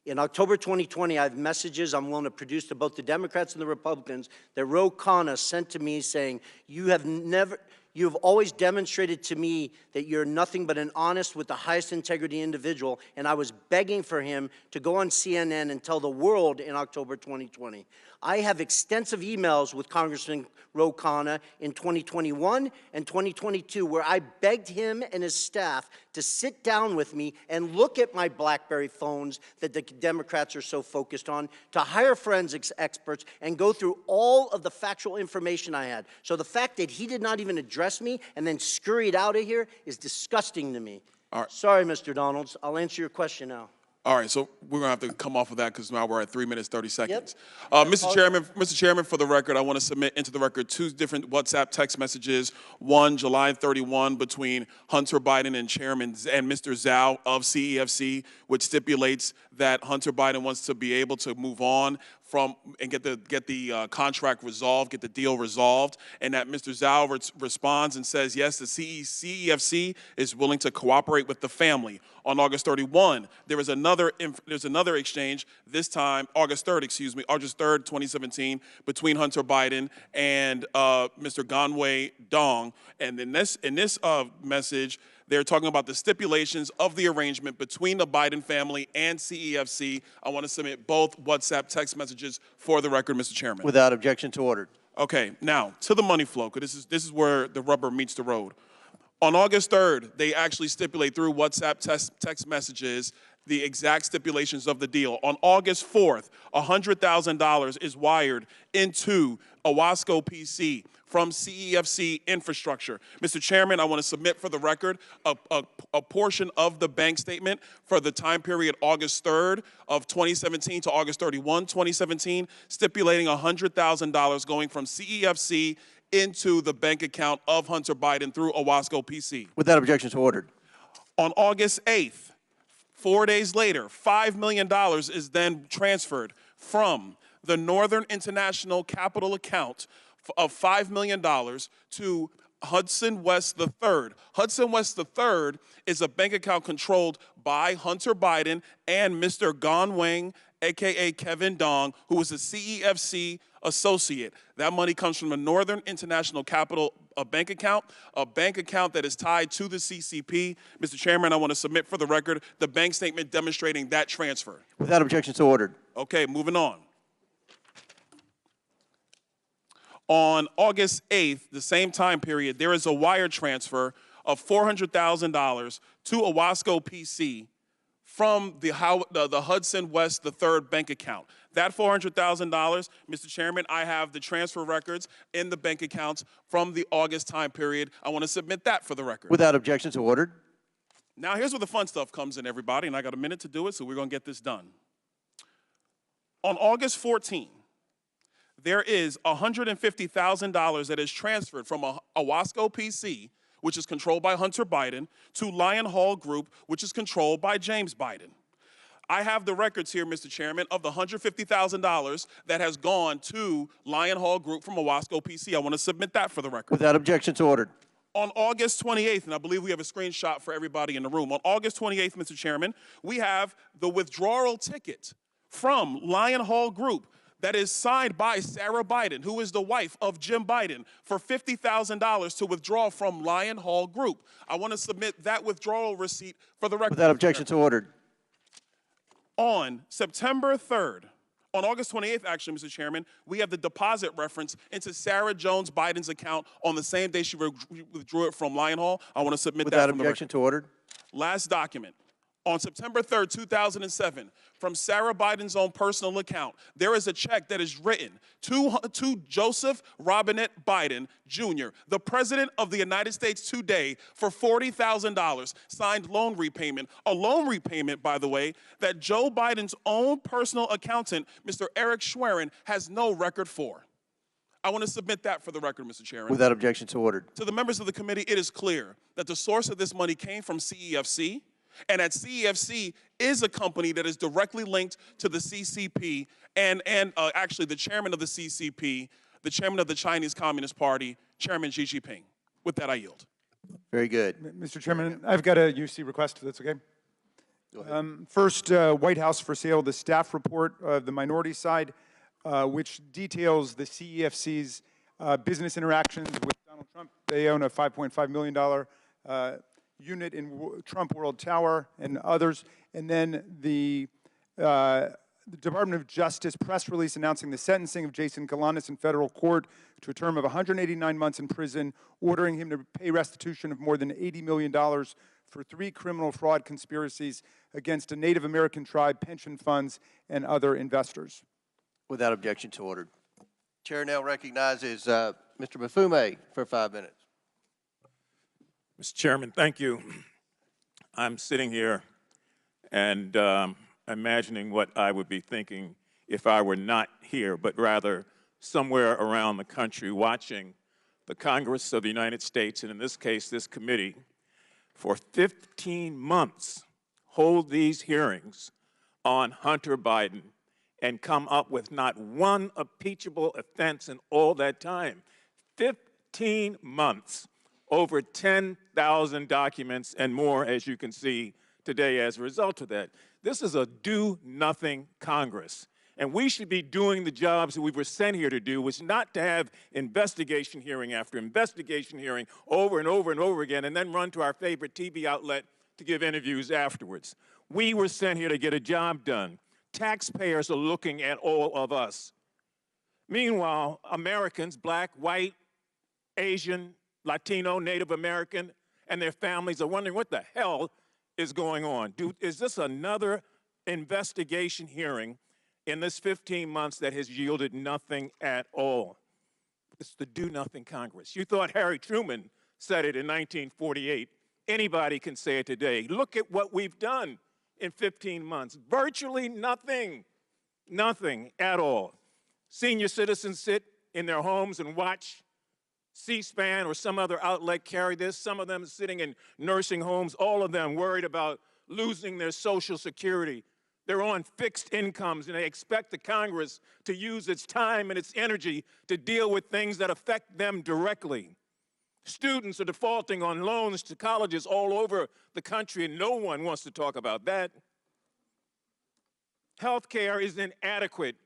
In October 2020, I have messages I'm willing to produce to both the Democrats and the Republicans that Ro Khanna sent to me saying, you have always demonstrated to me that you're nothing but an honest with the highest integrity individual, and I was begging for him to go on CNN and tell the world in October 2020. I have extensive emails with Congressman Ro Khanna in 2021 and 2022 where I begged him and his staff to sit down with me and look at my BlackBerry phones that the Democrats are so focused on, to hire forensics experts and go through all of the factual information I had. So the fact that he did not even address me and then scurried out of here is disgusting to me. All right. Sorry, Mr. Donalds. I'll answer your question now. All right, so we're gonna have to come off of that because now we're at 3 minutes, 30 seconds. Mr. Chairman, for the record, I want to submit into the record two different WhatsApp text messages. One, July 31, between Hunter Biden and Mr. Zhao of CEFC, which stipulates that Hunter Biden wants to be able to move on from and get the contract resolved, get the deal resolved, and that Mr. Zhao responds and says, yes, the CEFC is willing to cooperate with the family. On August 31, there's another exchange, this time, August 3rd, 2017, between Hunter Biden and Mr. Ganwei Dong. And in this message, they're talking about the stipulations of the arrangement between the Biden family and CEFC. I want to submit both WhatsApp text messages for the record, Mr. Chairman. Without objection to order. Okay, now to the money flow, because this is where the rubber meets the road. On August 3rd, they actually stipulate through WhatsApp text messages the exact stipulations of the deal. On August 4th, $100,000 is wired into Owasco PC from CEFC infrastructure. Mr. Chairman, I want to submit for the record a portion of the bank statement for the time period August 3rd of 2017 to August 31, 2017, stipulating $100,000 going from CEFC into the bank account of Hunter Biden through Owasco PC. Without objection to order. On August 8th, 4 days later, $5 million is then transferred from the Northern International Capital account of $5 million to Hudson West III. Hudson West III is a bank account controlled by Hunter Biden and Mr. Ganwei, a.k.a. Kevin Dong, who is a CEFC associate. That money comes from the Northern International Capital bank account that is tied to the CCP. Mr. Chairman, I want to submit for the record the bank statement demonstrating that transfer. Without objection to order. Okay, moving on. On August 8th, the same time period, there is a wire transfer of $400,000 to Owasco PC from the Hudson West III bank account. That $400,000, Mr. Chairman, I have the transfer records in the bank accounts from the August time period. I want to submit that for the record. Without objection to order. Now, here's where the fun stuff comes in, everybody, and I got a minute to do it, so we're going to get this done. On August 14th, there is $150,000 that is transferred from Owasco PC, which is controlled by Hunter Biden, to Lion Hall Group, which is controlled by James Biden. I have the records here, Mr. Chairman, of the $150,000 that has gone to Lion Hall Group from Owasco PC. I want to submit that for the record. Without objection to order. On August 28th, and I believe we have a screenshot for everybody in the room. On August 28th, Mr. Chairman, we have the withdrawal ticket from Lion Hall Group that is signed by Sarah Biden, who is the wife of Jim Biden, for $50,000 to withdraw from Lion Hall Group. I want to submit that withdrawal receipt for the record. Without objection to order. On September 3rd, on August 28th, actually, Mr. Chairman, we have the deposit reference into Sarah Jones Biden's account on the same day she withdrew it from Lion Hall. I want to submit that from the record. Without objection to order. Last document. On September 3rd, 2007, from Sarah Biden's own personal account, there is a check that is written to Joseph Robinette Biden, Jr., the President of the United States today, for $40,000, signed loan repayment. A loan repayment, by the way, that Joe Biden's own personal accountant, Mr. Eric Schwerin, has no record for. I want to submit that for the record, Mr. Chairman. Without objection, so ordered. To the members of the committee, it is clear that the source of this money came from CEFC, and that CEFC is a company that is directly linked to the CCP and actually the chairman of the CCP, the chairman of the Chinese Communist Party, Chairman Xi Jinping. With that, I yield. Very good. Mr. Chairman, I've got a UC request, if that's okay. Go ahead. First, White House for sale, the staff report of the minority side, which details the CEFC's business interactions with Donald Trump. They own a $5.5 million unit in Trump World Tower and others. And then the Department of Justice press release announcing the sentencing of Jason Galanis in federal court to a term of 189 months in prison, ordering him to pay restitution of more than $80 million for 3 criminal fraud conspiracies against a Native American tribe, pension funds, and other investors. Without objection, so ordered. Chair now recognizes Mr. Mafume for 5 minutes. Mr. Chairman, thank you. I'm sitting here and imagining what I would be thinking if I were not here, but rather somewhere around the country watching the Congress of the United States, and in this case, this committee, for 15 months hold these hearings on Hunter Biden and come up with not one impeachable offense in all that time. 15 months. Over 10,000 documents and more, as you can see today as a result of that. This is a do-nothing Congress. And we should be doing the jobs that we were sent here to do, which is not to have investigation hearing after investigation hearing over and over and over again, and then run to our favorite TV outlet to give interviews afterwards. We were sent here to get a job done. Taxpayers are looking at all of us. Meanwhile, Americans, black, white, Asian, Latino, Native American, and their families are wondering what the hell is going on. Is this another investigation hearing in this 15 months that has yielded nothing at all? It's the do-nothing Congress. You thought Harry Truman said it in 1948. Anybody can say it today. Look at what we've done in 15 months. Virtually nothing. Nothing at all. Senior citizens sit in their homes and watch C-SPAN or some other outlet carry this. Some of them sitting in nursing homes, all of them worried about losing their Social Security. They're on fixed incomes, and they expect the Congress to use its time and its energy to deal with things that affect them directly. Students are defaulting on loans to colleges all over the country, and no one wants to talk about that. Health care is inadequate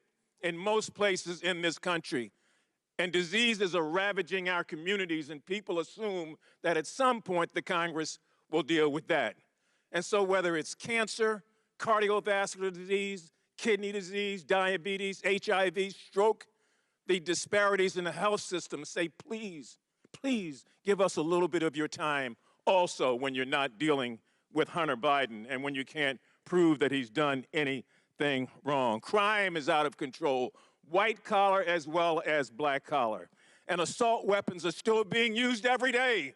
in most places in this country. And diseases are ravaging our communities, and people assume that at some point the Congress will deal with that. And so whether it's cancer, cardiovascular disease, kidney disease, diabetes, HIV, stroke, the disparities in the health system say, please, please give us a little bit of your time also when you're not dealing with Hunter Biden and when you can't prove that he's done anything wrong. Crime is out of control. White collar as well as black collar. And assault weapons are still being used every day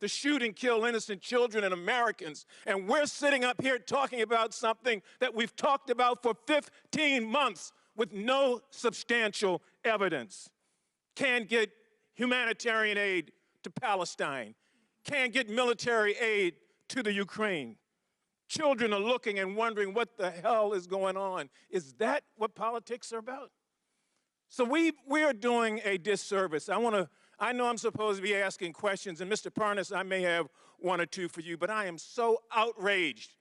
to shoot and kill innocent children and Americans. And we're sitting up here talking about something that we've talked about for 15 months with no substantial evidence. Can't get humanitarian aid to Palestine. Can't get military aid to the Ukraine. Children are looking and wondering what the hell is going on. Is that what politics are about? So we are doing a disservice. I know I'm supposed to be asking questions, and Mr. Parnas, I may have one or two for you, but I am so outraged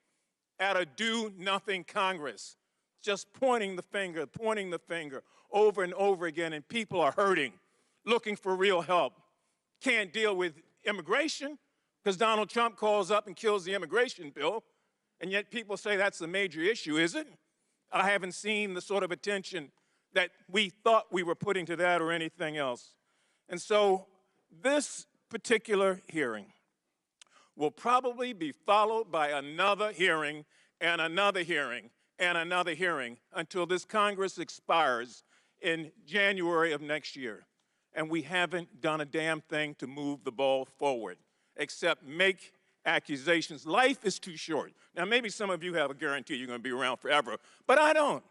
at a do-nothing Congress, just pointing the finger over and over again, and people are hurting, looking for real help. Can't deal with immigration because Donald Trump calls up and kills the immigration bill, and yet people say that's the major issue, is it? I haven't seen the sort of attention that we thought we were putting to that or anything else. And so this particular hearing will probably be followed by another hearing and another hearing and another hearing until this Congress expires in January of next year. And we haven't done a damn thing to move the ball forward, except make accusations. Life is too short. Now, maybe some of you have a guarantee you're going to be around forever, but I don't.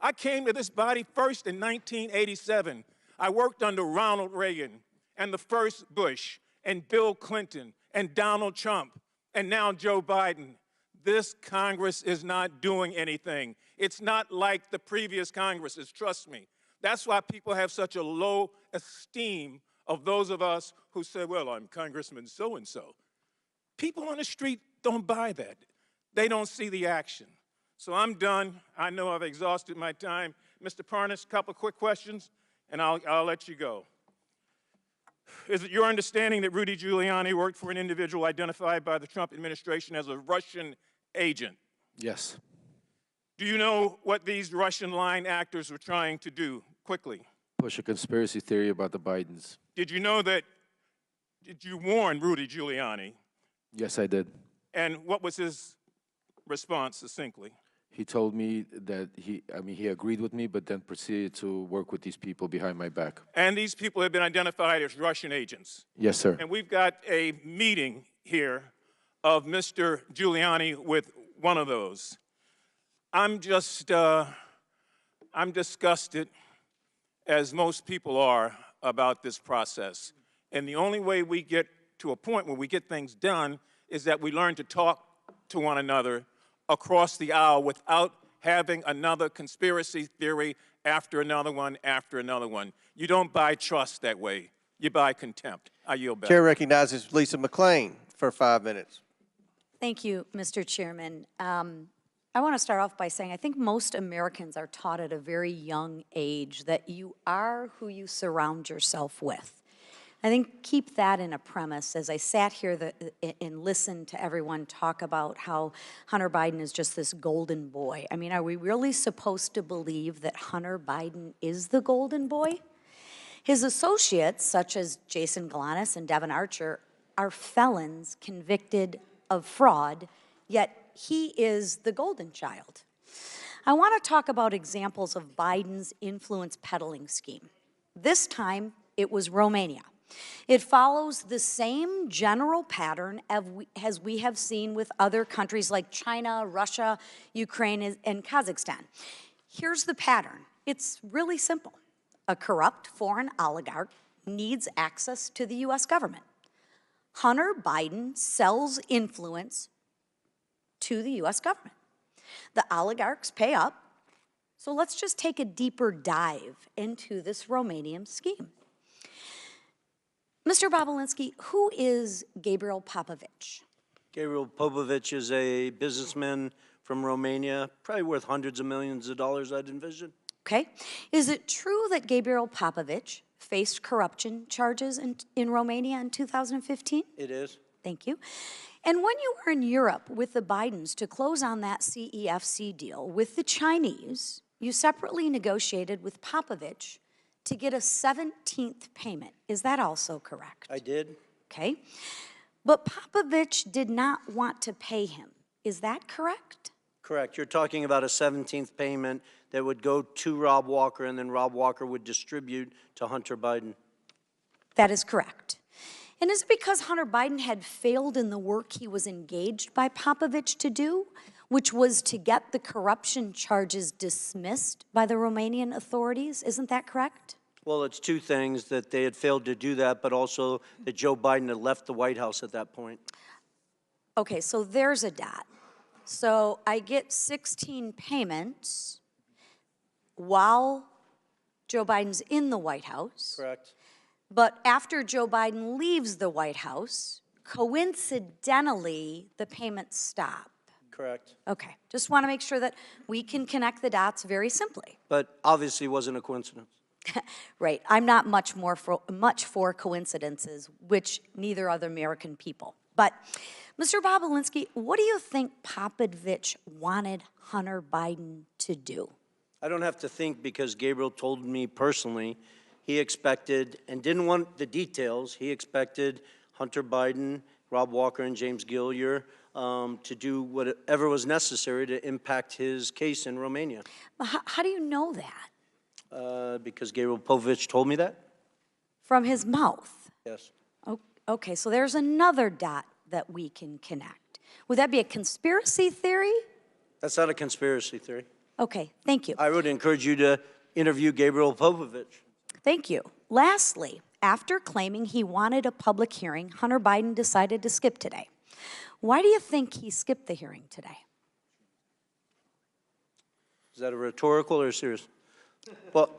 I came to this body first in 1987. I worked under Ronald Reagan and the first Bush and Bill Clinton and Donald Trump and now Joe Biden. This Congress is not doing anything. It's not like the previous Congresses, trust me. That's why people have such a low esteem of those of us who say, well, I'm Congressman so-and-so. People on the street don't buy that. They don't see the action. So I'm done. I know I've exhausted my time. Mr. Parnas, a couple quick questions, and I'll let you go. Is it your understanding that Rudy Giuliani worked for an individual identified by the Trump administration as a Russian agent? Yes. Do you know what these Russian line actors were trying to do? Quickly. Push a conspiracy theory about the Bidens. Did you know that, did you warn Rudy Giuliani? Yes, I did. And what was his response, succinctly? He told me that he agreed with me, but then proceeded to work with these people behind my back. And these people have been identified as Russian agents. Yes, sir. And we've got a meeting here of Mr. Giuliani with one of those. I'm disgusted, as most people are, about this process. And the only way we get to a point where we get things done is that we learn to talk to one another across the aisle without having another conspiracy theory after another one after another one. You don't buy trust that way. You buy contempt. I yield back. Chair recognizes Lisa McClain for 5 minutes. Thank you, Mr. Chairman. I want to start off by saying I think most Americans are taught at a very young age that you are who you surround yourself with. I think keep that in a premise. As I sat here and listened to everyone talk about how Hunter Biden is just this golden boy. I mean, are we really supposed to believe that Hunter Biden is the golden boy? His associates, such as Jason Galanis and Devin Archer, are felons convicted of fraud, yet he is the golden child. I want to talk about examples of Biden's influence peddling scheme. This time, it was Romania. It follows the same general pattern as we have seen with other countries like China, Russia, Ukraine, and Kazakhstan. Here's the pattern. It's really simple. A corrupt foreign oligarch needs access to the U.S. government. Hunter Biden sells influence to the U.S. government. The oligarchs pay up. So let's just take a deeper dive into this Romanian scheme. Mr. Bobulinski, who is Gabriel Popovich? Gabriel Popovich is a businessman from Romania, probably worth hundreds of millions of dollars, I'd envision. Okay. Is it true that Gabriel Popovich faced corruption charges in Romania in 2015? It is. Thank you. And when you were in Europe with the Bidens to close on that CEFC deal with the Chinese, you separately negotiated with Popovich to get a 17th payment. Is that also correct? I did. Okay. But Popovich did not want to pay him. Is that correct? Correct. You're talking about a 17th payment that would go to Rob Walker, and then Rob Walker would distribute to Hunter Biden. That is correct. And is it because Hunter Biden had failed in the work he was engaged by Popovich to do, which was to get the corruption charges dismissed by the Romanian authorities? Isn't that correct? Well, it's two things, that they had failed to do that, but also that Joe Biden had left the White House at that point. Okay, so there's a dot. So I get 16 payments while Joe Biden's in the White House. Correct. But after Joe Biden leaves the White House, coincidentally, the payments stop. Correct. Okay, just want to make sure that we can connect the dots very simply. But obviously wasn't a coincidence. Right, I'm not much for coincidences, which neither are the American people. But, Mr. Bobulinski, what do you think Popovich wanted Hunter Biden to do? I don't have to think, because Gabriel told me personally he expected, and didn't want the details, he expected Hunter Biden Rob Walker and James Gillier to do whatever was necessary to impact his case in Romania. How do you know that? Because Gabriel Povich told me that? From his mouth? Yes. Okay, so there's another dot that we can connect. Would that be a conspiracy theory? That's not a conspiracy theory. Okay, thank you. I would encourage you to interview Gabriel Povich. Thank you. Lastly, after claiming he wanted a public hearing, Hunter Biden decided to skip today. Why do you think he skipped the hearing today? Is that a rhetorical or serious? Well,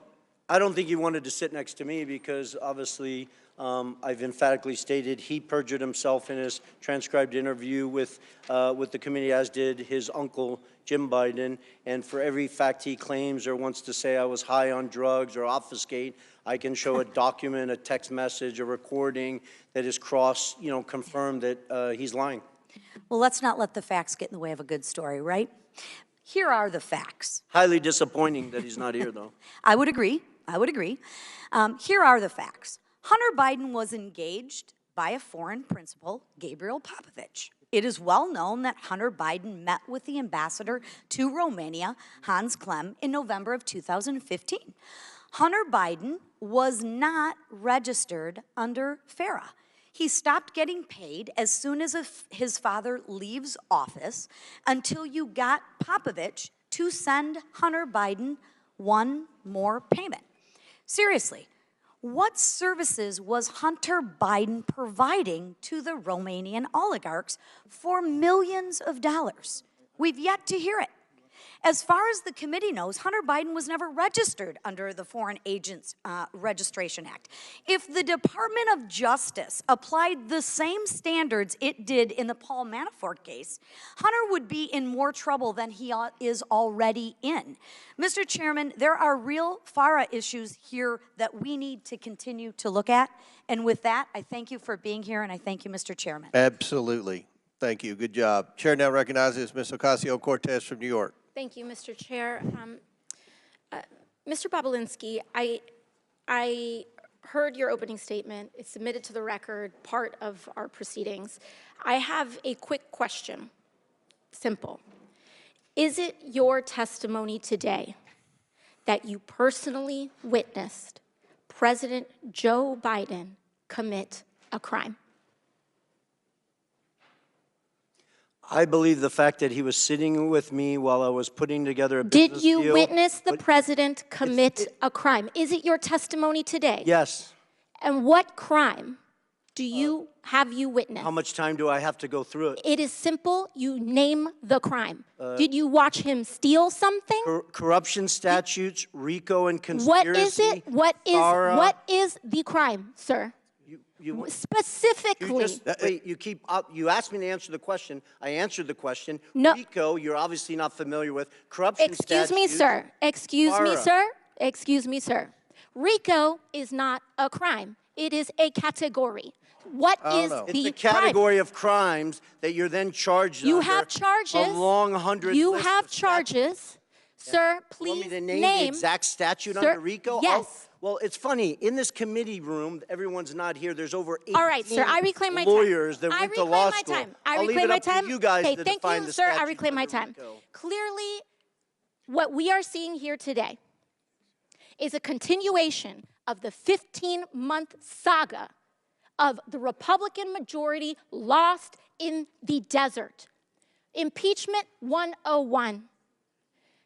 I don't think he wanted to sit next to me because obviously I've emphatically stated he perjured himself in his transcribed interview with the committee, as did his uncle, Jim Biden. And for every fact he claims or wants to say I was high on drugs or obfuscate, I can show a document, a text message, a recording that is confirmed that he's lying. Well, let's not let the facts get in the way of a good story, right? Here are the facts. Highly disappointing that he's not here, though. I would agree. I would agree. Here are the facts. Hunter Biden was engaged by a foreign principal, Gabriel Popovich. It is well known that Hunter Biden met with the ambassador to Romania, Hans Klem, in November of 2015. Hunter Biden was not registered under FARA. He stopped getting paid as soon as his father leaves office until you got Popovich to send Hunter Biden one more payment. Seriously, what services was Hunter Biden providing to the Romanian oligarchs for millions of dollars? We've yet to hear it. As far as the committee knows, Hunter Biden was never registered under the Foreign Agents Registration Act. If the Department of Justice applied the same standards it did in the Paul Manafort case, Hunter would be in more trouble than he is already in. Mr. Chairman, there are real FARA issues here that we need to continue to look at. And with that, I thank you for being here, and I thank you, Mr. Chairman. Absolutely. Thank you. Good job. Chair now recognizes Ms. Ocasio-Cortez from New York. Thank you, Mr. Chair. Mr. Bobulinski, I heard your opening statement. It's submitted to the record, part of our proceedings. I have a quick question, simple. Is it your testimony today that you personally witnessed President Joe Biden commit a crime? I believe the fact that he was sitting with me while I was putting together a business Did you deal, witness the president commit a crime? Is it your testimony today? Yes. And what crime have you witnessed? How much time do I have to go through it? It is simple. You name the crime. Did you watch him steal something? Corruption statutes, RICO and conspiracy. What is it? What is the crime, sir? Specifically. You asked me to answer the question. I answered the question. No. RICO, you're obviously not familiar with. Corruption statutes. Excuse me, sir. Excuse me, sir. Excuse me, sir. RICO is not a crime. It is a category. What is the crime? It's a category of crimes that you're then charged You under have charges. a long 100 You list have of charges. Sir, please want me to name the exact statute under RICO? Yes. Well, it's funny. In this committee room, everyone's not here. There's over 18 All right, sir, I reclaim my lawyers time. that went to law school. I I'll leave reclaim it my up time. to you guys Okay, to thank define you, the sir. I statute reclaim my under time. RICO. Clearly, what we are seeing here today is a continuation of the 15-month saga of the Republican majority lost in the desert. Impeachment 101.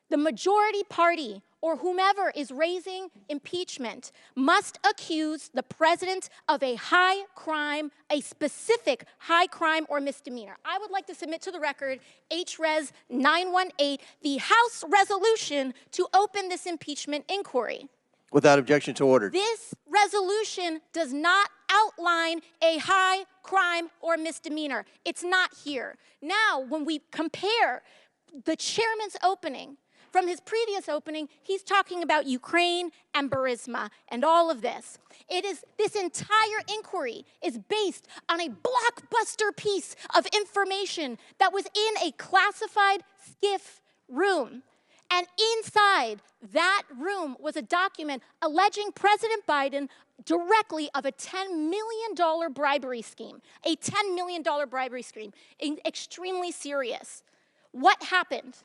The majority party, or whomever is raising impeachment, must accuse the president of a high crime, a specific high crime or misdemeanor. I would like to submit to the record HRES 918, the House resolution to open this impeachment inquiry. Without objection to order. This resolution does not outline a high crime or misdemeanor. It's not here. Now, when we compare the chairman's opening from his previous opening, he's talking about Ukraine and Burisma and all of this. This entire inquiry is based on a blockbuster piece of information that was in a classified SCIF room. And inside that room was a document alleging President Biden directly of a $10 million bribery scheme, a $10 million bribery scheme, extremely serious. What happened?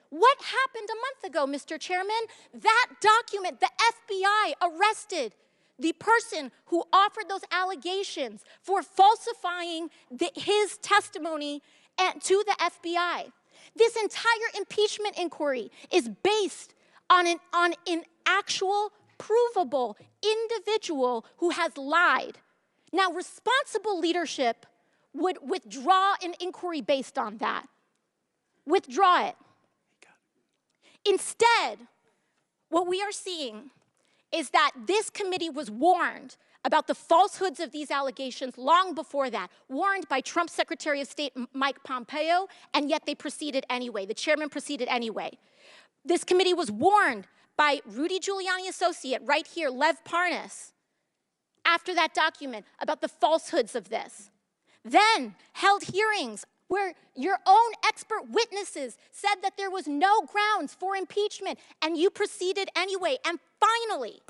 What happened a month ago, Mr. Chairman? That document, the FBI arrested the person who offered those allegations for falsifying his testimony to the FBI. This entire impeachment inquiry is based on an actual, provable individual who has lied. Now, responsible leadership would withdraw an inquiry based on that. Withdraw it. Instead, what we are seeing is that this committee was warned about the falsehoods of these allegations long before that, warned by Trump's Secretary of State Mike Pompeo, and yet they proceeded anyway. The chairman proceeded anyway. This committee was warned by Rudy Giuliani associate right here, Lev Parnas, after that document about the falsehoods of this. Then held hearings where your own expert witnesses said that there was no grounds for impeachment, and you proceeded anyway. And finally,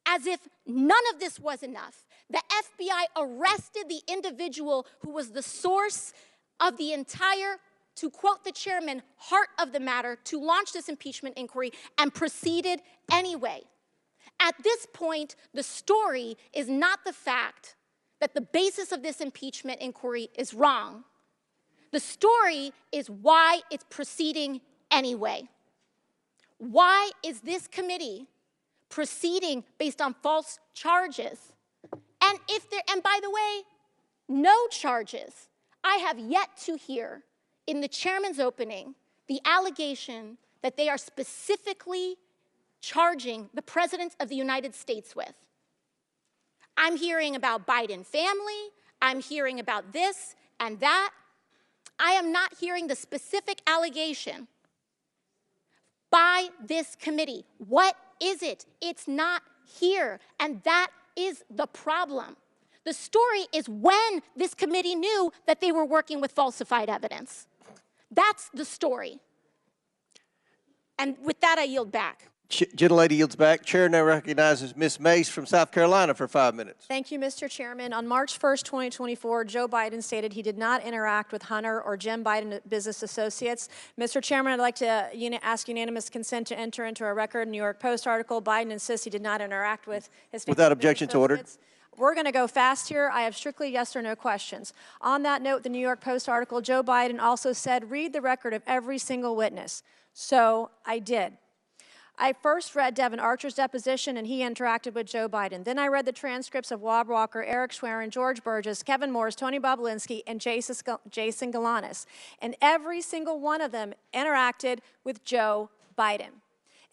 as if none of this was enough, the FBI arrested the individual who was the source of the entire, to quote the chairman, heart of the matter, to launch this impeachment inquiry, and proceeded anyway. At this point, the story is not the fact that the basis of this impeachment inquiry is wrong. The story is why it's proceeding anyway. Why is this committee proceeding based on false charges? And by the way, no charges. I have yet to hear in the chairman's opening the allegation that they are specifically charging the President of the United States with. I'm hearing about Biden family. I'm hearing about this and that. I am not hearing the specific allegation by this committee. What is it? It's not here, and that is the problem. The story is when this committee knew that they were working with falsified evidence. That's the story. And with that, I yield back. Gentlelady yields back. Chair now recognizes Ms. Mace from South Carolina for 5 minutes. Thank you, Mr. Chairman. On March 1st, 2024, Joe Biden stated he did not interact with Hunter or Jim Biden business associates. Mr. Chairman, I'd like to ask unanimous consent to enter into a record New York Post article. Biden insists he did not interact with his Without objection to order. We're going to go fast here. I have strictly yes or no questions. On that note, the New York Post article, Joe Biden also said, read the record of every single witness. So I did. I first read Devin Archer's deposition, and he interacted with Joe Biden. Then I read the transcripts of Wab Walker, Eric Schwerin, George Burgess, Kevin Morris, Tony Bobulinski, and Jason Galanis. And every single one of them interacted with Joe Biden.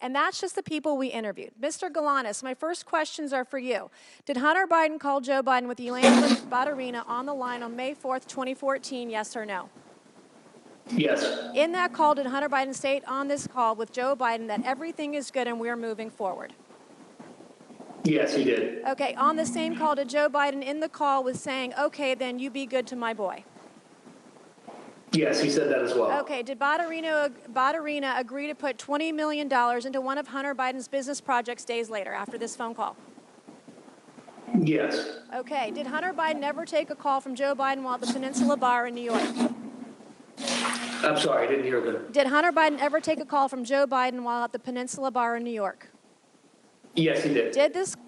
And that's just the people we interviewed. Mr. Galanis, my first questions are for you. Did Hunter Biden call Joe Biden with Elena Badarina on the line on May 4th, 2014, yes or no? Yes. In that call, did Hunter Biden state on this call with Joe Biden that everything is good and we're moving forward? Yes, he did. Okay, on the same call, did Joe Biden in the call was saying, okay, then you be good to my boy? Yes, he said that as well. Okay, did Badarina agree to put $20 million into one of Hunter Biden's business projects days later after this phone call? Yes. Okay, did Hunter Biden ever take a call from Joe Biden while at the Peninsula Bar in New York? I'm sorry, I didn't hear that. Did Hunter Biden ever take a call from Joe Biden while at the Peninsula Bar in New York? Yes, he did.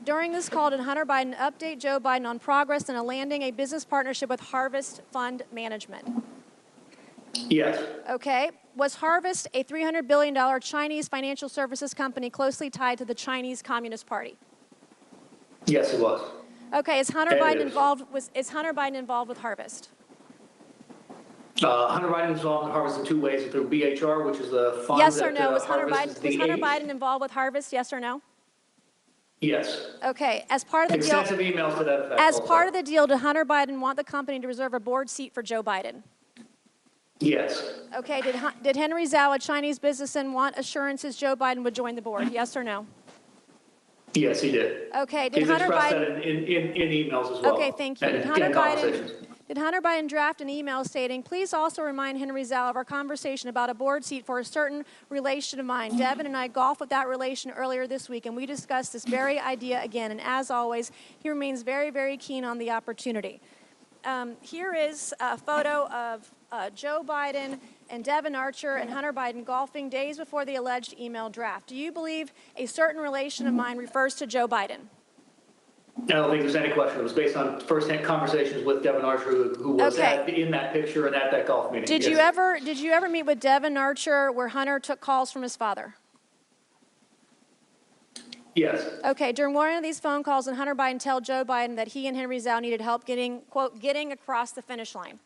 During this call, did Hunter Biden update Joe Biden on progress in landing a business partnership with Harvest Fund Management? Yes. Okay. Was Harvest a $300 billion Chinese financial services company closely tied to the Chinese Communist Party? Yes, it was. Okay. Is Hunter Biden involved with Harvest? Hunter Biden is involved in Harvest in two ways, through BHR, which is the fund. Yes or no? Was Hunter Biden involved with Harvest? Yes or no? Yes. Okay. As part of the deal. Extensive emails to that effect. As part of the deal, did Hunter Biden want the company to reserve a board seat for Joe Biden? Yes. Okay. Did Henry Zhao, a Chinese businessman, want assurances Joe Biden would join the board? Yes or no? Yes, he did. Okay. Did He's Hunter expressed Biden that in emails as well. Okay. Thank you. And conversations. Did Hunter Biden draft an email stating, please also remind Henry Zhao of our conversation about a board seat for a certain relation of mine. Devin and I golfed with that relation earlier this week, and we discussed this very idea again. And as always, he remains very, very keen on the opportunity. Here is a photo of Joe Biden and Devin Archer and Hunter Biden golfing days before the alleged email draft. Do you believe a certain relation of mine refers to Joe Biden? I don't think there's any question. It was based on first-hand conversations with Devin Archer, who was in that picture and at that golf meeting. Did you ever meet with Devin Archer where Hunter took calls from his father? Yes. Okay, during one of these phone calls, did Hunter Biden tell Joe Biden that he and Henry Zhao needed help getting, quote, getting across the finish line?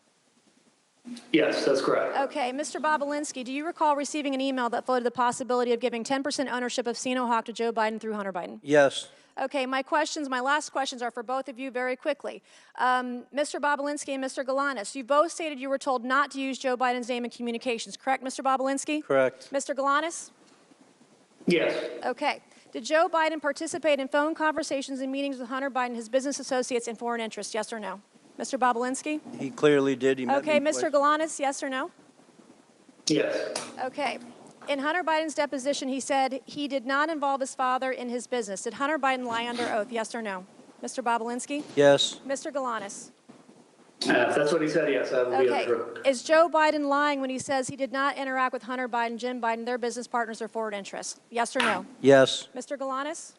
Yes, that's correct. Okay, Mr. Bobulinski, do you recall receiving an email that floated the possibility of giving 10% ownership of Sinohawk to Joe Biden through Hunter Biden? Yes. Okay, my last questions are for both of you very quickly. Mr. Bobulinski and Mr. Galanis, you both stated you were told not to use Joe Biden's name in communications, correct, Mr. Bobulinski? Correct. Mr. Galanis? Yes. Okay. Did Joe Biden participate in phone conversations and meetings with Hunter Biden, his business associates, and foreign interests, yes or no? Mr. Bobulinski? He clearly did. He met Okay, me Mr. twice. Galanis, yes or no? Yes. Okay. In Hunter Biden's deposition, he said he did not involve his father in his business. Did Hunter Biden lie under oath, yes or no? Mr. Bobulinski? Yes. Mr. Galanis? If that's what he said, yes, that would be Okay. true. Is Joe Biden lying when he says he did not interact with Hunter Biden, Jim Biden, their business partners, or forward interests? Yes or no? Yes. Mr. Galanis?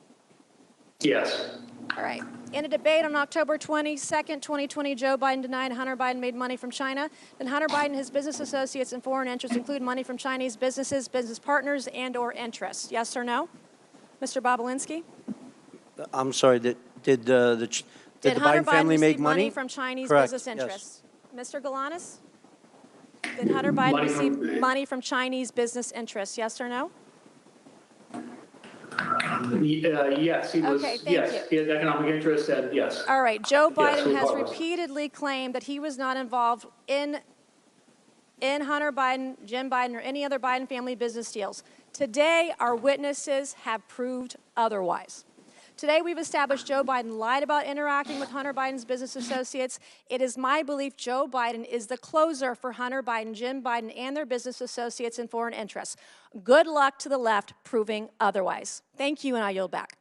Yes. All right. In a debate on October 22nd, 2020, Joe Biden denied Hunter Biden made money from China. Then Hunter Biden, his business associates, and foreign interests include money from Chinese businesses, business partners, and/or interests. Yes or no? Mr. Bobulinski? I'm sorry. Did the Hunter Biden family receive make money from Chinese Correct. business Yes. interests? Mr. Galanis? Did Hunter Biden receive money from Chinese business interests? Yes or no? Yes, he was. Okay, thank yes, he had economic interests, and yes. All right. Joe Yes, Biden with has partners. repeatedly claimed that he was not involved in Hunter Biden, Jim Biden, or any other Biden family business deals. Today, our witnesses have proved otherwise. Today, we've established Joe Biden lied about interacting with Hunter Biden's business associates. It is my belief Joe Biden is the closer for Hunter Biden, Jim Biden, and their business associates and foreign interests. Good luck to the left proving otherwise. Thank you, and I yield back.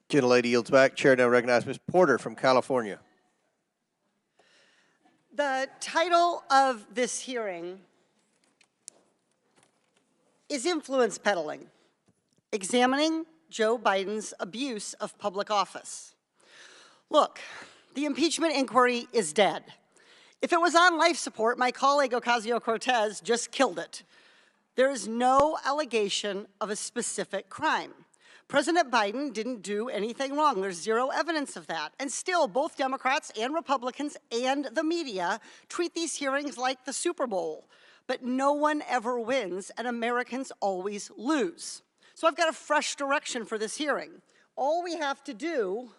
Gentlelady yields back. Chair now recognizes Ms. Porter from California. The title of this hearing is Influence Peddling, Examining Joe Biden's Abuse of Public Office. Look, the impeachment inquiry is dead. If it was on life support, my colleague Ocasio-Cortez just killed it. There is no allegation of a specific crime. President Biden didn't do anything wrong. There's zero evidence of that. And still, both Democrats and Republicans and the media treat these hearings like the Super Bowl. But no one ever wins, and Americans always lose. So I've got a fresh direction for this hearing. All we have to do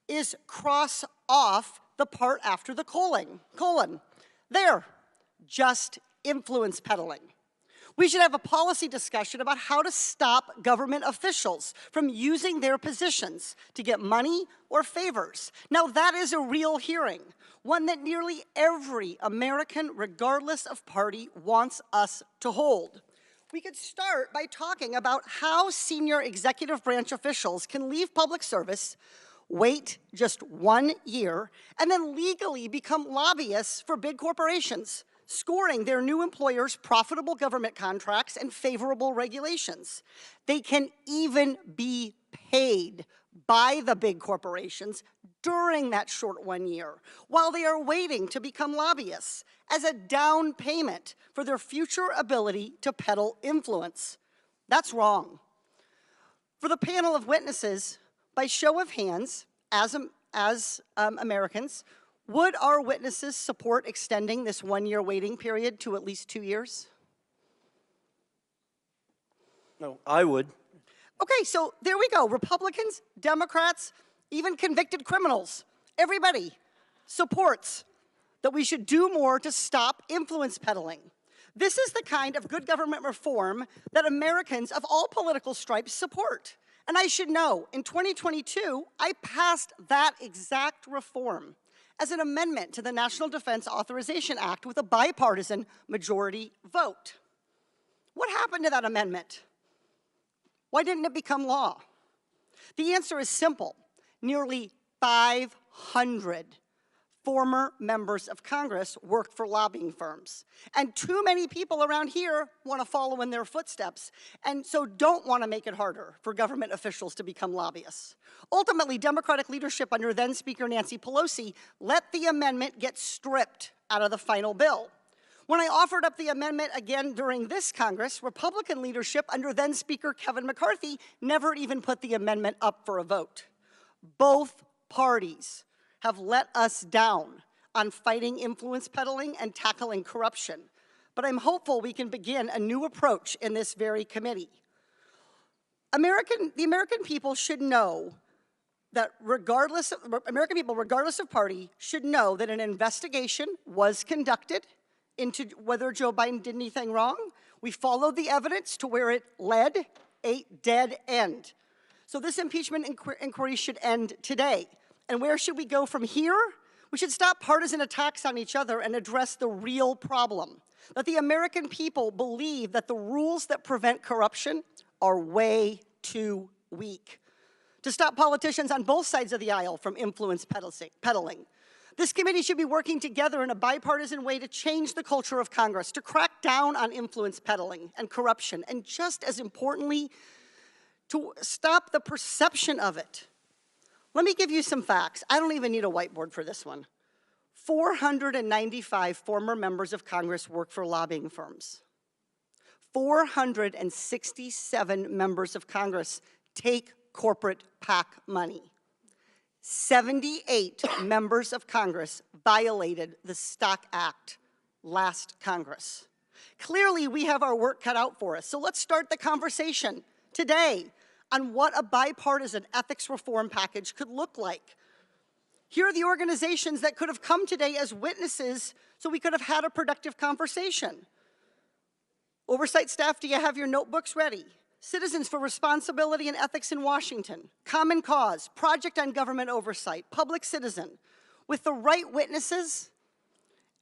is cross off the part after the colon. There, just influence peddling. We should have a policy discussion about how to stop government officials from using their positions to get money or favors. Now, that is a real hearing, one that nearly every American, regardless of party, wants us to hold. We could start by talking about how senior executive branch officials can leave public service, wait just 1 year, and then legally become lobbyists for big corporations, scoring their new employers profitable government contracts and favorable regulations. They can even be paid by the big corporations during that short 1 year, while they are waiting to become lobbyists as a down payment for their future ability to peddle influence. That's wrong. For the panel of witnesses, by show of hands, as Americans, would our witnesses support extending this 1 year waiting period to at least 2 years? No, I would. Okay, so there we go. Republicans, Democrats, even convicted criminals, everybody supports that we should do more to stop influence peddling. This is the kind of good government reform that Americans of all political stripes support. And I should know, in 2022, I passed that exact reform. as an amendment to the National Defense Authorization Act with a bipartisan majority vote. What happened to that amendment? Why didn't it become law? The answer is simple. Nearly 500 former members of Congress worked for lobbying firms. And too many people around here want to follow in their footsteps, and so don't want to make it harder for government officials to become lobbyists. Ultimately, Democratic leadership under then Speaker Nancy Pelosi let the amendment get stripped out of the final bill. When I offered up the amendment again during this Congress, Republican leadership under then Speaker Kevin McCarthy never even put the amendment up for a vote. Both parties have let us down on fighting influence peddling and tackling corruption. But I'm hopeful we can begin a new approach in this very committee. The American people should know that regardless of party, should know that an investigation was conducted into whether Joe Biden did anything wrong. We followed the evidence to where it led a dead end. So this impeachment inquiry should end today. And where should we go from here? We should stop partisan attacks on each other and address the real problem, that the American people believe that the rules that prevent corruption are way too weak. To stop politicians on both sides of the aisle from influence peddling. This committee should be working together in a bipartisan way to change the culture of Congress, to crack down on influence peddling and corruption, and just as importantly, to stop the perception of it. Let me give you some facts. I don't even need a whiteboard for this one. 495 former members of Congress work for lobbying firms. 467 members of Congress take corporate PAC money. 78 members of Congress violated the Stock Act last Congress. Clearly, we have our work cut out for us. So let's start the conversation today on what a bipartisan ethics reform package could look like. Here are the organizations that could have come today as witnesses so we could have had a productive conversation. Oversight staff, do you have your notebooks ready? Citizens for Responsibility and Ethics in Washington, Common Cause, Project on Government Oversight, Public Citizen. With the right witnesses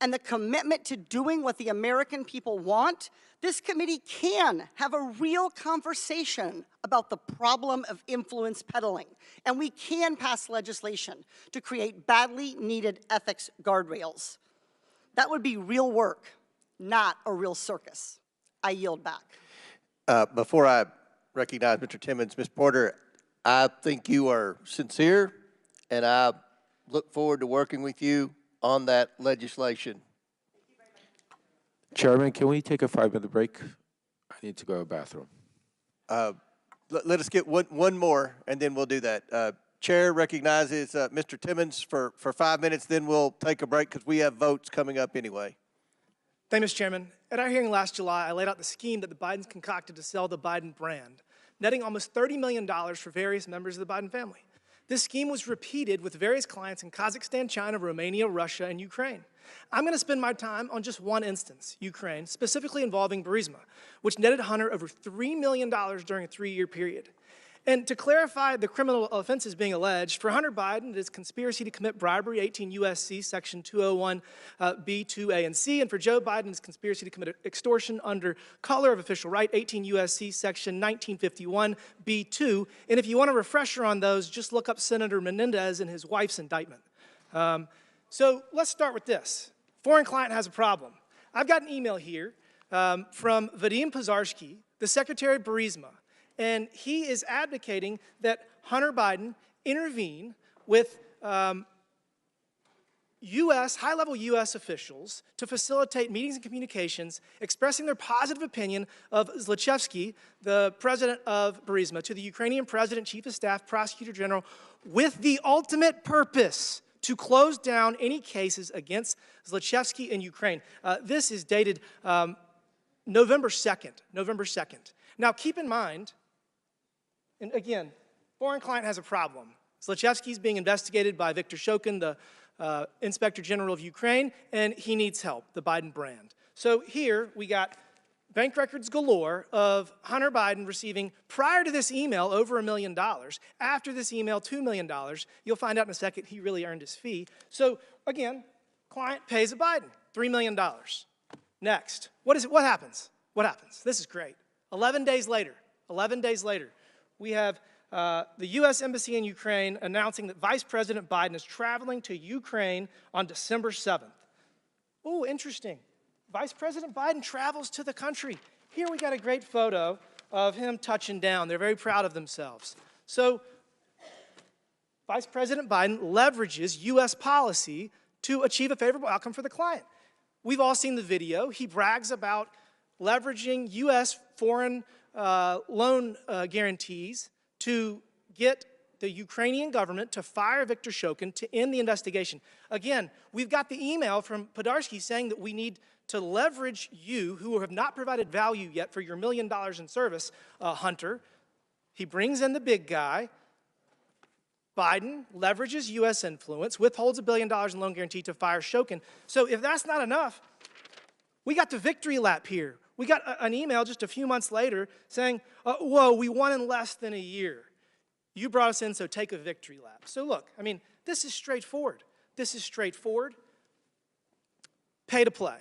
and the commitment to doing what the American people want, this committee can have a real conversation about the problem of influence peddling, and we can pass legislation to create badly needed ethics guardrails. That would be real work, not a real circus. I yield back. Before I recognize Mr. Timmons, Ms. Porter, I think you are sincere, and I look forward to working with you on that legislation. Chairman, can we take a 5-minute break? I need to go to the bathroom. Let us get one more, and then we'll do that. Chair recognizes Mr. Timmons for 5 minutes, then we'll take a break because we have votes coming up anyway. Thank you, Mr. Chairman. At our hearing last July, I laid out the scheme that the Bidens concocted to sell the Biden brand, netting almost $30 million for various members of the Biden family. This scheme was repeated with various clients in Kazakhstan, China, Romania, Russia, and Ukraine. I'm going to spend my time on just one instance, Ukraine, specifically involving Burisma, which netted Hunter over $3 million during a 3-year period. And to clarify the criminal offenses being alleged, for Hunter Biden, it is conspiracy to commit bribery, 18 U.S.C. Section 201 B, 2A, and C. And for Joe Biden, it's conspiracy to commit extortion under color of official right, 18 U.S.C. Section 1951 B2. And if you want a refresher on those, just look up Senator Menendez and his wife's indictment. So let's start with this. Foreign client has a problem. I've got an email here from Vadim Pozharsky, the Secretary of Burisma, and he is advocating that Hunter Biden intervene with high-level U.S. officials to facilitate meetings and communications expressing their positive opinion of Zlochevsky, the president of Burisma, to the Ukrainian president, chief of staff, prosecutor general, with the ultimate purpose to close down any cases against Zlochevsky in Ukraine. This is dated November 2nd. Now, keep in mind, and again, foreign client has a problem. Zlochevsky is being investigated by Viktor Shokin, the Inspector General of Ukraine, and he needs help, the Biden brand. So here we got bank records galore of Hunter Biden receiving, prior to this email, over $1 million. After this email, $2 million. You'll find out in a second he really earned his fee. So again, client pays a Biden, $3 million. Next, what happens? What happens? This is great. 11 days later, we have the U.S. Embassy in Ukraine announcing that Vice President Biden is traveling to Ukraine on December 7th. Oh, interesting. Vice President Biden travels to the country. Here we got a great photo of him touching down. They're very proud of themselves. So Vice President Biden leverages U.S. policy to achieve a favorable outcome for the client. We've all seen the video. He brags about leveraging U.S. foreign loan guarantees to get the Ukrainian government to fire Viktor Shokin to end the investigation. Again, we've got the email from Podarsky saying that we need to leverage you, who have not provided value yet for your $1 million in service, Hunter. He brings in the big guy. Biden leverages U.S. influence, withholds $1 billion in loan guarantee to fire Shokin. So if that's not enough, we got the victory lap here. We got an email just a few months later saying, whoa, we won in less than a year. You brought us in, so take a victory lap. So look, I mean, this is straightforward. This is straightforward. Pay to play.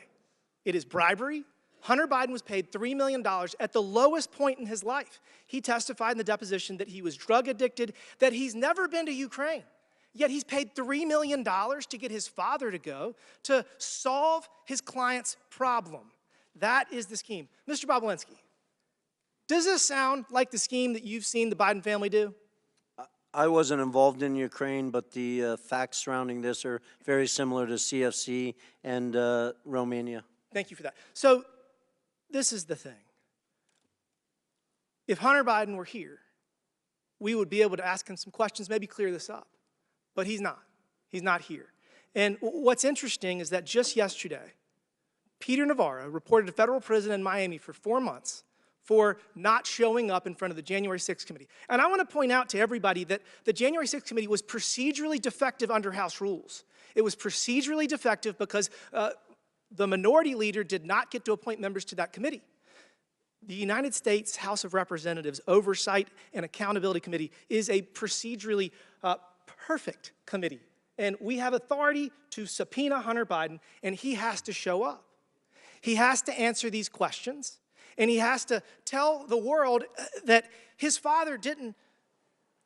It is bribery. Hunter Biden was paid $3 million at the lowest point in his life. He testified in the deposition that he was drug addicted, that he's never been to Ukraine. Yet he's paid $3 million to get his father to go to solve his client's problem. That is the scheme. Mr. Bobulinski, does this sound like the scheme that you've seen the Biden family do? I wasn't involved in Ukraine, but the facts surrounding this are very similar to CFC and Romania. Thank you for that. So this is the thing. If Hunter Biden were here, we would be able to ask him some questions, maybe clear this up. But he's not. He's not here. And what's interesting is that just yesterday, Peter Navarro reported to federal prison in Miami for 4 months for not showing up in front of the January 6th committee. And I want to point out to everybody that the January 6th committee was procedurally defective under House rules. It was procedurally defective because the minority leader did not get to appoint members to that committee. The United States House of Representatives Oversight and Accountability Committee is a procedurally perfect committee. And we have authority to subpoena Hunter Biden, and he has to show up. He has to answer these questions, and he has to tell the world that his father didn't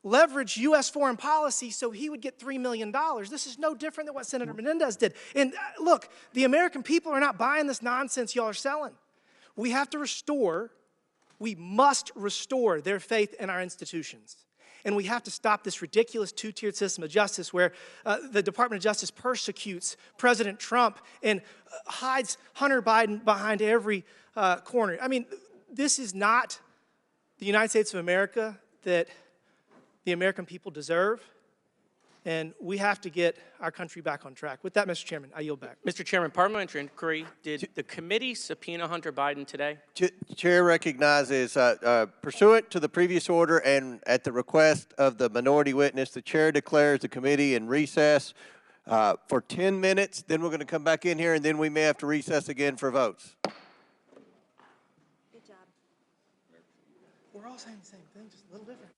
leverage U.S. foreign policy so he would get $3 million. This is no different than what Senator Menendez did. And look, the American people are not buying this nonsense y'all are selling. We have to restore, we must restore their faith in our institutions. And we have to stop this ridiculous two-tiered system of justice where the Department of Justice persecutes President Trump and hides Hunter Biden behind every corner. I mean, this is not the United States of America that the American people deserve, and we have to get our country back on track. With that, Mr. Chairman, I yield back. Mr. Chairman, parliamentary inquiry. Did the committee subpoena Hunter Biden today? Chair recognizes, pursuant to the previous order and at the request of the minority witness, the chair declares the committee in recess for 10 minutes. Then we're going to come back in here, and then we may have to recess again for votes. Good job. We're all saying the same thing, just a little different.